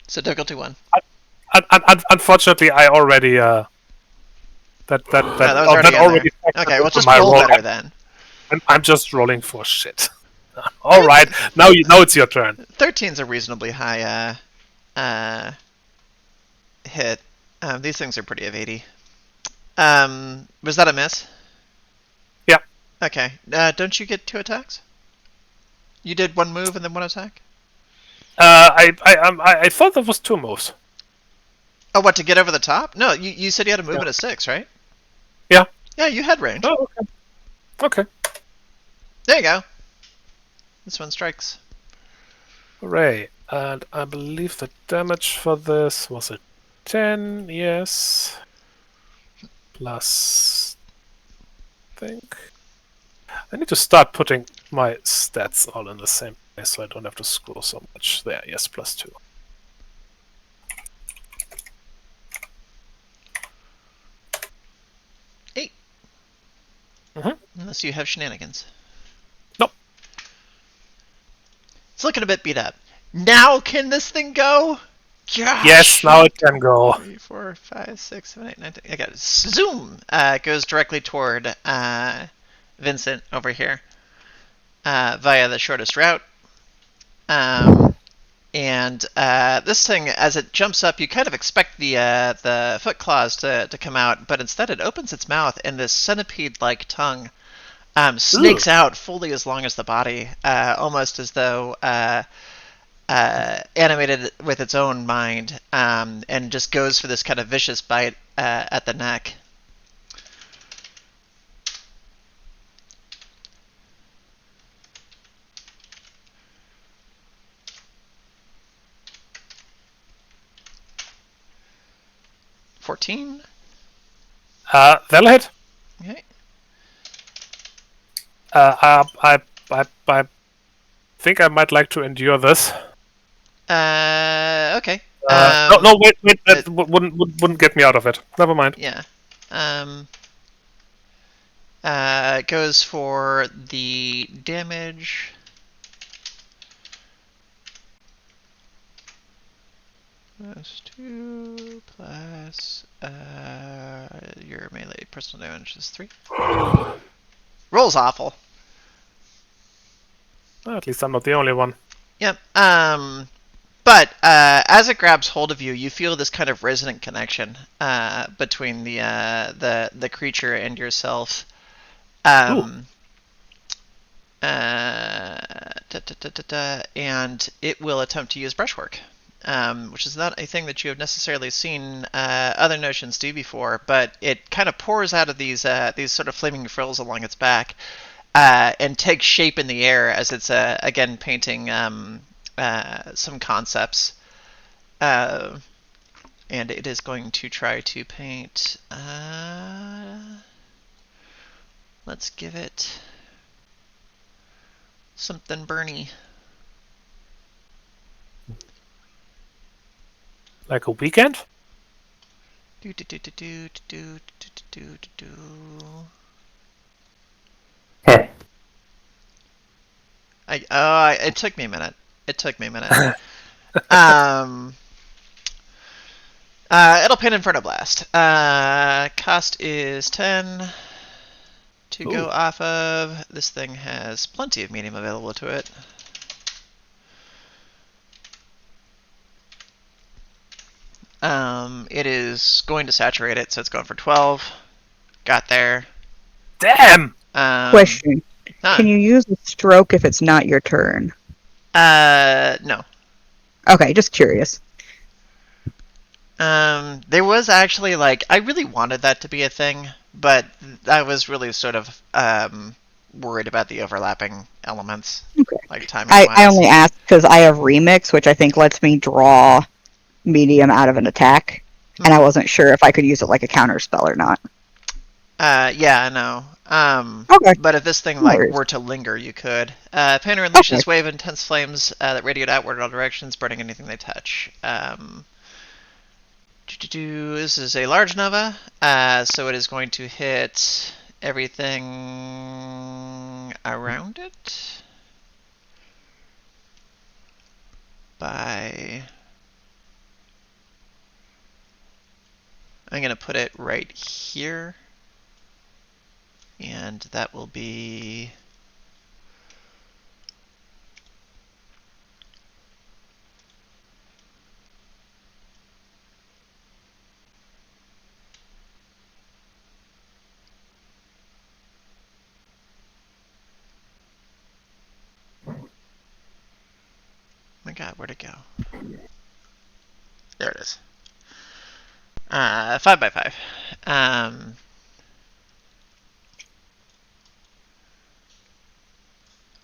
So difficulty 1. Unfortunately, I already that was already in there. Okay, well just my roll roll. better then. I'm just rolling for shit. All right, now it's your turn. 13's a reasonably high hit. These things are pretty evady. Was that a miss? Yeah. Okay. Don't you get 2 attacks? You did 1 move and then 1 attack? I thought that was 2 moves. Oh, what, to get over the top? No, you said you had a movement of 6, right? Yeah. Yeah, you had range. Oh, okay. Okay. There you go. This one strikes. Hooray. And I believe the damage for this was a 10, yes. Plus, I think. I need to start putting my stats all in the same place so I don't have to scroll so much. There, yes, plus 2. Unless you have shenanigans. Nope. It's looking a bit beat up. Now can this thing go? Gosh. Yes, now it can go. 3, 4, 5, 6, 7, 8, 9, 10. I got it. Zoom! It goes directly toward Vincent over here via the shortest route. And this thing, as it jumps up, you kind of expect the foot claws to come out, but instead it opens its mouth and this centipede-like tongue snakes out fully as long as the body, almost as though animated with its own mind, and just goes for this kind of vicious bite at the neck. 14. That'll hit. Okay. I think I might like to endure this. Okay. No, wait, that wouldn't get me out of it. Never mind. Yeah. It goes for the damage. +2 plus your melee personal damage is 3. Roll's awful. Well, at least I'm not the only one. Yep. But as it grabs hold of you, you feel this kind of resonant connection between the creature and yourself. And it will attempt to use brushwork, which is not a thing that you have necessarily seen other notions do before. But it kind of pours out of these sort of flaming frills along its back, and takes shape in the air as it's again painting some concepts. And it is going to try to paint. Let's give it something burny. Like a weekend? Do do do do do do do do do do. Heh. It took me a minute. It'll paint Inferno Blast. Cost is 10 to go off of. This thing has plenty of medium available to it. It is going to saturate it, so it's going for 12. Got there. Damn! Question. Can you use a stroke if it's not your turn? No. Okay, just curious. There was actually, I really wanted that to be a thing, but I was really sort of worried about the overlapping elements. Okay. Like timing-wise. I only asked because I have Remix, which I think lets me draw medium out of an attack, and I wasn't sure if I could use it like a counter spell or not. Yeah, I know. Okay. But if this thing were to linger, you could. Painter unleashes wave of intense flames that radiate outward in all directions, burning anything they touch. This is a large Nova, so it is going to hit everything around it by... I'm going to put it right here. And that will be... my god, where'd it go? There it is. 5 by 5.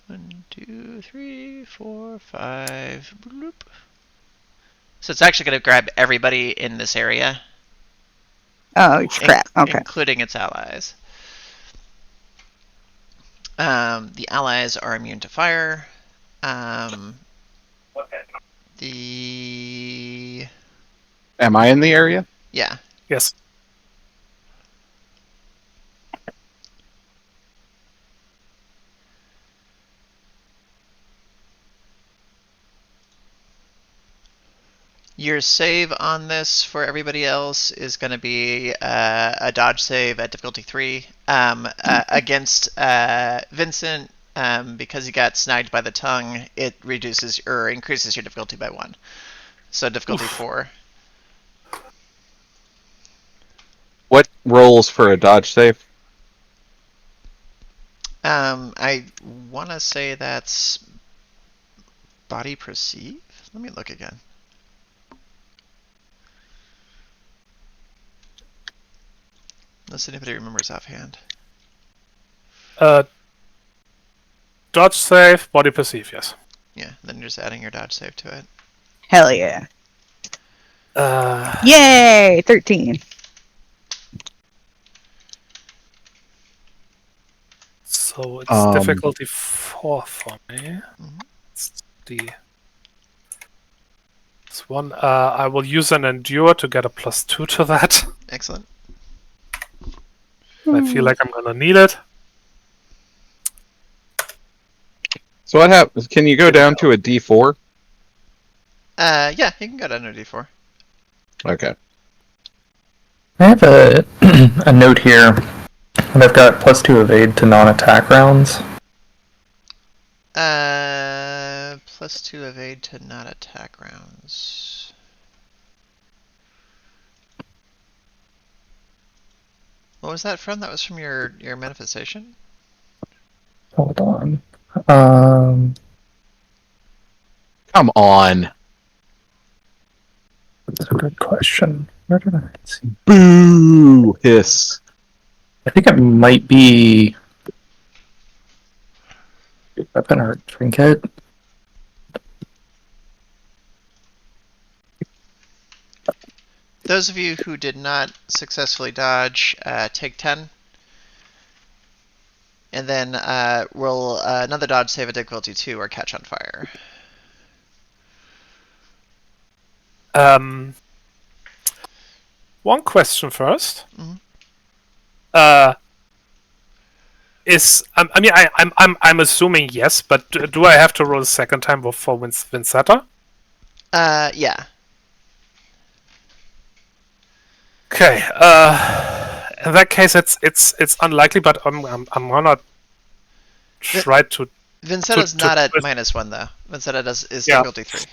1, 2, 3, 4, 5. Bloop. So it's actually going to grab everybody in this area. Oh, crap. Okay. Including its allies. The allies are immune to fire. Am I in the area? Yeah. Yes. Your save on this for everybody else is going to be a dodge save at difficulty 3 against Vincent. Because he got snagged by the tongue, it reduces or increases your difficulty by 1. So difficulty 4. What rolls for a dodge save? I want to say that's body perceive. Let me look again. Unless anybody remembers offhand. Dodge save, body perceive, yes. Yeah, then you're just adding your dodge save to it. Hell yeah. Uh, Yay! 13. So it's difficulty 4 for me. It's it's one. I will use an endure to get a +2 to that. Excellent. I feel like I'm gonna need it. So what happens? Can you go down to a D4? Yeah, you can go down to D4. Okay. I have a note here, and I've got +2 evade to non-attack rounds. +2 evade to not attack rounds. What was that from? That was from your manifestation? Hold on. Come on. That's a good question. Where did I see? Boo! Hiss. I think it might be weapon or trinket. Those of you who did not successfully dodge, take 10. And then roll another dodge save at difficulty 2 or catch on fire. One question first. Mhm. I'm assuming yes, but do I have to roll a second time for Vincetta? Yeah. Okay. In that case, it's unlikely, but I'm gonna try to. Vincetta's not at twist. -1 though. Vincetta is Yeah. difficulty 3.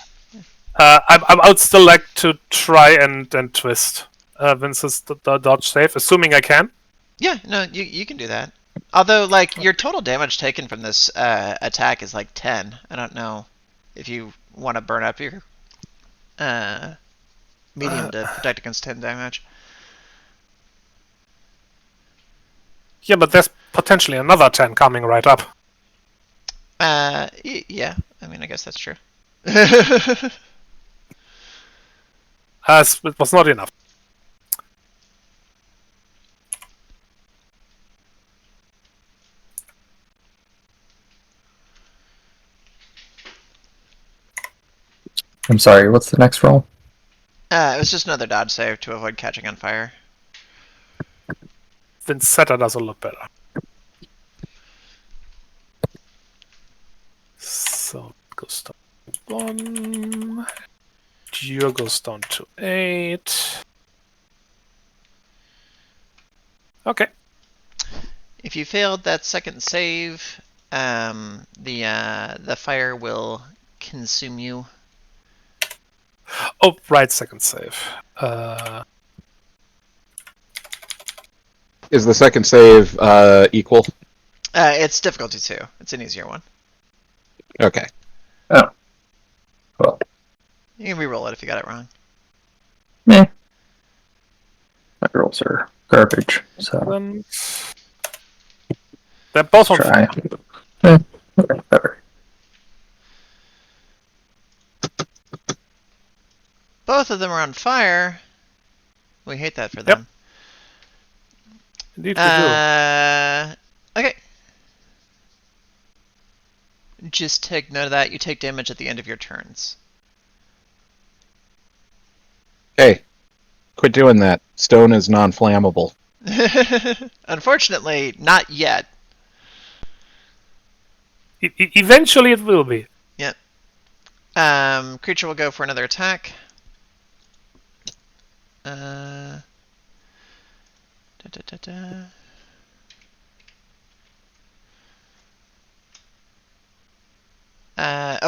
I would still like to try and twist Vince's the dodge save, assuming I can. Yeah, no, you can do that. Although, like, your total damage taken from this attack is like 10. I don't know if you want to burn up your medium to protect against 10 damage. Yeah, but there's potentially another 10 coming right up. Yeah, I mean, I guess that's true. It was not enough. I'm sorry, what's the next roll? It was just another dodge save to avoid catching on fire. Vincetta doesn't look better. So it goes down to 1. Dure goes down to 8. Okay. If you failed that second save, the fire will consume you. Oh, right, second save. Is the second save equal? It's difficulty 2. It's an easier one. Okay. Oh. Well. You can re-roll it if you got it wrong. Meh. My rolls are garbage, so They're both on try. fire. Whatever. Both of them are on fire. We hate that for them. Indeed we do. Okay. Just take note of that. You take damage at the end of your turns. Hey, quit doing that. Stone is non-flammable. Unfortunately, not yet. Eventually it will be. Yep. Creature will go for another attack. Oh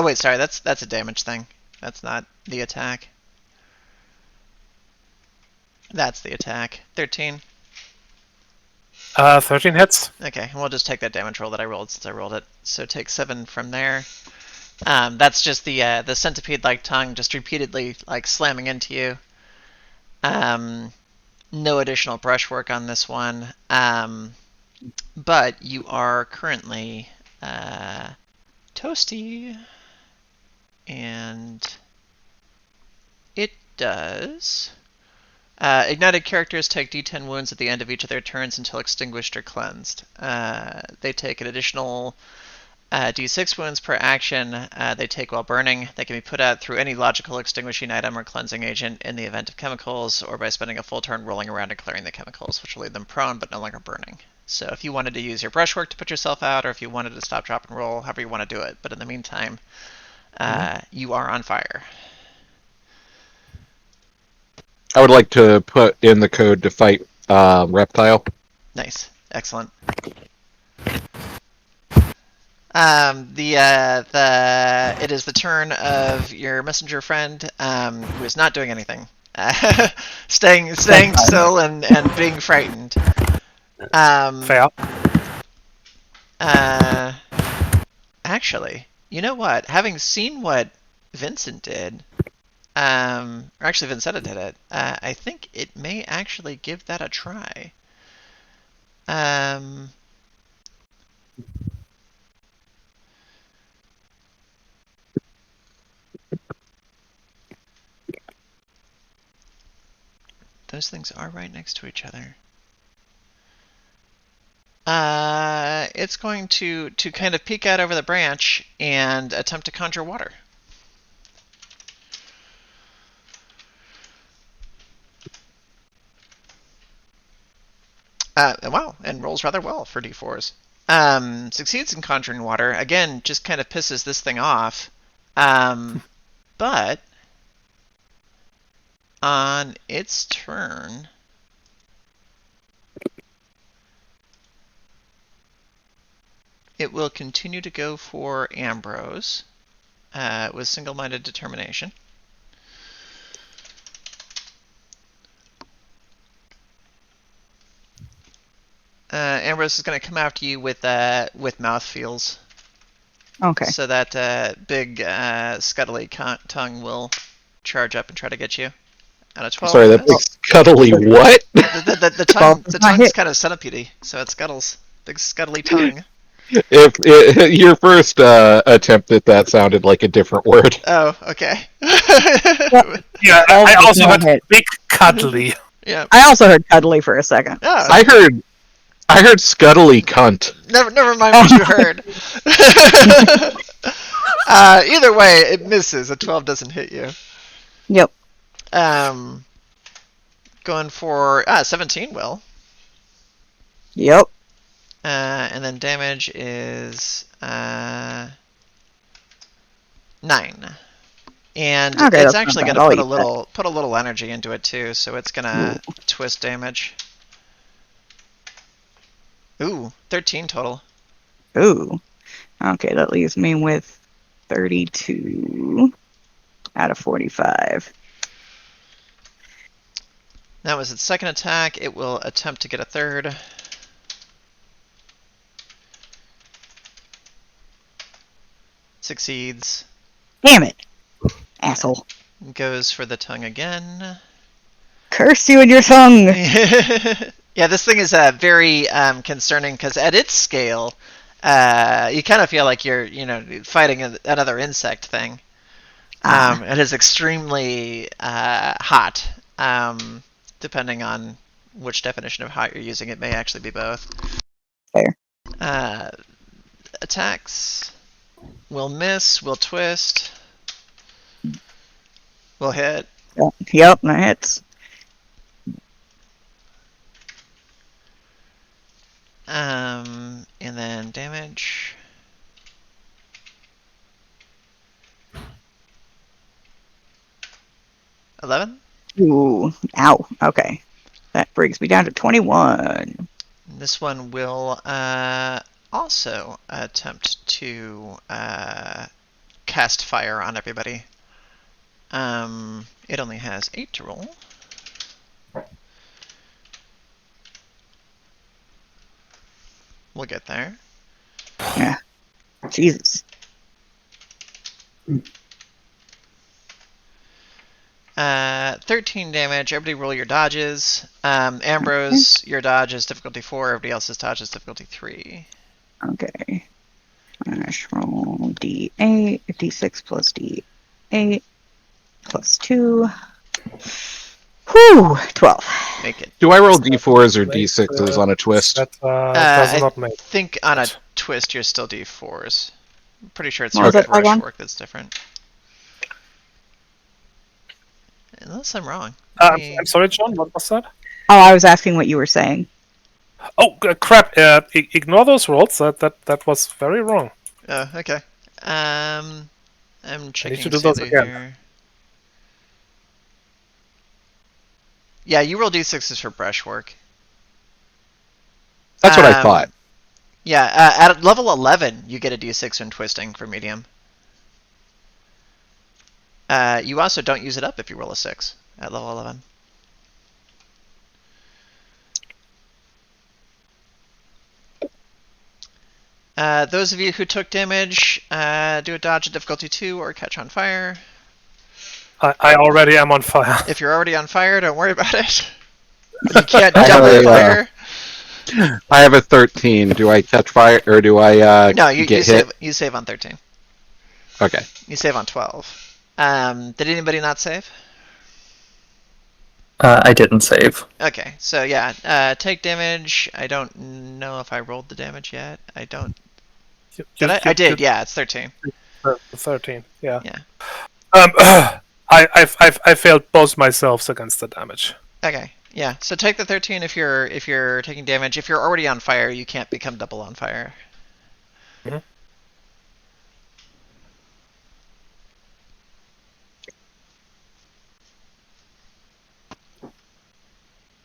wait, sorry, that's a damage thing. That's not the attack. That's the attack. 13. 13 hits. Okay, and we'll just take that damage roll that I rolled since I rolled it. So take 7 from there. That's just the centipede-like tongue just repeatedly like slamming into you. No additional brushwork on this one. But you are currently toasty, and it does Ignited characters take D10 wounds at the end of each of their turns until extinguished or cleansed. They take an additional D6 wounds per action they take while burning. They can be put out through any logical extinguishing item or cleansing agent in the event of chemicals, or by spending a full turn rolling around and clearing the chemicals, which will leave them prone but no longer burning. So if you wanted to use your brushwork to put yourself out, or if you wanted to stop, drop, and roll, however you want to do it. But in the meantime, you are on fire. I would like to put in the code to fight Reptile. Nice. Excellent. It is the turn of your messenger friend, who is not doing anything, staying still and being frightened. Fair. Actually, you know what? Having seen what Vincent did, or actually Vincetta did it, I think it may actually give that a try. Those things are right next to each other. It's going to kind of peek out over the branch and attempt to conjure water. Wow, and rolls rather well for D4s. Succeeds in conjuring water. Again, just kind of pisses this thing off. But on its turn, it will continue to go for Ambrose with single-minded determination. Ambrose is going to come after you with mouth feels. Okay. So that big scuttly tongue will charge up and try to get you. Out of 12. Sorry, that big scuttly what? The tongue's kind of centipede, so it scuttles. Big scuttly tongue. Your first attempt at that sounded like a different word. Oh, okay. Yeah, I also heard big cuddly. Yeah. I also heard cuddly for a second. Oh, I heard scuttly cunt. never mind what you heard. Either way, it misses. A 12 doesn't hit you. Yep. Going for 17 will. Yep. And then damage is 9. And Okay, it's that's actually not going to bad. put a little energy into it too, so it's going to twist damage. Ooh, 13 total. Ooh. Okay, that leaves me with 32 out of 45. That was its second attack. It will attempt to get a third. Succeeds. Damn it. Asshole. Goes for the tongue again. Curse you and your tongue! Yeah, this thing is very concerning because at its scale, you kind of feel like you're, fighting another insect thing. It is extremely hot. Depending on which definition of hot you're using, it may actually be both. Fair. Attacks will miss, will twist, will hit. Yep, that hits. And then damage. $11. Ooh, ow. Okay. That brings me down to 21. This one will also attempt to cast fire on everybody. It only has 8 to roll. We'll get there. Yeah. Jesus. 13 damage. Everybody roll your dodges. Ambrose, your dodge is difficulty 4. Everybody else's dodge is difficulty 3. Okay. Roll D8, D6 plus D8 plus 2. Whew, 12. Make it. Do I roll d4s or d6s on a twist? That does I not make. think on a twist you're still D4s. I'm pretty sure it's What was your it, Dragon? brushwork that's different. Unless I'm wrong. I'm sorry, John. What was that? Oh, I was asking what you were saying. Oh crap! Ignore those rolls. That was very wrong. Oh, okay. I'm checking to do those Sulu again. here. Yeah, you roll D6s for brushwork. That's what I thought. Yeah, at level 11, you get a D6 when twisting for medium. You also don't use it up if you roll a 6 at level 11. Those of you who took damage, do a dodge at difficulty 2 or catch on fire. I already am on fire. If you're already on fire, don't worry about it. You can't I jump have on fire. I have a 13. Do I catch fire or do I No, you get hit? save on 13. Okay. You save on 12. Did anybody not save? I didn't save. Okay, so yeah, take damage. I don't know if I rolled the damage yet. I don't. Did I? I did. Yeah, it's 13. 13. Yeah. Yeah. I failed both myself against the damage. Okay. Yeah. So take the 13 if you're taking damage. If you're already on fire, you can't become double on fire. Mhm.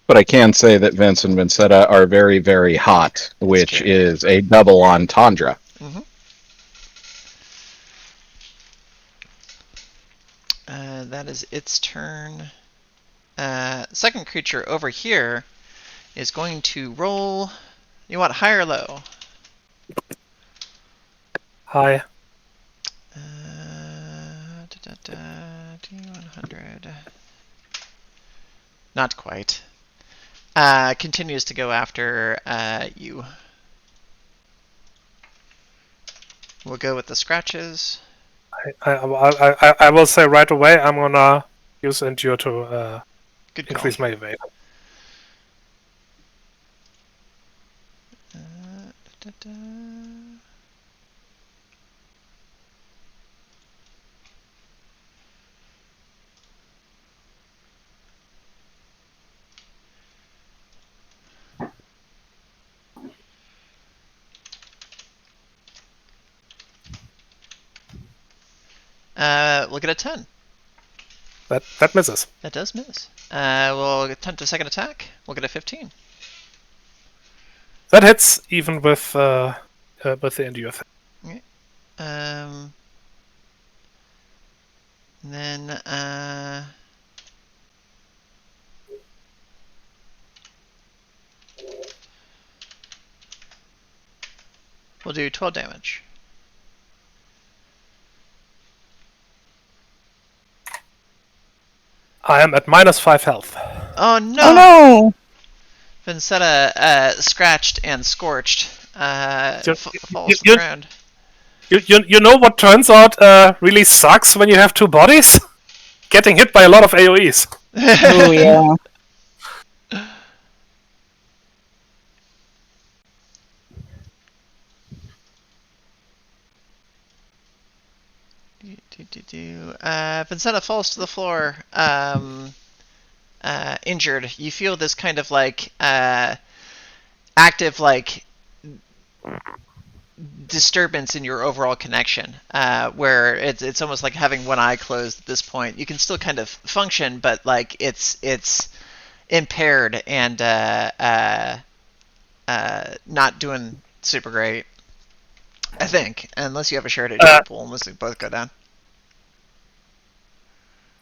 But I can say that Vince and Vincetta are very, very hot, which true. is a double entendre. Mm-hmm. That is its turn. Second creature over here is going to roll. You want high or low? Hi. D100. Not quite. Continues to go after you. We'll go with the scratches. I will say right away I'm gonna use endure to Good call. increase my evade. We'll get a 10. That misses. That does miss. We'll attempt a second attack. We'll get a 15. That hits even with the endure thing. Then we'll do 12 damage. I am at -5 health. Oh no! Oh no! Vincetta scratched and scorched. Falls to the you- ground. You know what turns out really sucks when you have two bodies? Getting hit by a lot of AoEs. Oh yeah. Vincetta falls to the floor, injured. You feel this kind of like active like disturbance in your overall connection, where it's almost like having one eye closed at this point. You can still kind of function, but like it's impaired and not doing super great. I think, unless you have a shared agent pool, unless we both go down.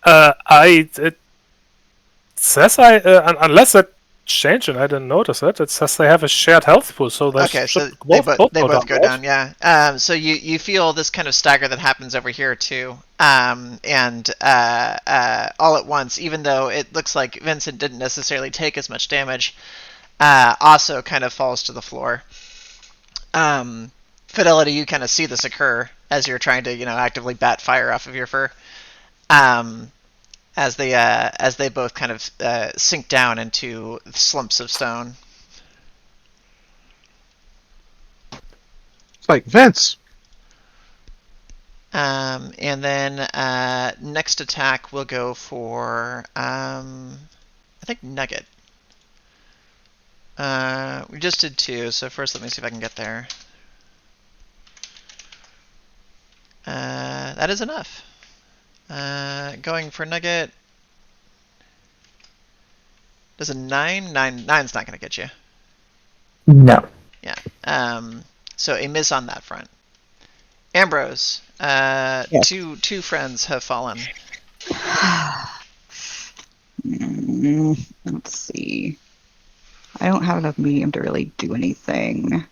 It says unless it changed and I didn't notice it. It says they have a shared health pool, so they Okay, so should they both both go right? down, yeah. So you feel this kind of stagger that happens over here too, and all at once, even though it looks like Vincent didn't necessarily take as much damage, also kind of falls to the floor. Fidelity, you kind of see this occur as you're trying to actively bat fire off of your fur. as they both kind of sink down into slumps of stone. It's like Vince. And then next attack we'll go for I think Nugget. We just did 2, so first let me see if I can get there. That is enough. Going for Nugget. Does a 9? 9's not going to get you. No. Yeah. So a miss on that front. Ambrose, Yes. two friends have fallen. Let's see. I don't have enough medium to really do anything.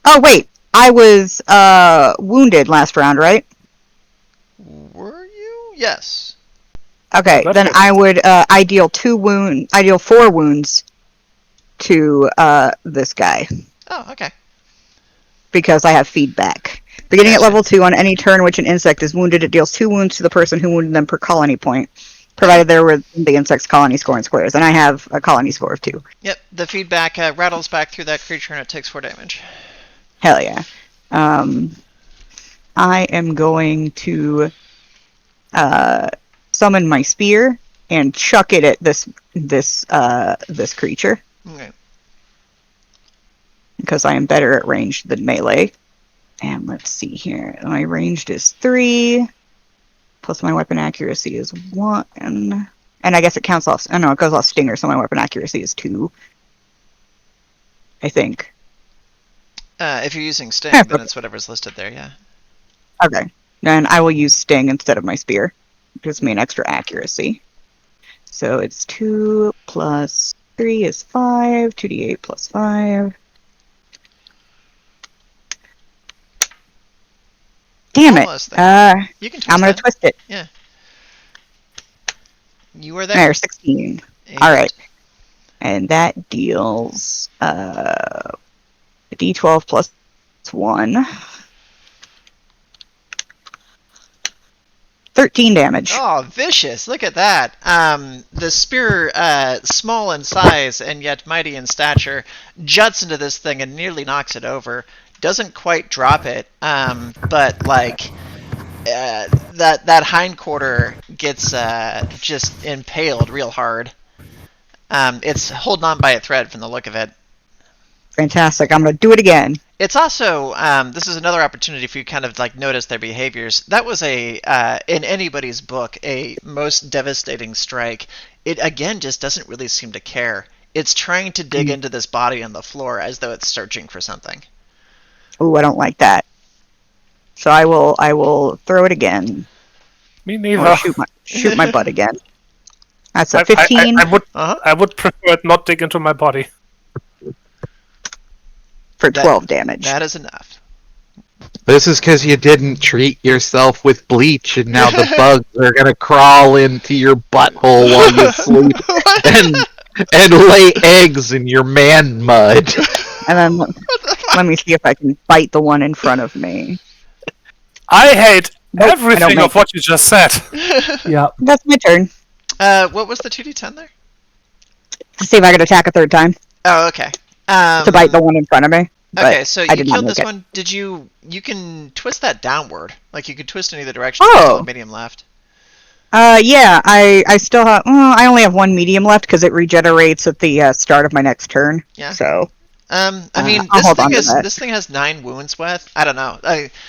Oh wait, I was wounded last round, right? Were you? Yes. Okay, That's then good. I would I deal 4 wounds to this guy Oh, okay. because I have feedback. Beginning at Gotcha. level 2, on any turn which an insect is wounded, it deals 2 wounds to the person who wounded them per colony point, provided they're within the insect's colony score in squares. And I have a colony score of 2. Yep, the feedback rattles back through that creature and it takes 4 damage. Hell yeah. I am going to summon my spear and chuck it at this creature Okay. because I am better at ranged than melee. And let's see here. My ranged is 3, plus my weapon accuracy is 1. And I guess it counts off. Oh no, it goes off stinger, so my weapon accuracy is 2. I think. If you're using Sting, then it's whatever's listed there, yeah. Okay. Then I will use Sting instead of my spear. It gives me an extra accuracy. So it's 2 plus 3 is 5. 2d8 plus 5. Damn Almost it. there. You can twist I'm going that. to twist it. You were there. There, 16. And- Alright. And that deals a d12 plus 1. 13 damage. Oh, vicious! Look at that. The spear, small in size and yet mighty in stature, juts into this thing and nearly knocks it over. Doesn't quite drop it, but like that hindquarter gets just impaled real hard. It's holding on by a thread from the look of it. Fantastic. I'm going to do it again. It's also this is another opportunity for you kind of like notice their behaviors. That was a in anybody's book a most devastating strike. It again just doesn't really seem to care. It's trying to dig into this body on the floor as though it's searching for something. Ooh, I don't like that. So I will throw it again. Me Or neither. shoot my butt again. That's a I 15 Uh-huh. would prefer it not dig into my body. for 12 damage. That is enough. This is because you didn't treat yourself with bleach, and now the bugs are gonna crawl into your butthole while you sleep and lay eggs in your man mud. And then let me see if I can bite the one in front of me. I hate Nope, I don't everything make of what you just said. Yep. That's my turn. What was the 2d10 there? To see if I could attack a third time. Oh, okay. To bite the one in front of me. But Okay, so I you did not killed make this it. one. Did you can twist that downward. Like you could twist in either direction. Oh. There's still a medium left. Yeah, I still have. I only have 1 medium left because it regenerates at the start of my next turn. Yeah. So I mean, I'll hold on to that. this thing has 9 wounds worth. I don't know.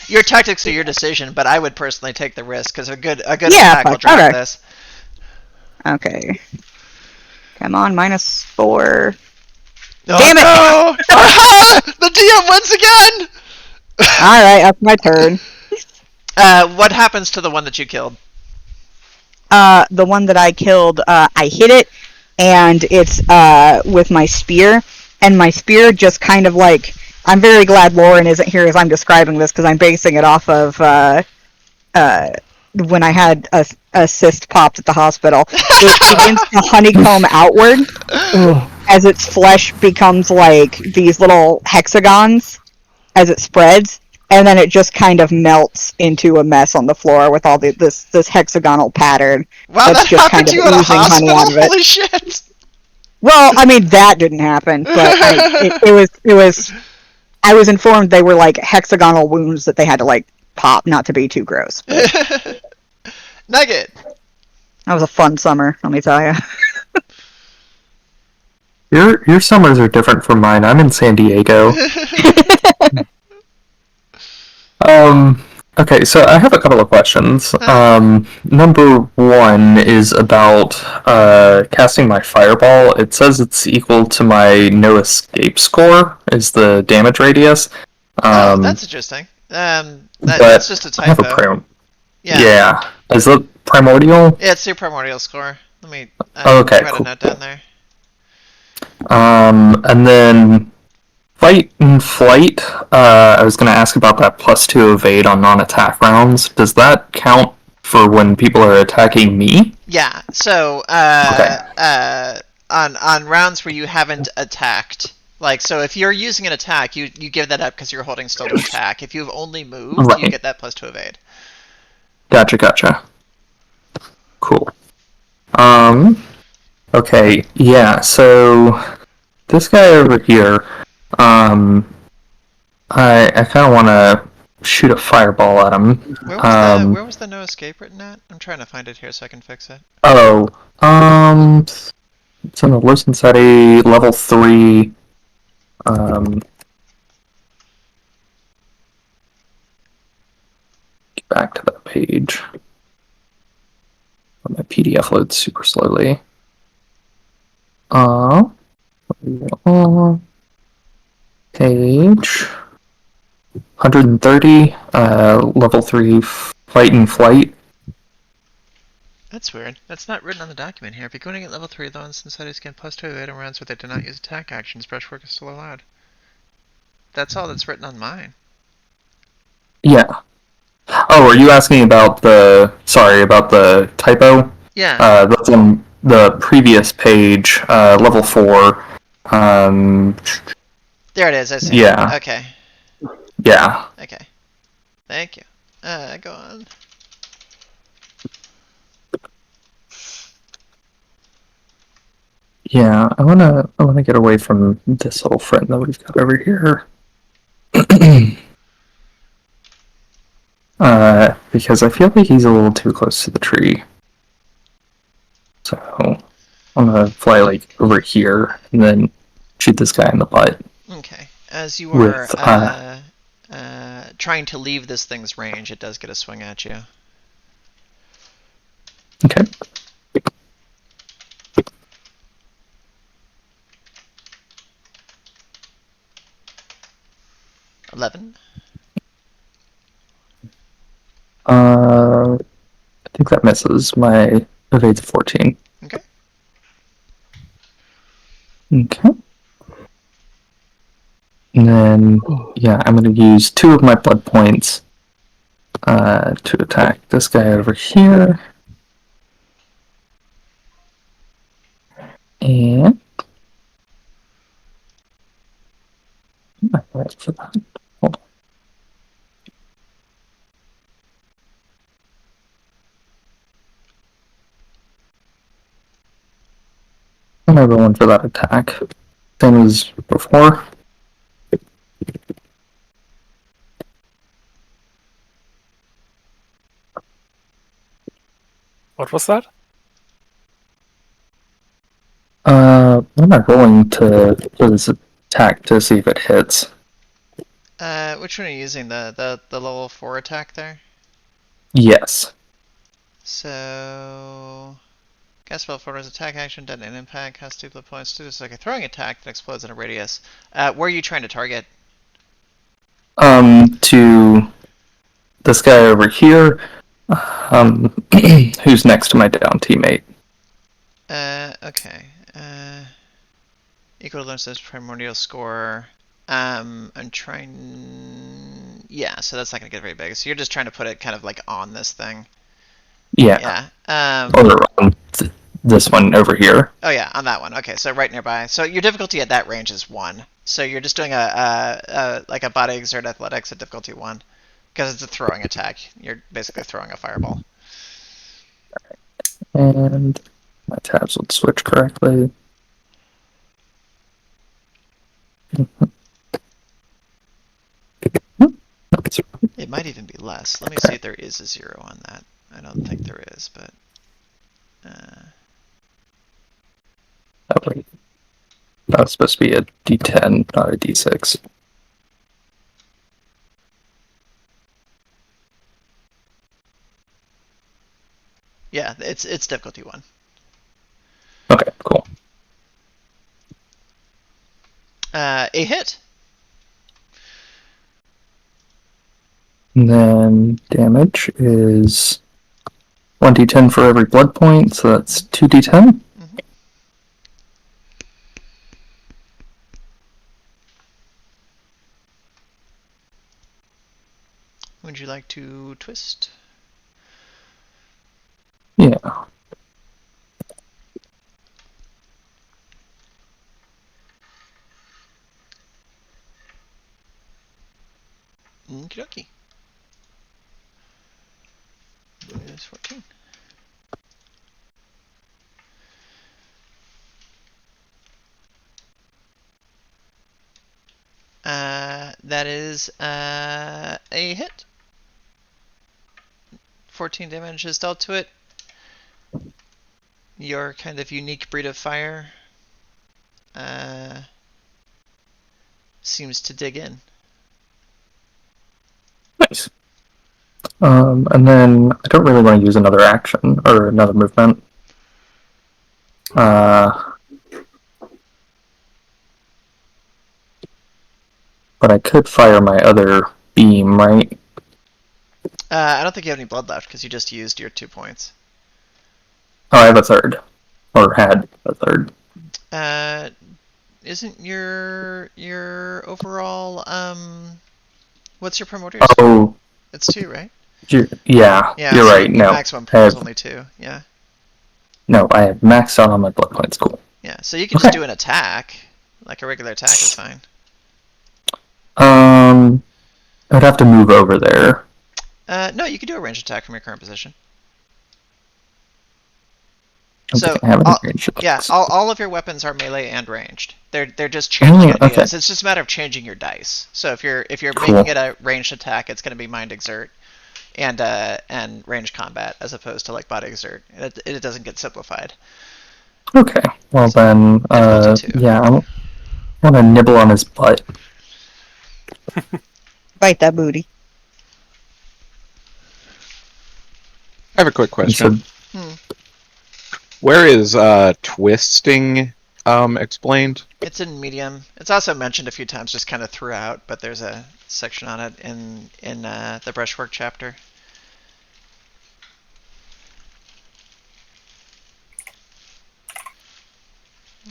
Your tactics are your decision, but I would personally take the risk because a good Yeah, attack will fuck, drop okay. this. okay. Come on, -4. Oh, Damn it! No! The DM wins again. All right, that's my turn. What happens to the one that you killed? The one that I killed, I hit it, and it's with my spear, and my spear just kind of like. I'm very glad Lauren isn't here as I'm describing this because I'm basing it off of when I had a cyst popped at the hospital. It begins to honeycomb outward, as its flesh becomes like these little hexagons as it spreads, and then it just kind of melts into a mess on the floor with all this hexagonal pattern. Wow, That's that just happened kind to of you at a oozing honey hospital? out of it. Holy shit! Well, I mean that didn't happen, but it was. I was informed they were like hexagonal wounds that they had to like pop, not to be too gross. But Nugget. that was a fun summer, let me tell you. Your summers are different from mine. I'm in San Diego. Okay, so I have a couple of questions. Number one is about casting my fireball. It says it's equal to my no escape score, is the damage radius. Oh, that's interesting. That's just a I have a typo. Yeah. Is it primordial? Yeah, it's your primordial score. Let me Okay, write cool. a note down there. And then fight and flight. I was going to ask about that +2 evade on non-attack rounds. Does that count for when people are attacking me? Yeah. So Okay. on rounds where you haven't attacked, like, so if you're using an attack, you give that up because you're holding still to attack. If you've only moved, you Right. get that +2 evade. Gotcha. Cool. Okay, yeah, so this guy over here, I kind of want to shoot a fireball at him. Where was the no escape written at? I'm trying to find it here so I can fix it. Oh, it's in the Listen Study, level 3, get back to that page. My PDF loads super slowly. Page 130, level 3, fight and flight. That's weird. That's not written on the document here. If you're going to get level 3, though, instance studies gain +2 evade on rounds where they do not use attack actions. Brushwork is still allowed. That's all that's written on mine. Yeah. Oh, are you asking about the typo? Yeah. That's on the previous page, level 4. There it is. I see. Yeah. Okay. Yeah. Okay. Thank you. Go on. Yeah, I wanna get away from this little friend that we've got over here. Because I feel like he's a little too close to the tree. So I'm gonna fly like over here and then shoot this guy in the butt. Okay. As you are With, trying to leave this thing's range, it does get a swing at you. Okay. $11. I think that misses. My evade's 14. Okay. Okay. And then, yeah, I'm going to use 2 of my blood points to attack this guy over here. And... Right for that. Hold on. What am I rolling for that attack? Same as before. What was that? What am I rolling for this attack to see if it hits? Which one are you using? The level 4 attack there? Yes. So... Cast spell for his attack action, detonate impact, cost 2 blood points. It's like a throwing attack that explodes in a radius. Where are you trying to target? To this guy over here, who's next to my down teammate. Okay. Equal to Lynch's primordial score. I'm trying... Yeah, so that's not going to get very big. So you're just trying to put it kind of like on this thing. Yeah. Yeah. Or this one over here. Oh yeah, on that one. Okay, so right nearby. So your difficulty at that range is 1. So you're just doing a body exert athletics at difficulty 1 because it's a throwing attack. You're basically throwing a fireball. And my tabs would switch correctly. It might even be less. Let me see if there is a 0 on that. I don't think there is, but. Oh, wait. That was supposed to be a D10, not a D6. Yeah, it's difficulty 1. Okay, cool. A hit. And then damage is 1d10 for every blood point, so that's 2d10. Would you like to twist? Yeah. Okie dokie. Minus 14. That is a hit. 14 damage is dealt to it. Your kind of unique breed of fire seems to dig in. Nice. And then I don't really want to use another action or another movement. But I could fire my other beam, right? I don't think you have any blood left because you just used your 2 points. Oh, I have a third. Or had a third. Isn't your overall what's your primordial? Oh, It's 2, right? yeah, you're so right. Your No, maximum pool is only 2. Yeah. No, I have maxed out on my blood points. Cool. Yeah, so you can just do an attack, like a regular attack is fine. I'd have to move over there. No, you can do a ranged attack from your current position. I don't think I have any range attacks. all of your weapons are melee and ranged. They're just changing ideas. Okay. It's just a matter of changing your dice. So if you're Cool. making it a ranged attack, it's going to be mind exert and range combat as opposed to like body exert. It doesn't get simplified. Okay. Well So, then, difficulty 2. yeah, I want to nibble on his butt. Bite that booty. I have a quick question. So, Where is twisting explained? It's in medium. It's also mentioned a few times, just kind of throughout, but there's a section on it in the brushwork chapter.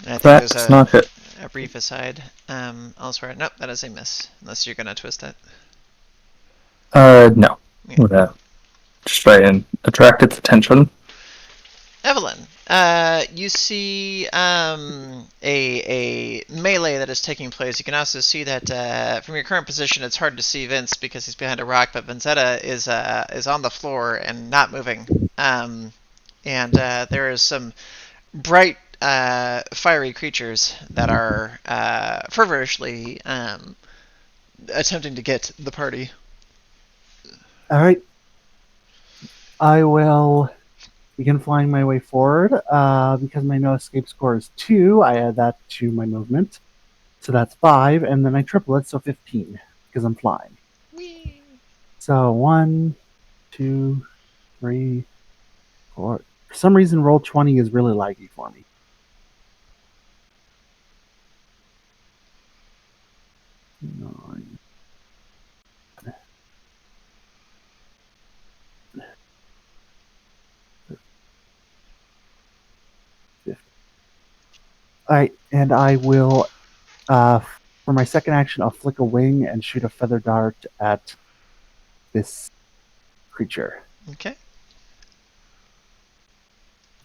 And I think that's there's not it. a brief aside elsewhere. Nope, that is a miss, unless you're gonna twist it. No. Yeah. I'm gonna just try and attract its attention. Evelyn, you see a melee that is taking place. You can also see that from your current position, it's hard to see Vince because he's behind a rock, but Vincetta is on the floor and not moving. And there is some bright, fiery creatures that are feverishly attempting to get the party. All right. I will begin flying my way forward. Because my no escape score is 2, I add that to my movement. So that's 5, and then I triple it, so 15, because I'm flying. Whee! So 1, 2, 3, 4. For some reason, roll 20 is really laggy for me. Nine. Alright, and I will, for my second action, I'll flick a wing and shoot a feather dart at this creature. Okay.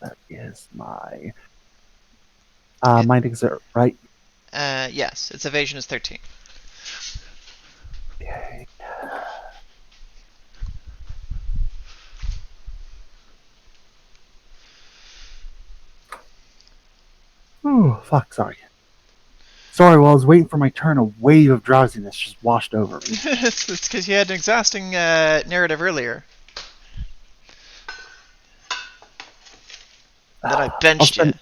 That is my mind exert, right? Yes, its evasion is 13. Okay. Oh, fuck, sorry. Sorry, while I was waiting for my turn, a wave of drowsiness just washed over me. It's because you had an exhausting narrative earlier. That I benched you.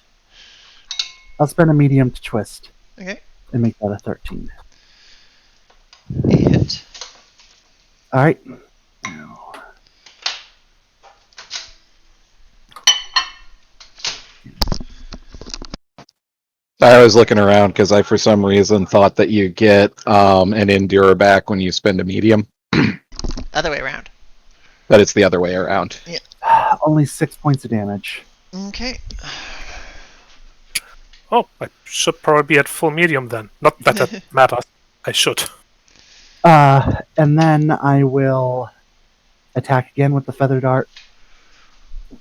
I'll spend a medium to twist. Okay. And make that a 13. A hit. Alright. Now. I was looking around because I, for some reason, thought that you get an endure back when you spend a medium, Other way around. but it's the other way around. Only 6 points of damage. Okay. Oh, I should probably be at full medium then. Not that that matters. I should. And then I will attack again with the feather dart.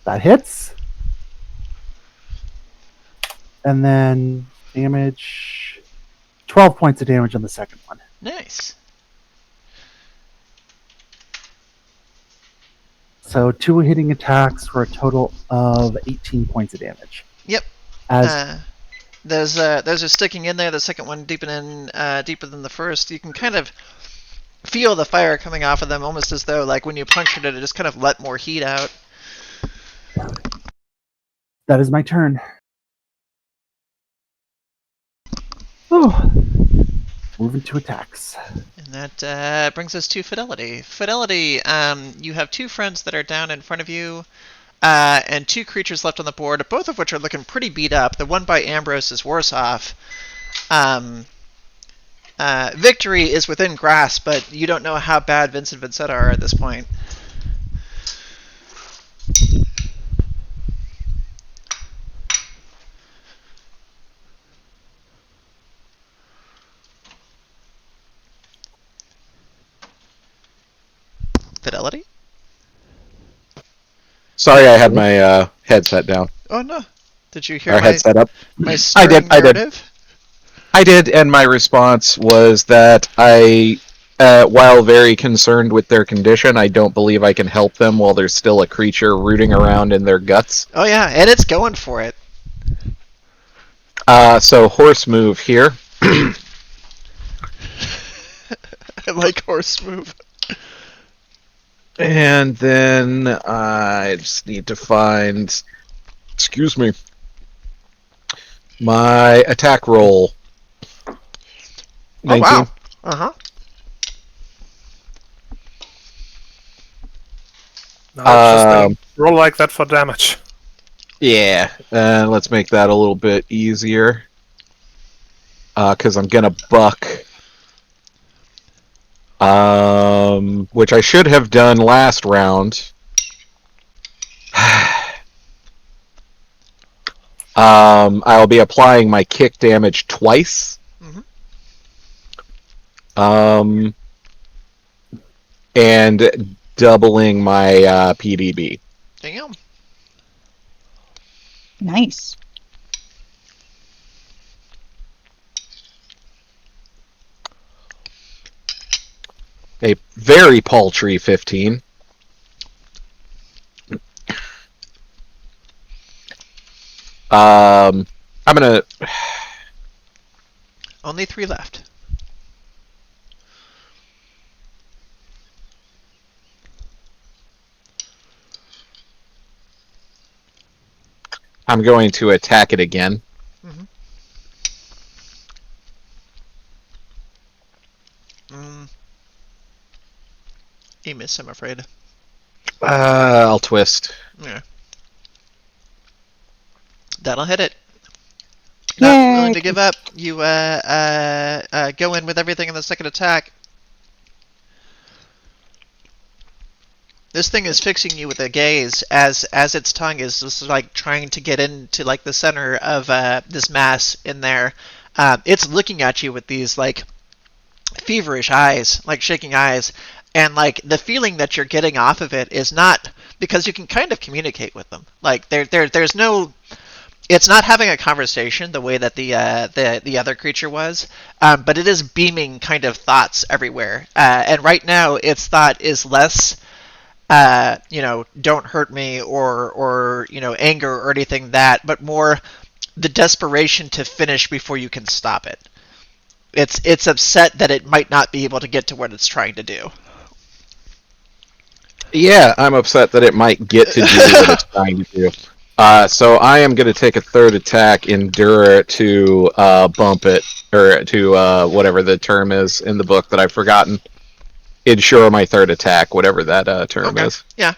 That hits. And then damage. 12 points of damage on the second one. Nice. So 2 hitting attacks for a total of 18 points of damage. Yep. As Those are sticking in there. The second one deeper than the first. You can kind of feel the fire coming off of them, almost as though, like, when you punctured it, it just kind of let more heat out. that is my turn. Oh. Moving to attacks. And that brings us to Fidelity. Fidelity, you have 2 friends that are down in front of you, and 2 creatures left on the board, both of which are looking pretty beat up. The one by Ambrose is worse off. Victory is within grasp, but you don't know how bad Vince and Vincetta are at this point. Fidelity? Sorry, I had my headset down. Oh no. Did you hear Our headset up. my I did. stirring narrative? I did, and my response was that while very concerned with their condition, I don't believe I can help them while there's still a creature rooting around in their guts. Oh yeah, and it's going for it. So horse move here. I like horse move. And then I just need to find, excuse me, my attack roll. 19. Oh wow. Uh-huh. No, just roll like that for damage. Yeah, let's make that a little bit easier. Because I'm gonna buck. Which I should have done last round. I'll be applying my kick damage twice. Mm-hmm. And doubling my PDB. Damn. Nice. A very paltry 15. I'm gonna. Only 3 left. I'm going to attack it again. Mm-hmm. You miss, I'm afraid. I'll twist. Yeah. That'll hit it. Not Yay. willing to give up. You go in with everything in the second attack. This thing is fixing you with a gaze as its tongue is just like trying to get into like the center of this mass in there. It's looking at you with these like feverish eyes, like shaking eyes, and like the feeling that you're getting off of it is not because you can kind of communicate with them. Like there's no. It's not having a conversation the way that the other creature was, but it is beaming kind of thoughts everywhere. And right now, its thought is less, don't hurt me or anger or anything that, but more the desperation to finish before you can stop it. It's upset that it might not be able to get to what it's trying to do. Yeah, I'm upset that it might get to do what it's trying to do. So I am going to take a third attack, endure to bump it, or to whatever the term is in the book that I've forgotten. Ensure my third attack, whatever that term is. Yeah.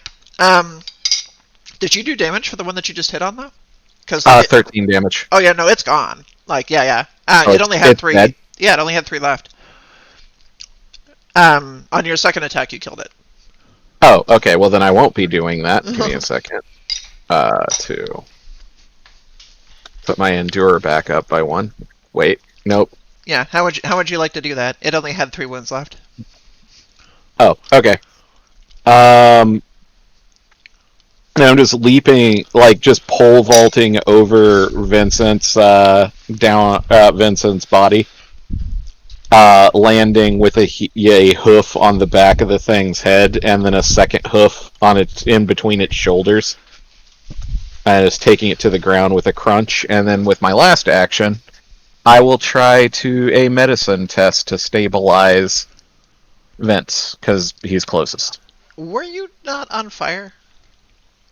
Did you do damage for the one that you just hit on though? 'Cause 13 damage. Oh yeah, no, it's gone. Like yeah. Oh, it only had 3. Dead? Yeah, it only had 3 left. On your second attack, you killed it. Oh, okay. Well, then I won't be doing that. Give me a second. To put my endure back up by 1. Wait, nope. Yeah. How would you like to do that? It only had 3 wounds left. Oh, okay. And I'm just leaping, like just pole vaulting over Vincent's Vincent's body, landing with a hoof on the back of the thing's head, and then a second hoof on in between its shoulders, and just taking it to the ground with a crunch. And then with my last action, I will try a medicine test to stabilize Vince because he's closest. Were you not on fire?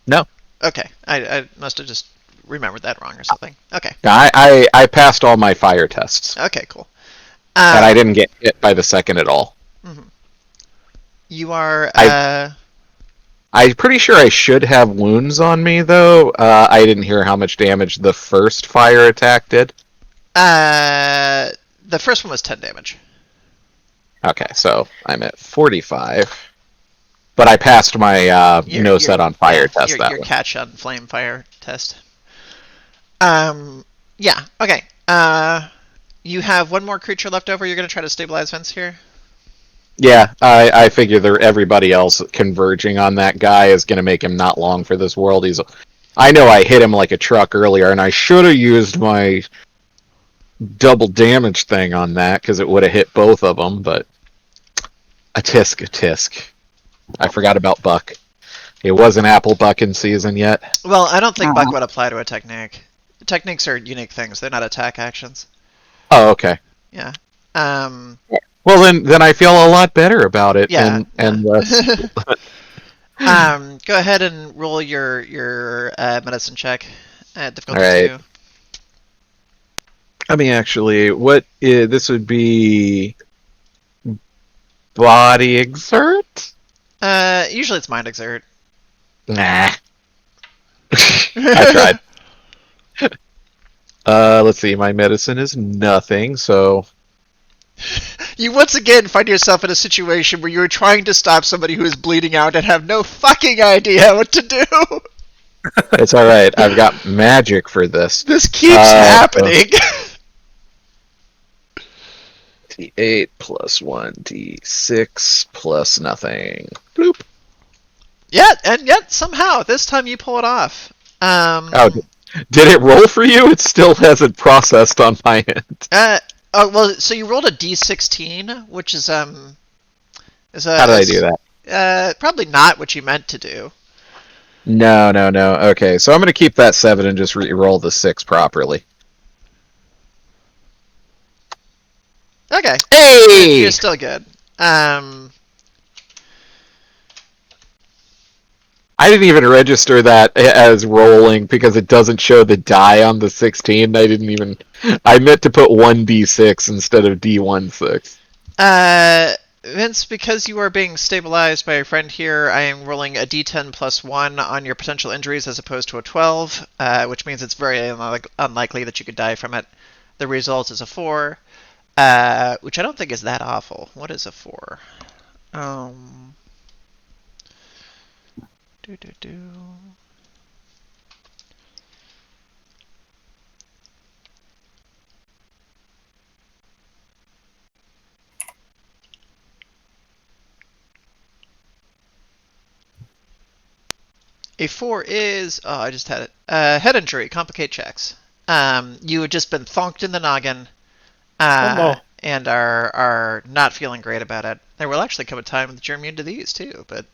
No. Okay, I must have just remembered that wrong or something. Okay. I passed all my fire tests. Okay, cool. And I didn't get hit by the second at all. Mm-hmm. You are. I'm pretty sure I should have wounds on me, though. I didn't hear how much damage the first fire attack did. The first one was 10 damage. Okay, so I'm at 45. But I passed my no set on fire test your catch on flame fire test. Yeah, okay. You have one more creature left over. You're going to try to stabilize Vince here? Yeah, I figure everybody else converging on that guy is going to make him not long for this world. I know I hit him like a truck earlier, and I should have used my double damage thing on that, because it would have hit both of them, but a tisk. I forgot about Buck. It wasn't apple bucking season yet. Well, I don't think Buck would apply to a technique. Techniques are unique things. They're not attack actions. Oh, okay. Yeah. Well, then I feel a lot better about it. Yeah. And less. Go ahead and roll your medicine check. Difficulty All right. 2. I mean, actually, this would be body exert? Usually it's mind exert. Nah. I tried. Let's see. My medicine is nothing, so. You once again find yourself in a situation where you're trying to stop somebody who is bleeding out and have no fucking idea what to do. It's alright. I've got magic for this. This keeps happening. D8 plus 1, D6 plus nothing. Bloop. Yet somehow this time you pull it off. Did it roll for you? It still hasn't processed on my end. So you rolled a D16, which is How did I do that? Probably not what you meant to do. No. Okay, so I'm going to keep that 7 and just re-roll the 6 properly. Okay. Hey! You're still good. I didn't even register that as rolling because it doesn't show the die on the 16. I meant to put 1d6 instead of d16. Vince, because you are being stabilized by a friend here, I am rolling a d10 plus 1 on your potential injuries as opposed to a 12, which means it's very unlikely that you could die from it. The result is a 4, which I don't think is that awful. What is a 4? A 4 is... Oh, I just had it. Head injury. Complicate checks. You had just been thonked in the noggin. no. And are not feeling great about it. There will actually come a time that you're immune to these, too, but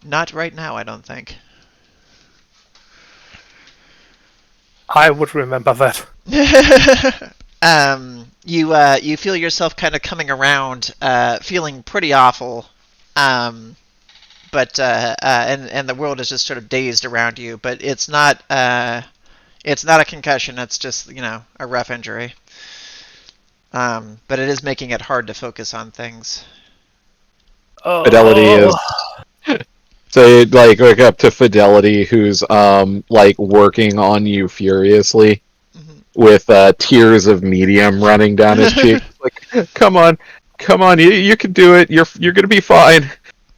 not right now, I don't think. I would remember that. You feel yourself kind of coming around, feeling pretty awful, but and the world is just sort of dazed around you. But it's not a concussion. It's just a rough injury. But it is making it hard to focus on things. Fidelity is. So you'd look up to Fidelity, who's working on you furiously, with tears of medium running down his cheek. Come on, you can do it. You're gonna be fine.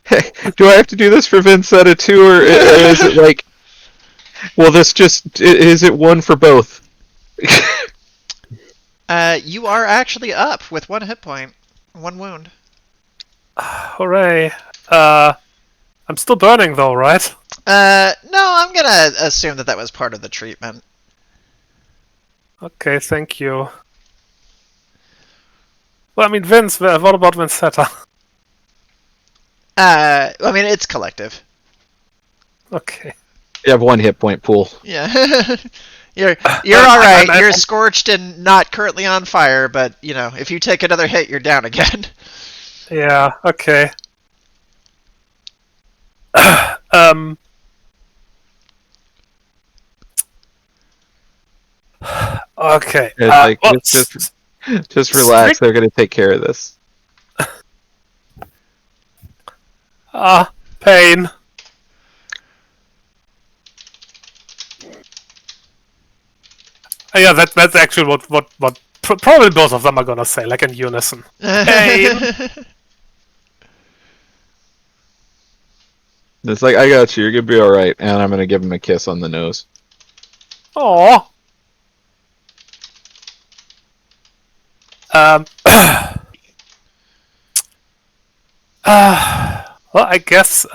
Hey, do I have to do this for Vincetta too, or is it well, is it one for both? You are actually up with 1 hit point, 1 wound. Hooray. I'm still burning though, right? No, I'm gonna assume that was part of the treatment. Okay, thank you. Well, I mean, Vince, what about Vincetta? I mean, it's collective. Okay. You have 1 hit point pool. Yeah. You're all right. You're scorched and not currently on fire, but if you take another hit, you're down again. Yeah. Okay. Okay. Just relax. They're gonna take care of this. Pain. Yeah, that's actually what probably both of them are gonna say, like in unison. Pain. It's like, I got you. You're gonna be all right, and I'm gonna give him a kiss on the nose. Aww. Well, I guess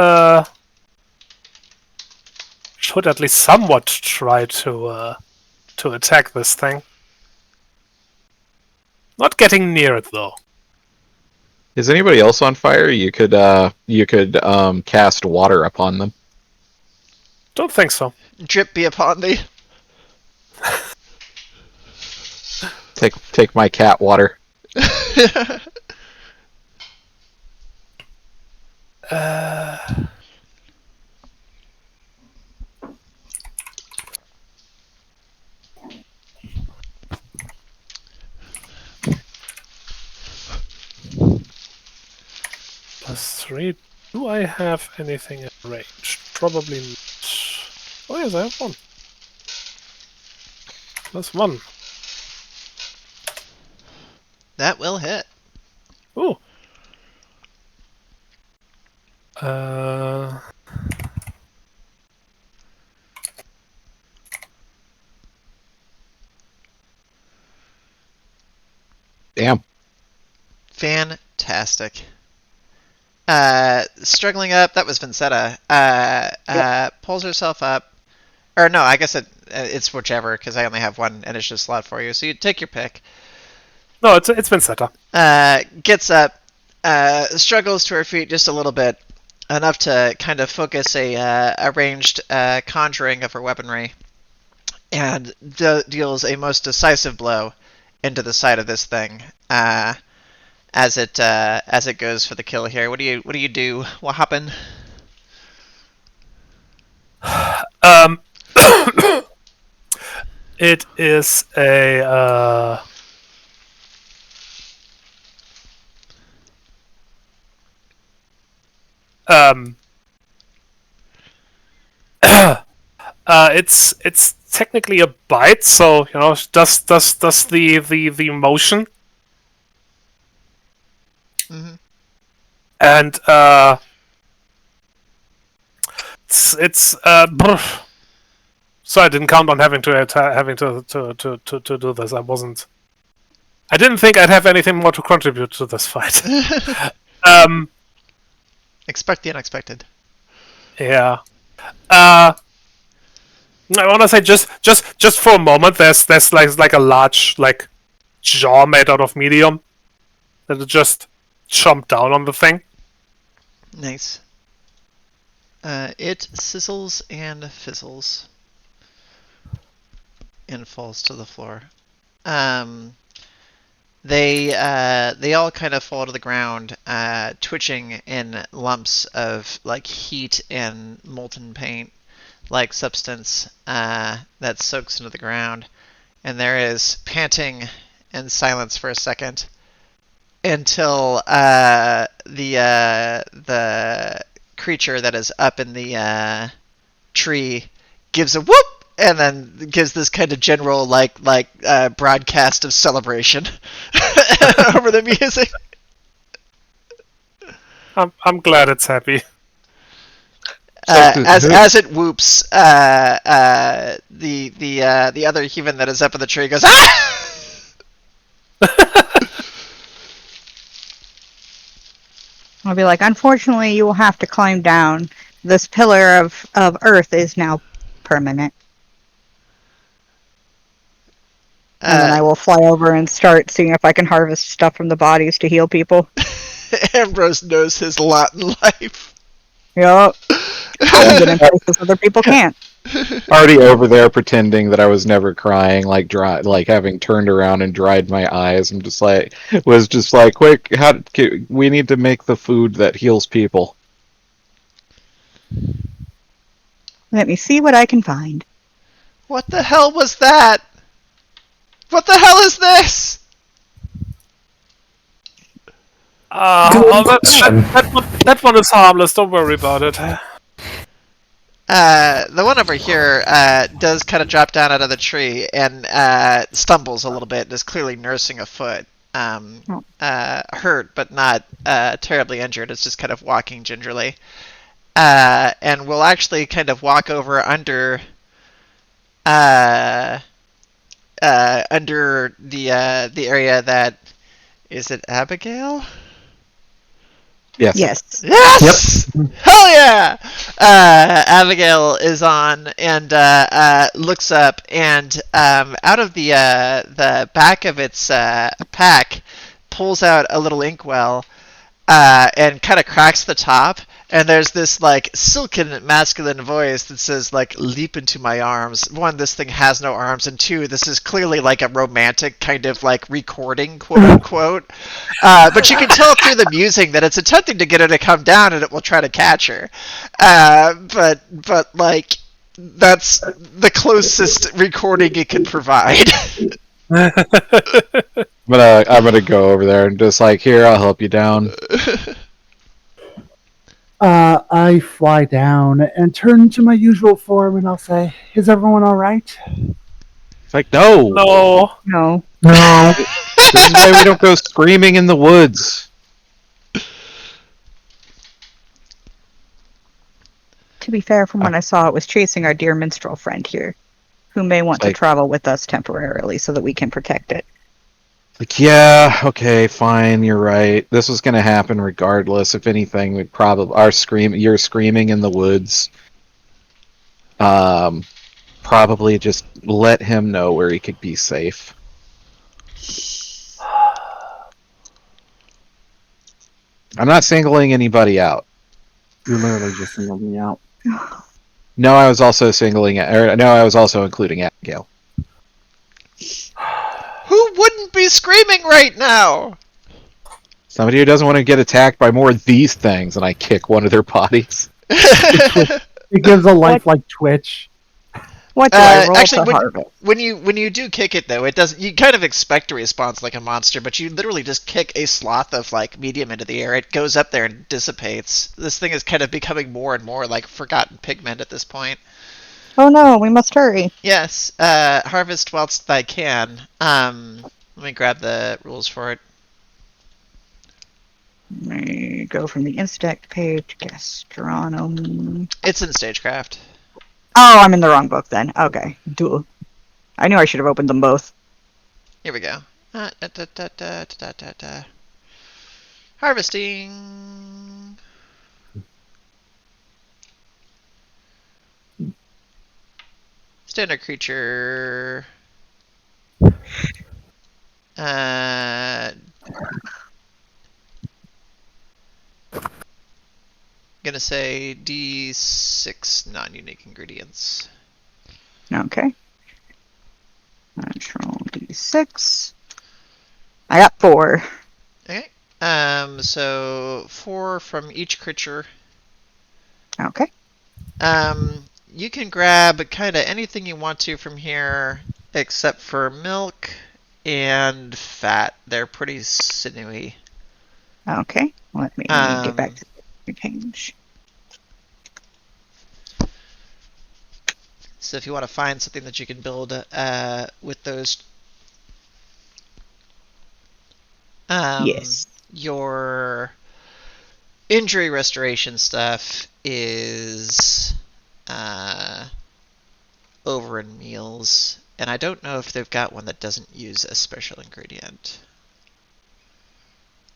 should at least somewhat try to attack this thing. Not getting near it though. Is anybody else on fire? You could cast water upon them. Don't think so. Drip be upon thee. Take my cat water. +3. Do I have anything in range? Probably not. Oh yes, I have 1. +1. That will hit. Ooh. Damn. Fantastic. Struggling up, that was Vincetta. Pulls herself up. Or no, I guess it's whichever, because I only have 1 initiative slot for you. So you take your pick. No, it's Vincetta. Gets up, struggles to her feet just a little bit, enough to kind of focus a ranged conjuring of her weaponry, and deals a most decisive blow into the side of this thing. As it goes for the kill here. What do you do? What happened? It is a it's technically a bite, so does the motion. Mm-hmm. And it's so I didn't count on having to do this. I didn't think I'd have anything more to contribute to this fight. Expect the unexpected. Yeah. I want to say just for a moment, there's like a large like jaw made out of medium that just chomped down on the thing. Nice. It sizzles and fizzles and falls to the floor. They all kind of fall to the ground, twitching in lumps of like heat and molten paint, like substance that soaks into the ground. And there is panting and silence for a second until the creature that is up in the tree gives a whoop and then gives this kind of general broadcast of celebration over the music. I'm glad it's happy. As it whoops, the other human that is up in the tree goes, ah! I'll be like, unfortunately, you will have to climb down. This pillar of earth is now permanent. And then I will fly over and start seeing if I can harvest stuff from the bodies to heal people. Ambrose knows his lot in life. Yup. I can get in places other people can't. Already over there pretending that I was never crying, like having turned around and dried my eyes. I'm just like, quick, we need to make the food that heals people. Let me see what I can find. What the hell was that? What the hell is this? That one is harmless. Don't worry about it. The one over here does kind of drop down out of the tree and stumbles a little bit and is clearly nursing a foot. Hurt, but not terribly injured. It's just kind of walking gingerly. And we'll actually kind of walk over under the area that... Is it Abigail? Yes. Yes. Yes! Yep. Hell yeah! Abigail is on and looks up, and out of the back of its pack pulls out a little inkwell and kind of cracks the top. And there's this like silken masculine voice that says like, "Leap into my arms." One, this thing has no arms, and two, this is clearly like a romantic kind of like recording, quote unquote. But you can tell through the music that it's attempting to get her to come down, and it will try to catch her. But like that's the closest recording it can provide. I'm gonna go over there and just like, here, I'll help you down. I fly down and turn to my usual form, and I'll say, "Is everyone all right?" It's like, no. No. This is why we don't go screaming in the woods. To be fair, from what I saw, it was chasing our dear minstrel friend here, who may want to travel with us temporarily so that we can protect it. Like, yeah, okay, fine, you're right. This was gonna happen regardless. If anything, we'd probably you're screaming in the woods. Probably just let him know where he could be safe. I'm not singling anybody out. You literally just singled me out. No, I was also I was also including Abigail. Who wouldn't be screaming right now? Somebody who doesn't want to get attacked by more of these things, and I kick one of their bodies. It gives a lifelike twitch. What do I roll actually, to harvest? when you do kick it though, it doesn't. You kind of expect a response like a monster, but you literally just kick a sloth of like medium into the air. It goes up there and dissipates. This thing is kind of becoming more and more like forgotten pigment at this point. Oh no, we must hurry. Yes, harvest whilst I can. Let me grab the rules for it. Let me go from the Instact page, Gastronomy. It's in Stagecraft. Oh, I'm in the wrong book then. Okay. Duh. I knew I should have opened them both. Here we go. Harvesting. standard creature. Gonna say D6 non-unique ingredients. Okay. Natural D6. I got 4. Okay. So 4 from each creature. Okay. You can grab kind of anything you want to from here, except for milk and fat. They're pretty sinewy. Okay. Let me get back to the page. So if you want to find something that you can build with those, Yes. your injury restoration stuff is over in meals, and I don't know if they've got one that doesn't use a special ingredient.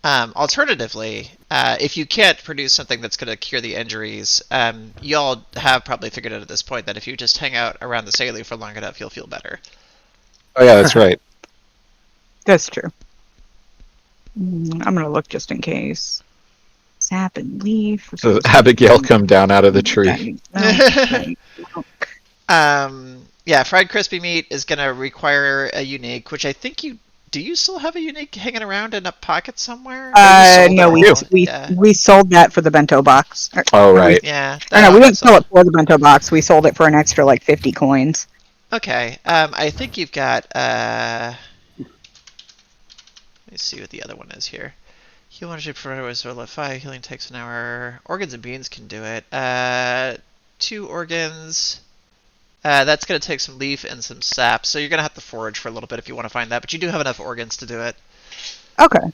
Alternatively, if you can't produce something that's going to cure the injuries, you all have probably figured out at this point that if you just hang out around the Saley for long enough, you'll feel better. Oh yeah, that's right. That's true. I'm going to look just in case. Sap and leaf. So Abigail come down out of the tree. Yeah, fried crispy meat is going to require a unique, which I think you... Do you still have a unique hanging around in a pocket somewhere? No, we sold that for the bento box. Oh, right. Yeah. No, we didn't sell it for the bento box. We sold it for an extra, 50 coins. Okay. I think you've got... let me see what the other one is here. Heal energy for hours or 5. Healing takes an hour. Organs and beans can do it. 2 organs... that's going to take some leaf and some sap, so you're going to have to forage for a little bit if you want to find that, but you do have enough organs to do it. Okay.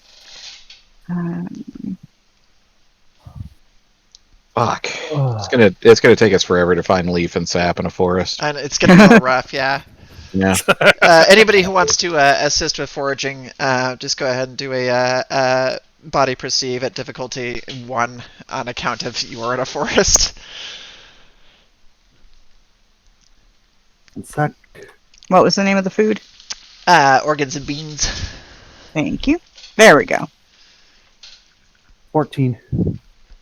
Fuck. It's gonna take us forever to find leaf and sap in a forest. And it's going to be a little rough, yeah. Yeah. Anybody who wants to assist with foraging, just go ahead and do a body perceive at difficulty 1 on account of you are in a forest. What was the name of the food? Organs and beans. Thank you. There we go. 14.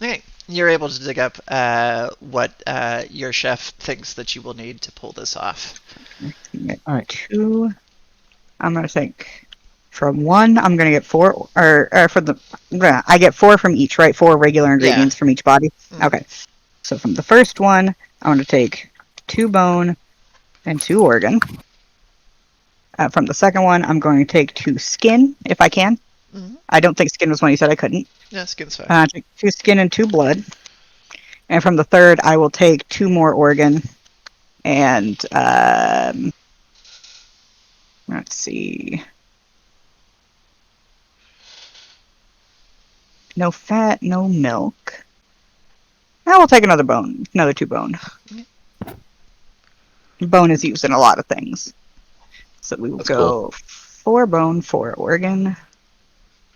Okay. You're able to dig up what your chef thinks that you will need to pull this off. All right. 2. I'm going to think from 1, I'm going to get 4, or I get 4 from each, right? 4 regular ingredients from each body? Okay. So from the first one, I'm going to take 2 bone and 2 organ. From the second one, I'm going to take 2 skin, if I can. I don't think skin was one you said I couldn't. Yeah, skin's fine. Take 2 skin and 2 blood. And from the third, I will take 2 more organ. And, let's see. No fat, no milk. I will take another bone. Another 2 bone. Bone is used in a lot of things. So we will go 4 bone, 4 organ,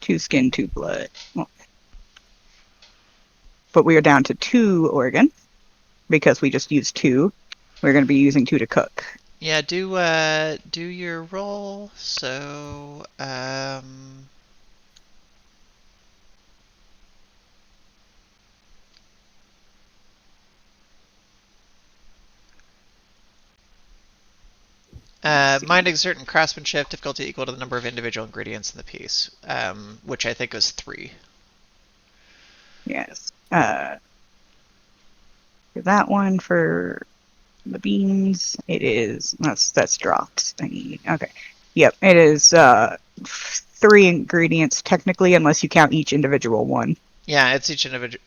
2 skin, 2 blood. Well, but we are down to 2 organ because we just used 2. We're going to be using 2 to cook. Yeah, do your roll. So mind exert and craftsmanship difficulty equal to the number of individual ingredients in the piece, which I think was 3. Yes. For that one, for the beans, it is that's dropped. Okay. Yep, it is 3 ingredients technically, unless you count each individual one. Yeah, it's each individual.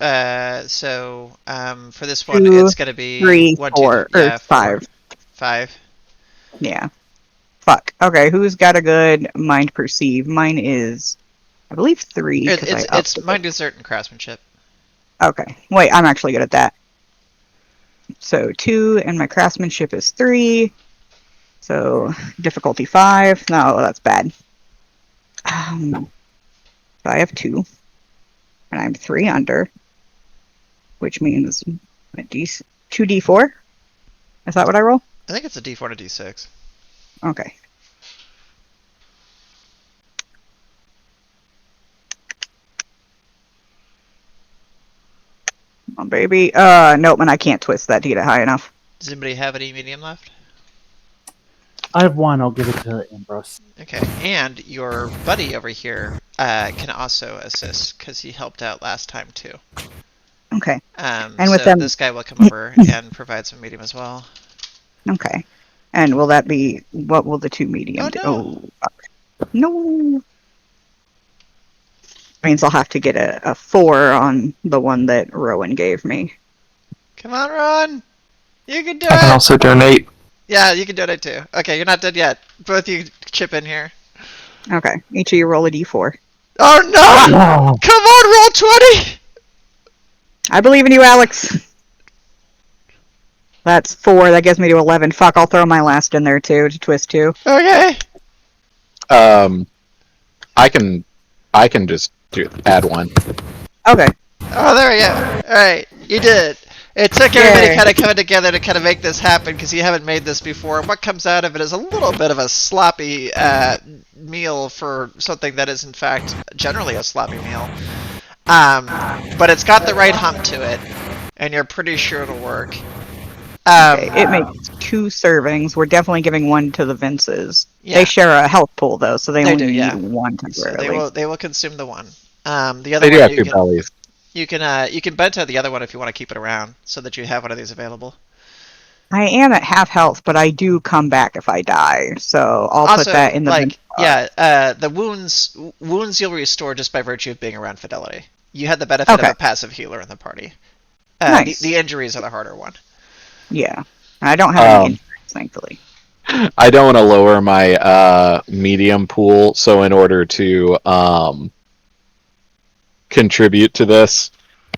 So for this one, it's going to be 3, 1, 4, 2, yeah, 5. 5. Yeah. Fuck. Okay, who's got a good mind perceive? Mine is, I believe, 3. It's mind exert and craftsmanship. Okay. Wait, I'm actually good at that. So 2, and my craftsmanship is 3. So difficulty 5. No, that's bad. So I have 2, and I'm 3 under, which means 2d4. Is that what I roll? I think it's a D4 and a D6. Okay. Come on, baby. Nope, and I can't twist that to get it high enough. Does anybody have any medium left? I have one. I'll give it to Ambrose. Okay, and your buddy over here can also assist because he helped out last time too. Okay. And And with so them- this guy will come over and provide some medium as well. Okay. And will that be, what will the two medium do? no. Oh, okay. No. Means I'll have to get a 4 on the one that Rowan gave me. Come on, Ron! You can do I can it! also donate. Yeah, you can donate too. Okay, you're not dead yet. Both you chip in here. Okay. Each of you roll a d4. Oh no! Oh, Come on, roll 20! I believe in you, Alex. That's 4. That gets me to 11. Fuck, I'll throw my last in there too to twist 2. Okay. I can just add one. Okay. Oh, there we go. Alright, you did it. It took everybody Yay. kind of coming together to kind of make this happen because you haven't made this before. What comes out of it is a little bit of a sloppy meal for something that is in fact generally a sloppy meal. But it's got the right hump to it, and you're pretty sure it'll work. Okay, it makes 2 servings. We're definitely giving one to the Vinces. Yeah. They share a health pool though, so they They only do, need yeah. one So temporarily. they will consume the one. The other They do one have you two can, bellies. you can bento the other one if you want to keep it around so that you have one of these available. I am at half health, but I do come back if I die, so I'll Also, put that in the like, Vince the wounds you'll restore just by virtue of being around Fidelity. You had the benefit Okay. of a passive healer in the party. Nice. The injuries are the harder one. Yeah. I don't have any injuries, thankfully. I don't want to lower my medium pool, so in order to contribute to this,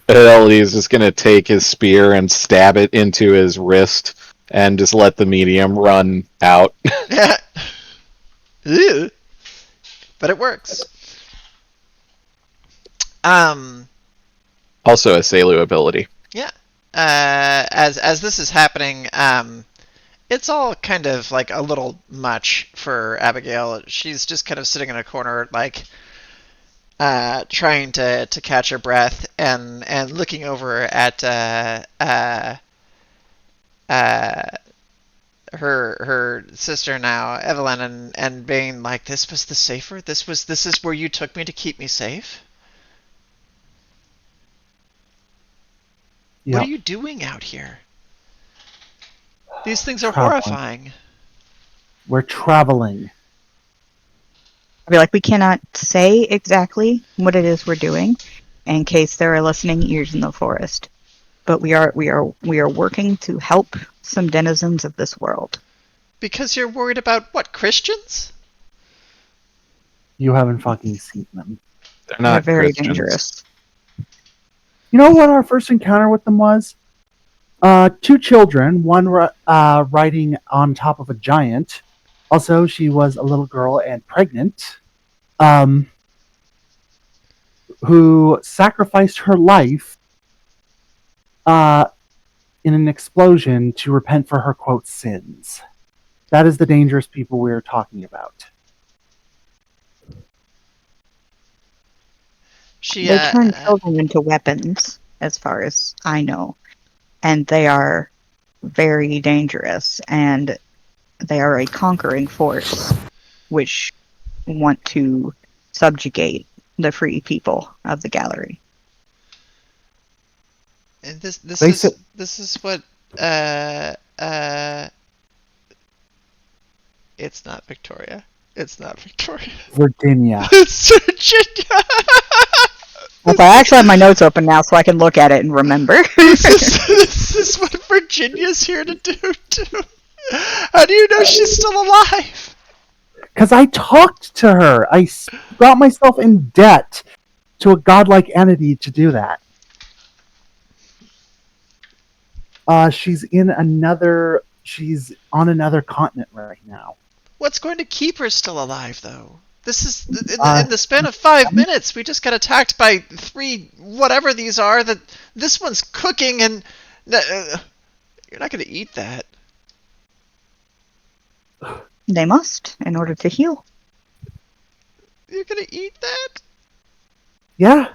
Fidelity is just going to take his spear and stab it into his wrist and just let the medium run out. Ew. But it works. Also a Selu ability. As this is happening, it's all kind of like a little much for Abigail. She's just kind of sitting in a corner, like trying to catch her breath and looking over at her sister now, Evelyn, and being like, "This was the safer. This is where you took me to keep me safe. yeah. What are you doing out here? These things are Traveling. horrifying." We're traveling. I'll be like, we cannot say exactly what it is we're doing, in case there are listening ears in the forest. But we are working to help some denizens of this world. Because you're worried about what, Christians? You haven't fucking seen them. They're They're not very Christians. dangerous. You know what our first encounter with them was? 2 children, one riding on top of a giant. Also, she was a little girl and pregnant, who sacrificed her life in an explosion to repent for her, quote, sins. That is the dangerous people we're talking about. They turn children into weapons, as far as I know. And they are very dangerous, and they are a conquering force, which want to subjugate the free people of the Gallery. And this They is said- this is what it's not Victoria. It's not Victoria. Virginia. It's Virginia. If I actually have my notes open now so I can look at it and remember. This is what Virginia's here to do too. How do you know she's still alive? Because I talked to her. I got myself in debt to a godlike entity to do that. She's on another continent right now. What's going to keep her still alive, though? This is in the span of 5 minutes. We just got attacked by 3 whatever these are. That this one's cooking, and you're not going to eat that. They must in order to heal. You're gonna eat that? Yeah.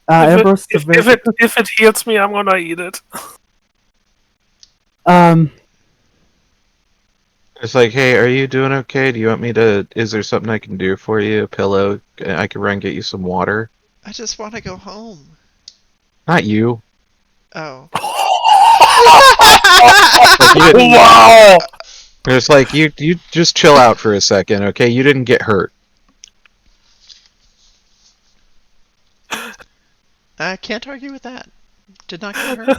Ambrose is a very good cook. If it heals me, I'm gonna eat it. It's like, hey, are you doing okay? Do you want me to? Is there something I can do for you? A pillow? I can run get you some water. I just want to go home. Not you. Oh. Like, you didn't. Wow! It's like you just chill out for a second, okay? You didn't get hurt. I can't argue with that. Did not get hurt.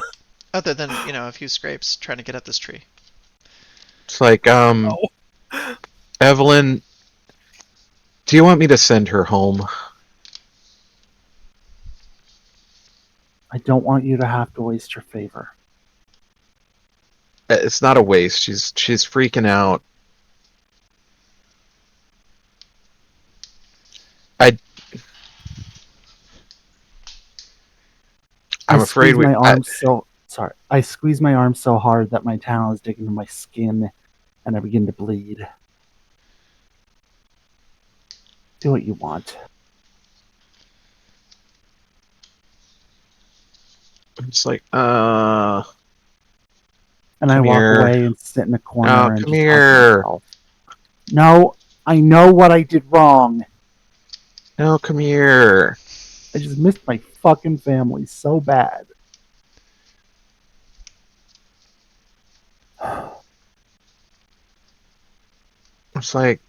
Other than, a few scrapes trying to get up this tree. It's like, Evelyn, do you want me to send her home? I don't want you to have to waste your favor. It's not a waste. She's freaking out. I'm afraid we. I squeeze my arm so hard that my talons dig into my skin, and I begin to bleed. Do what you want. It's like, And I Come walk here. away and sit in a corner Oh, and come just here. talk to myself. No, I know what I did wrong. No, come here. I just missed my fucking family so bad. It's like,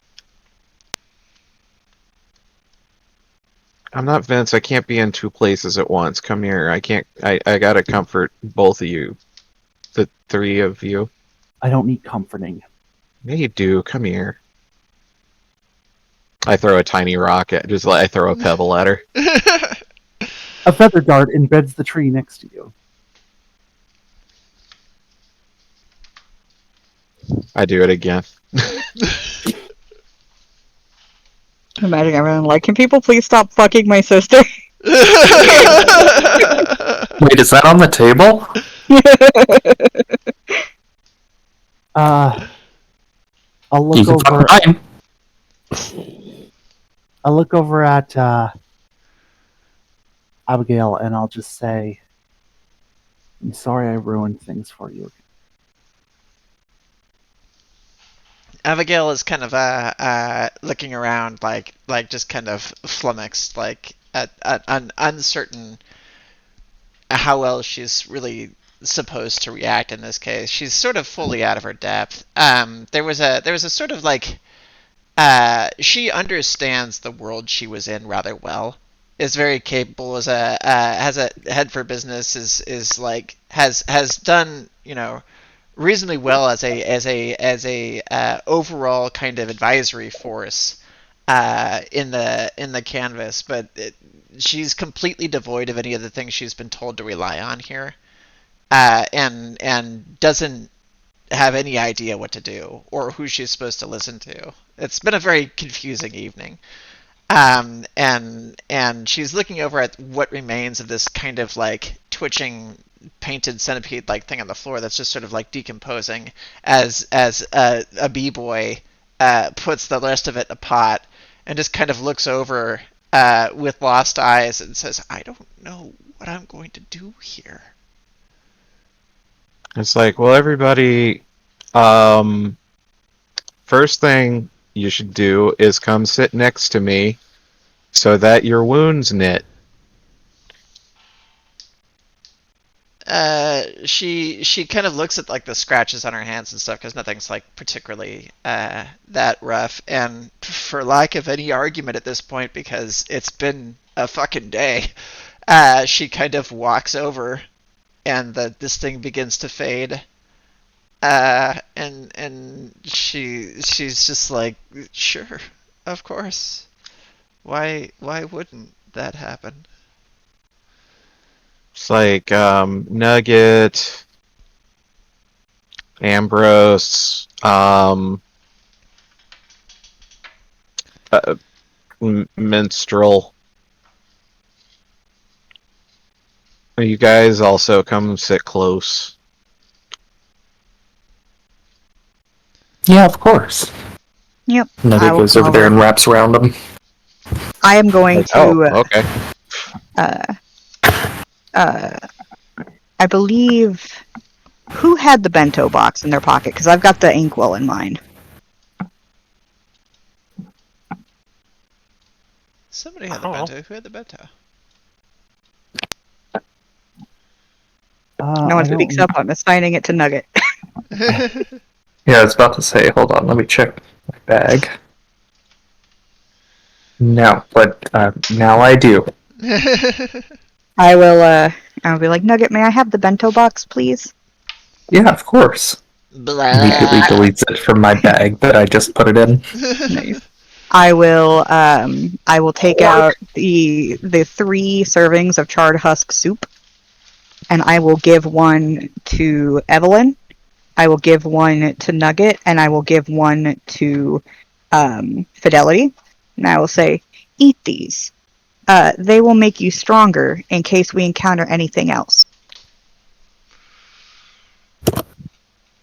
I'm not Vince. I can't be in two places at once. Come here. I can't. I gotta comfort both of you. The three of you. I don't need comforting. Yeah, you do. Come here. I throw a tiny rock at. I throw a pebble at her. A feather dart embeds the tree next to you. I do it again. Imagine everyone like, can people please stop fucking my sister? Wait, is that on the table? I'll look You can over. fuck mine. I'll look over at Abigail and I'll just say, "I'm sorry I ruined things for you." Abigail is kind of looking around, like just kind of flummoxed, like uncertain how well she's really supposed to react in this case. She's sort of fully out of her depth. There was a sort of like she understands the world she was in rather well. Is very capable as has a head for business. Is like has done reasonably well as a overall kind of advisory force in the canvas, but she's completely devoid of any of the things she's been told to rely on here, and doesn't have any idea what to do or who she's supposed to listen to. It's been a very confusing evening. And she's looking over at what remains of this kind of like twitching painted centipede like thing on the floor that's just sort of like decomposing as a b-boy puts the rest of it in a pot and just kind of looks over with lost eyes and says, I don't know what I'm going to do here. It's like, well, everybody. First thing you should do is come sit next to me, so that your wounds knit. She kind of looks at like the scratches on her hands and stuff because nothing's like particularly that rough, and for lack of any argument at this point, because it's been a fucking day, she kind of walks over, and this thing begins to fade, and she's just like, sure, of course, why wouldn't that happen? It's like Nugget, Ambrose, Minstrel. You guys also come sit close. Yeah, of course. Yep. I Nugget will goes come over there over. and wraps around him. I am going Like, oh, to. okay. I believe. Who had the bento box in their pocket? Because I've got the inkwell in mind. Somebody had the Oh. bento. Who had the bento? No one speaks up. I'm assigning it to Nugget. Yeah, I was about to say, hold on, let me check my bag. No, but now I do. I will. I'll be like, Nugget, may I have the bento box, please? Yeah, of course. Immediately Blah. deletes it from my bag that I just put it in. Nice. I will. I will take out the 3 servings of charred husk soup, and I will give one to Evelyn. I will give one to Nugget, and I will give one to Fidelity. And I will say, eat these. They will make you stronger in case we encounter anything else.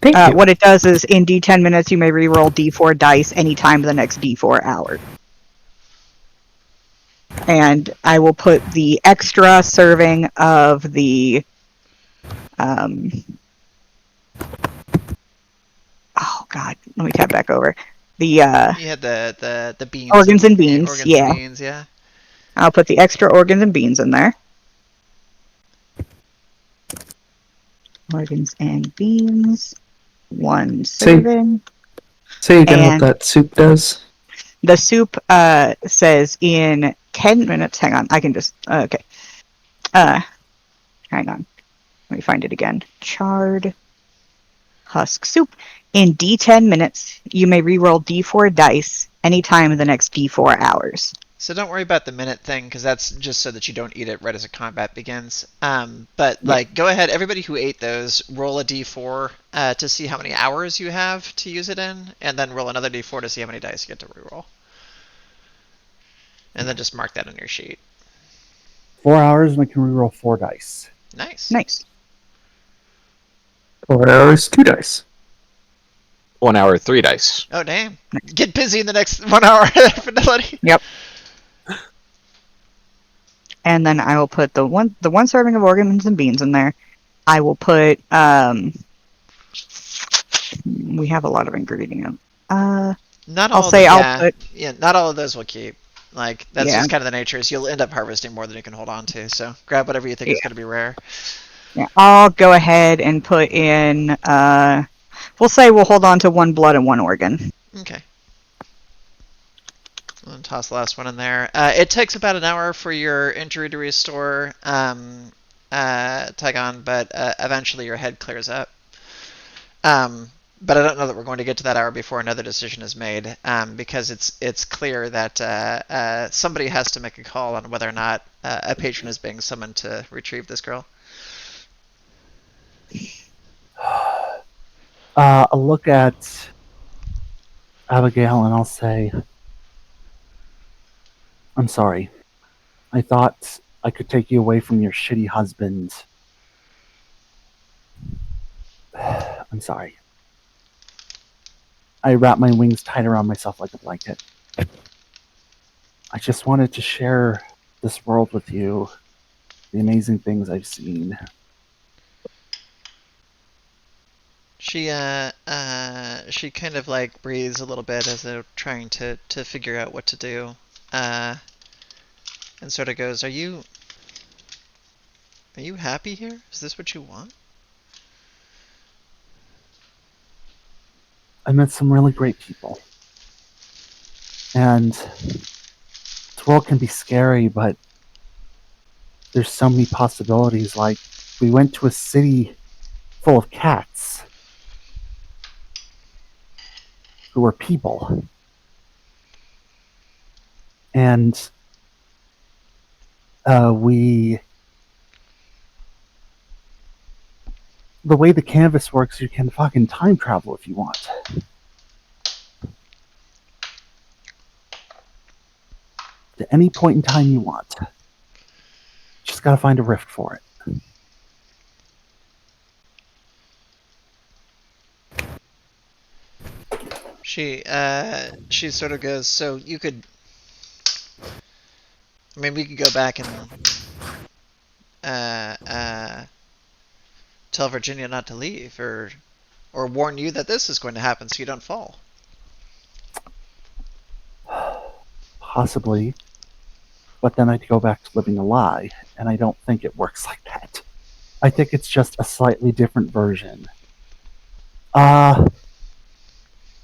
Thank you. What it does is, in D10 minutes, you may reroll D4 dice anytime in the next D4 hours. And I will put the extra serving of the oh god, let me tab back over. The You had the beans. organs and beans, Organs yeah. and beans, yeah. I'll put the extra organs and beans in there. Organs and beans. 1 serving. Say again And what that soup does. the soup says in 10 minutes. Hang on, I can just okay. Hang on. Let me find it again. Charred husk soup. In D10 minutes, you may reroll D4 dice anytime in the next D4 hours. So don't worry about the minute thing, because that's just so that you don't eat it right as a combat begins. But like, go ahead, everybody who ate those, roll a d4 to see how many hours you have to use it in, and then roll another d4 to see how many dice you get to reroll. And then just mark that on your sheet. 4 hours and I can reroll 4 dice. Nice. Nice. 4 hours, 2 dice. 1 hour, 3 dice. Oh damn! Get busy in the next 1 hour, Fidelity. Yep. And then I will put the one serving of organs and beans in there. I will put we have a lot of ingredients. Not I'll all. say I'll Yeah, put yeah. Not all of those will keep. Like that's Yeah. just kind of the nature. Is you'll end up harvesting more than you can hold on to. So grab whatever you think is Yeah. going to be rare. yeah, I'll go ahead and put in we'll say we'll hold on to 1 blood and 1 organ. Okay. And toss the last one in there. It takes about an hour for your injury to restore, Tygon, but eventually your head clears up. But I don't know that we're going to get to that hour before another decision is made, because it's clear that somebody has to make a call on whether or not a patron is being summoned to retrieve this girl. I'll look at Abigail and I'll say, I'm sorry. I thought I could take you away from your shitty husband. I'm sorry. I wrap my wings tight around myself like a blanket. I just wanted to share this world with you, the amazing things I've seen. She kind of like breathes a little bit as though trying to figure out what to do, and sort of goes, Are you happy here? Is this what you want? I met some really great people. And this world can be scary, but there's so many possibilities. Like, we went to a city full of cats who were people. And the way the canvas works, you can fucking time travel if you want. To any point in time you want. Just gotta find a rift for it. She sort of goes, so you could, I mean, we could go back and tell Virginia not to leave, or warn you that this is going to happen so you don't fall. Possibly. But then I'd go back to living a lie, and I don't think it works like that. I think it's just a slightly different version.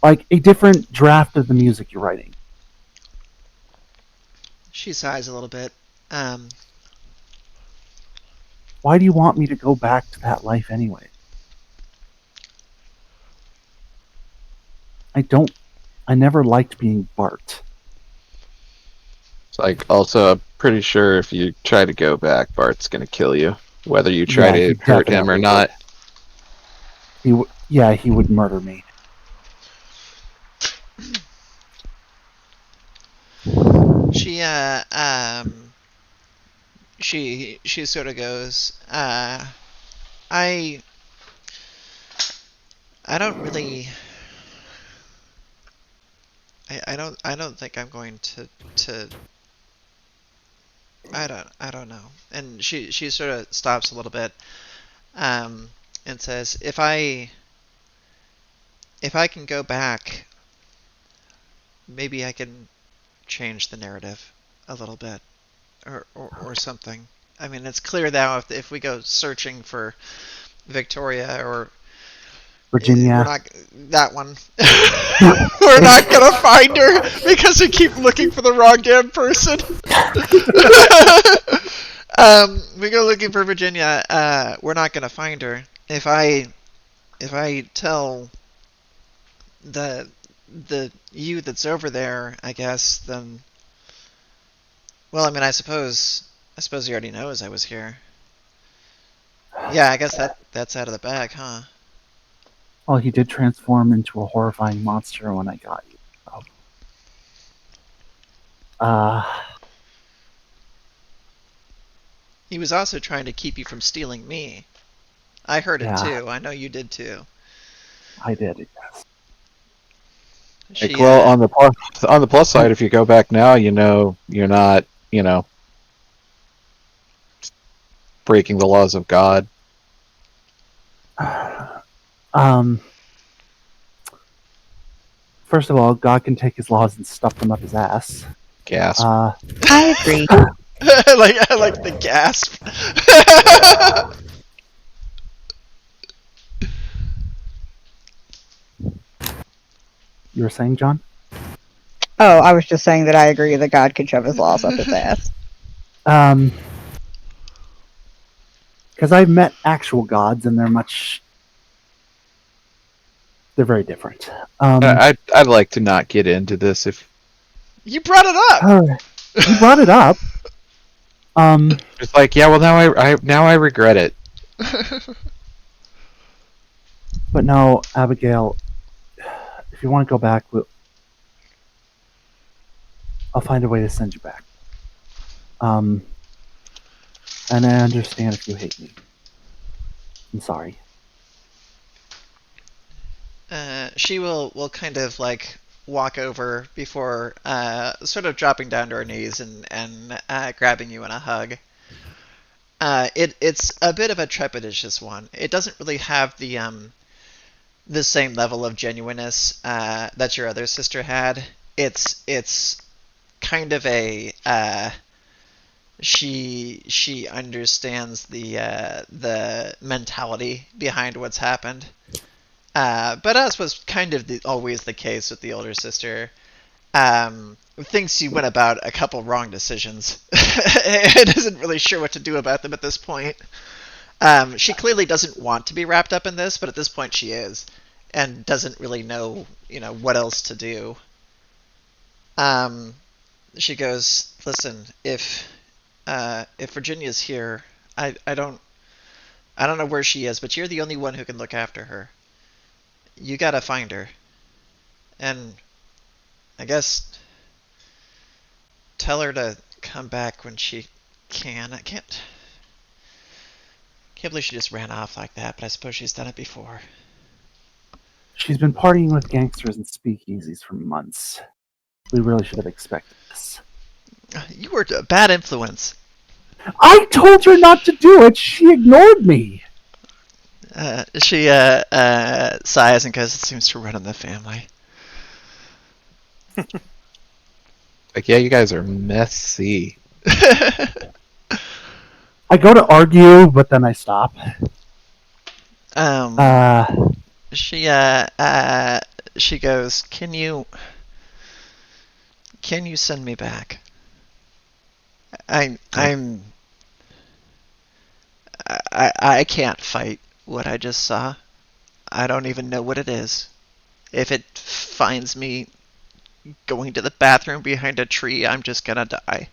Like a different draft of the music you're writing. She sighs a little bit. Why do you want me to go back to that life anyway? I never liked being Bart. It's like, also, I'm pretty sure if you try to go back, Bart's gonna kill you, whether you try Yeah, he to hurt him or definitely not. He would murder me. She sort of goes, I don't really, I don't think I'm going to I don't know. And she sort of stops a little bit, and says, if I can go back, maybe I can change the narrative a little bit, or something. I mean, it's clear now if we go searching for Victoria or Virginia. we're not that one. We're not gonna find her because we keep looking for the wrong damn person. We go looking for Virginia. We're not gonna find her. If I tell the you that's over there, I guess, then, well, I mean, I suppose he already knows I was here. Yeah, I guess that's out of the bag, huh? Well, he did transform into a horrifying monster when I got you. He was also trying to keep you from stealing me. I heard it too. I know you did too. I did, yes. Like, well, on the plus side, if you go back now, you know you're not, breaking the laws of God. First of all, God can take his laws and stuff them up his ass. Gasp. I agree. I like the gasp. You were saying, John? Oh, I was just saying that I agree that God can shove his laws up his ass. Because I've met actual gods, and they're very different. I'd like to not get into this if you brought it up. You brought it up. it's like, yeah, well, now I regret it. But no, Abigail, if you want to go back, I'll find a way to send you back. And I understand if you hate me. I'm sorry. She will kind of like walk over before sort of dropping down to her knees and grabbing you in a hug. It's a bit of a trepidatious one. It doesn't really have the same level of genuineness that your other sister had. It's kind of a she understands the mentality behind what's happened. But as was kind of always the case with the older sister, thinks you went about a couple wrong decisions. And isn't really sure what to do about them at this point. She clearly doesn't want to be wrapped up in this, but at this point she is, and doesn't really know, what else to do. She goes, listen, if Virginia's here, I don't know where she is, but you're the only one who can look after her. You gotta find her. And I guess tell her to come back when she can. I can't believe she just ran off like that, but I suppose she's done it before. She's been partying with gangsters and speakeasies for months. We really should have expected this. You were a bad influence. I told her not to do it. She ignored me. She sighs and goes, "It seems to run in the family." Like, yeah, you guys are messy. I go to argue, but then I stop. She goes, "Can you send me back? I can't fight what I just saw. I don't even know what it is. If it finds me going to the bathroom behind a tree, I'm just gonna die."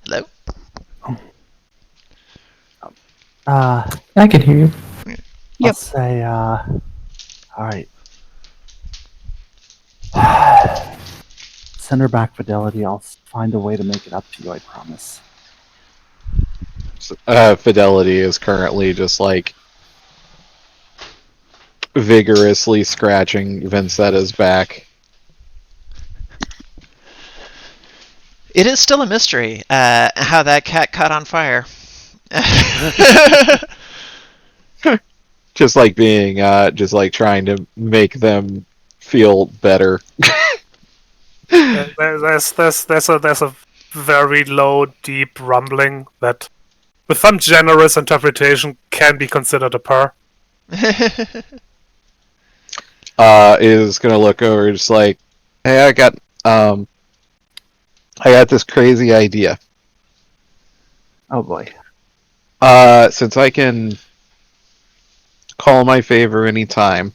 Hello? I can hear you. Yep. I'll say, alright. Send her back, Fidelity. I'll find a way to make it up to you, I promise. Fidelity is currently just like vigorously scratching Vincetta's back. It is still a mystery how that cat caught on fire. Just like being, just like trying to make them feel better. There's a very low, deep rumbling that, with some generous interpretation, can be considered a purr. Is gonna look over just like, hey, I got this crazy idea. Oh boy. Since I can call my favor anytime,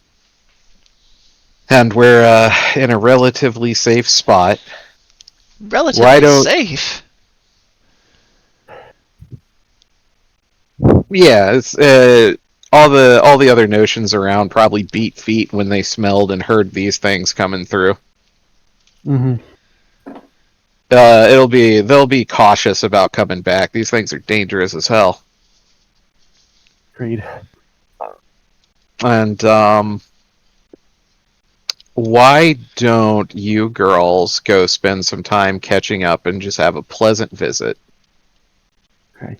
and we're in a relatively safe spot. Relatively safe? Yeah, it's all the other notions around probably beat feet when they smelled and heard these things coming through. Mm-hmm. They'll be cautious about coming back. These things are dangerous as hell. Agreed. And why don't you girls go spend some time catching up and just have a pleasant visit? Okay.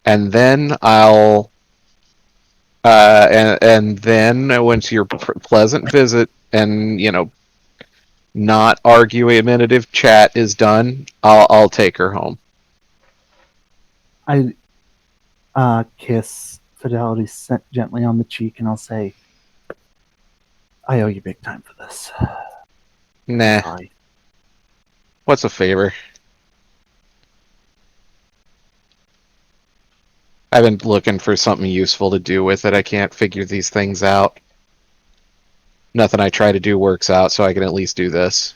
And then I'll and then once your pleasant visit and not argumentative chat is done, I'll take her home. I kiss Fidelity gently on the cheek, and I'll say, I owe you big time for this. Nah. Sorry. What's a favor? I've been looking for something useful to do with it. I can't figure these things out. Nothing I try to do works out, so I can at least do this.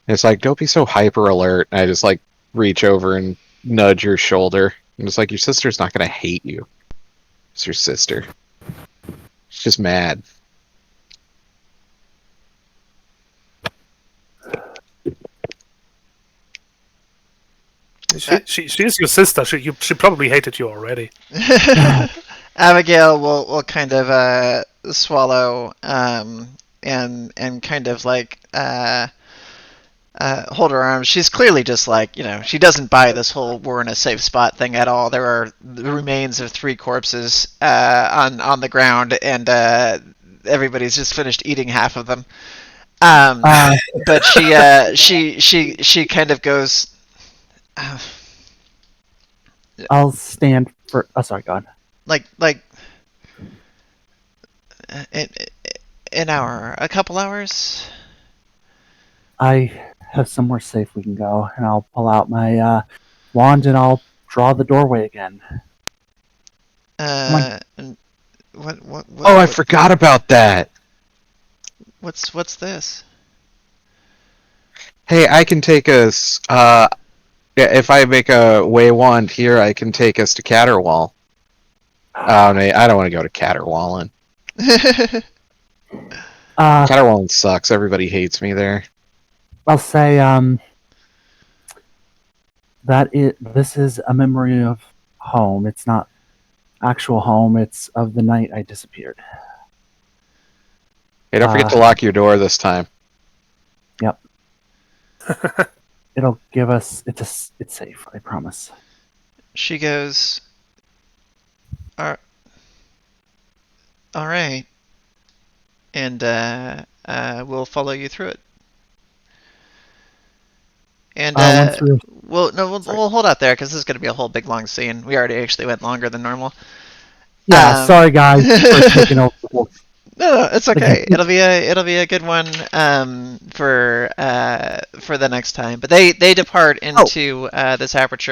It's like, don't be so hyper alert. I just like reach over and nudge your shoulder. I'm just like, your sister's not gonna hate you. It's your sister. She's just mad. She is your sister. She probably hated you already. Abigail will kind of swallow and kind of like hold her arms. She's clearly just like, she doesn't buy this whole "we're in a safe spot" thing at all. There are the remains of 3 corpses on the ground, and everybody's just finished eating half of them. But she kind of goes. I'll stand for. Oh, sorry, God. Like an hour, a couple hours. I have somewhere safe we can go, and I'll pull out my wand and I'll draw the doorway again. And what? Oh, I forgot about that. What's this? Hey, I can take us. Yeah, if I make a way wand here, I can take us to Caterwall. Oh, no, I don't want to go to Caterwallin. Caterwallin sucks. Everybody hates me there. I'll say this is a memory of home. It's not actual home. It's of the night I disappeared. Hey, don't forget to lock your door this time. Yep. It'll give us. It's safe. I promise. She goes, all right, and we'll follow you through it. And once we're we'll hold out there because this is going to be a whole big long scene. We already actually went longer than normal. Yeah, sorry guys for taking over. No, it's okay. It'll be a good one for the next time. But they depart into this aperture.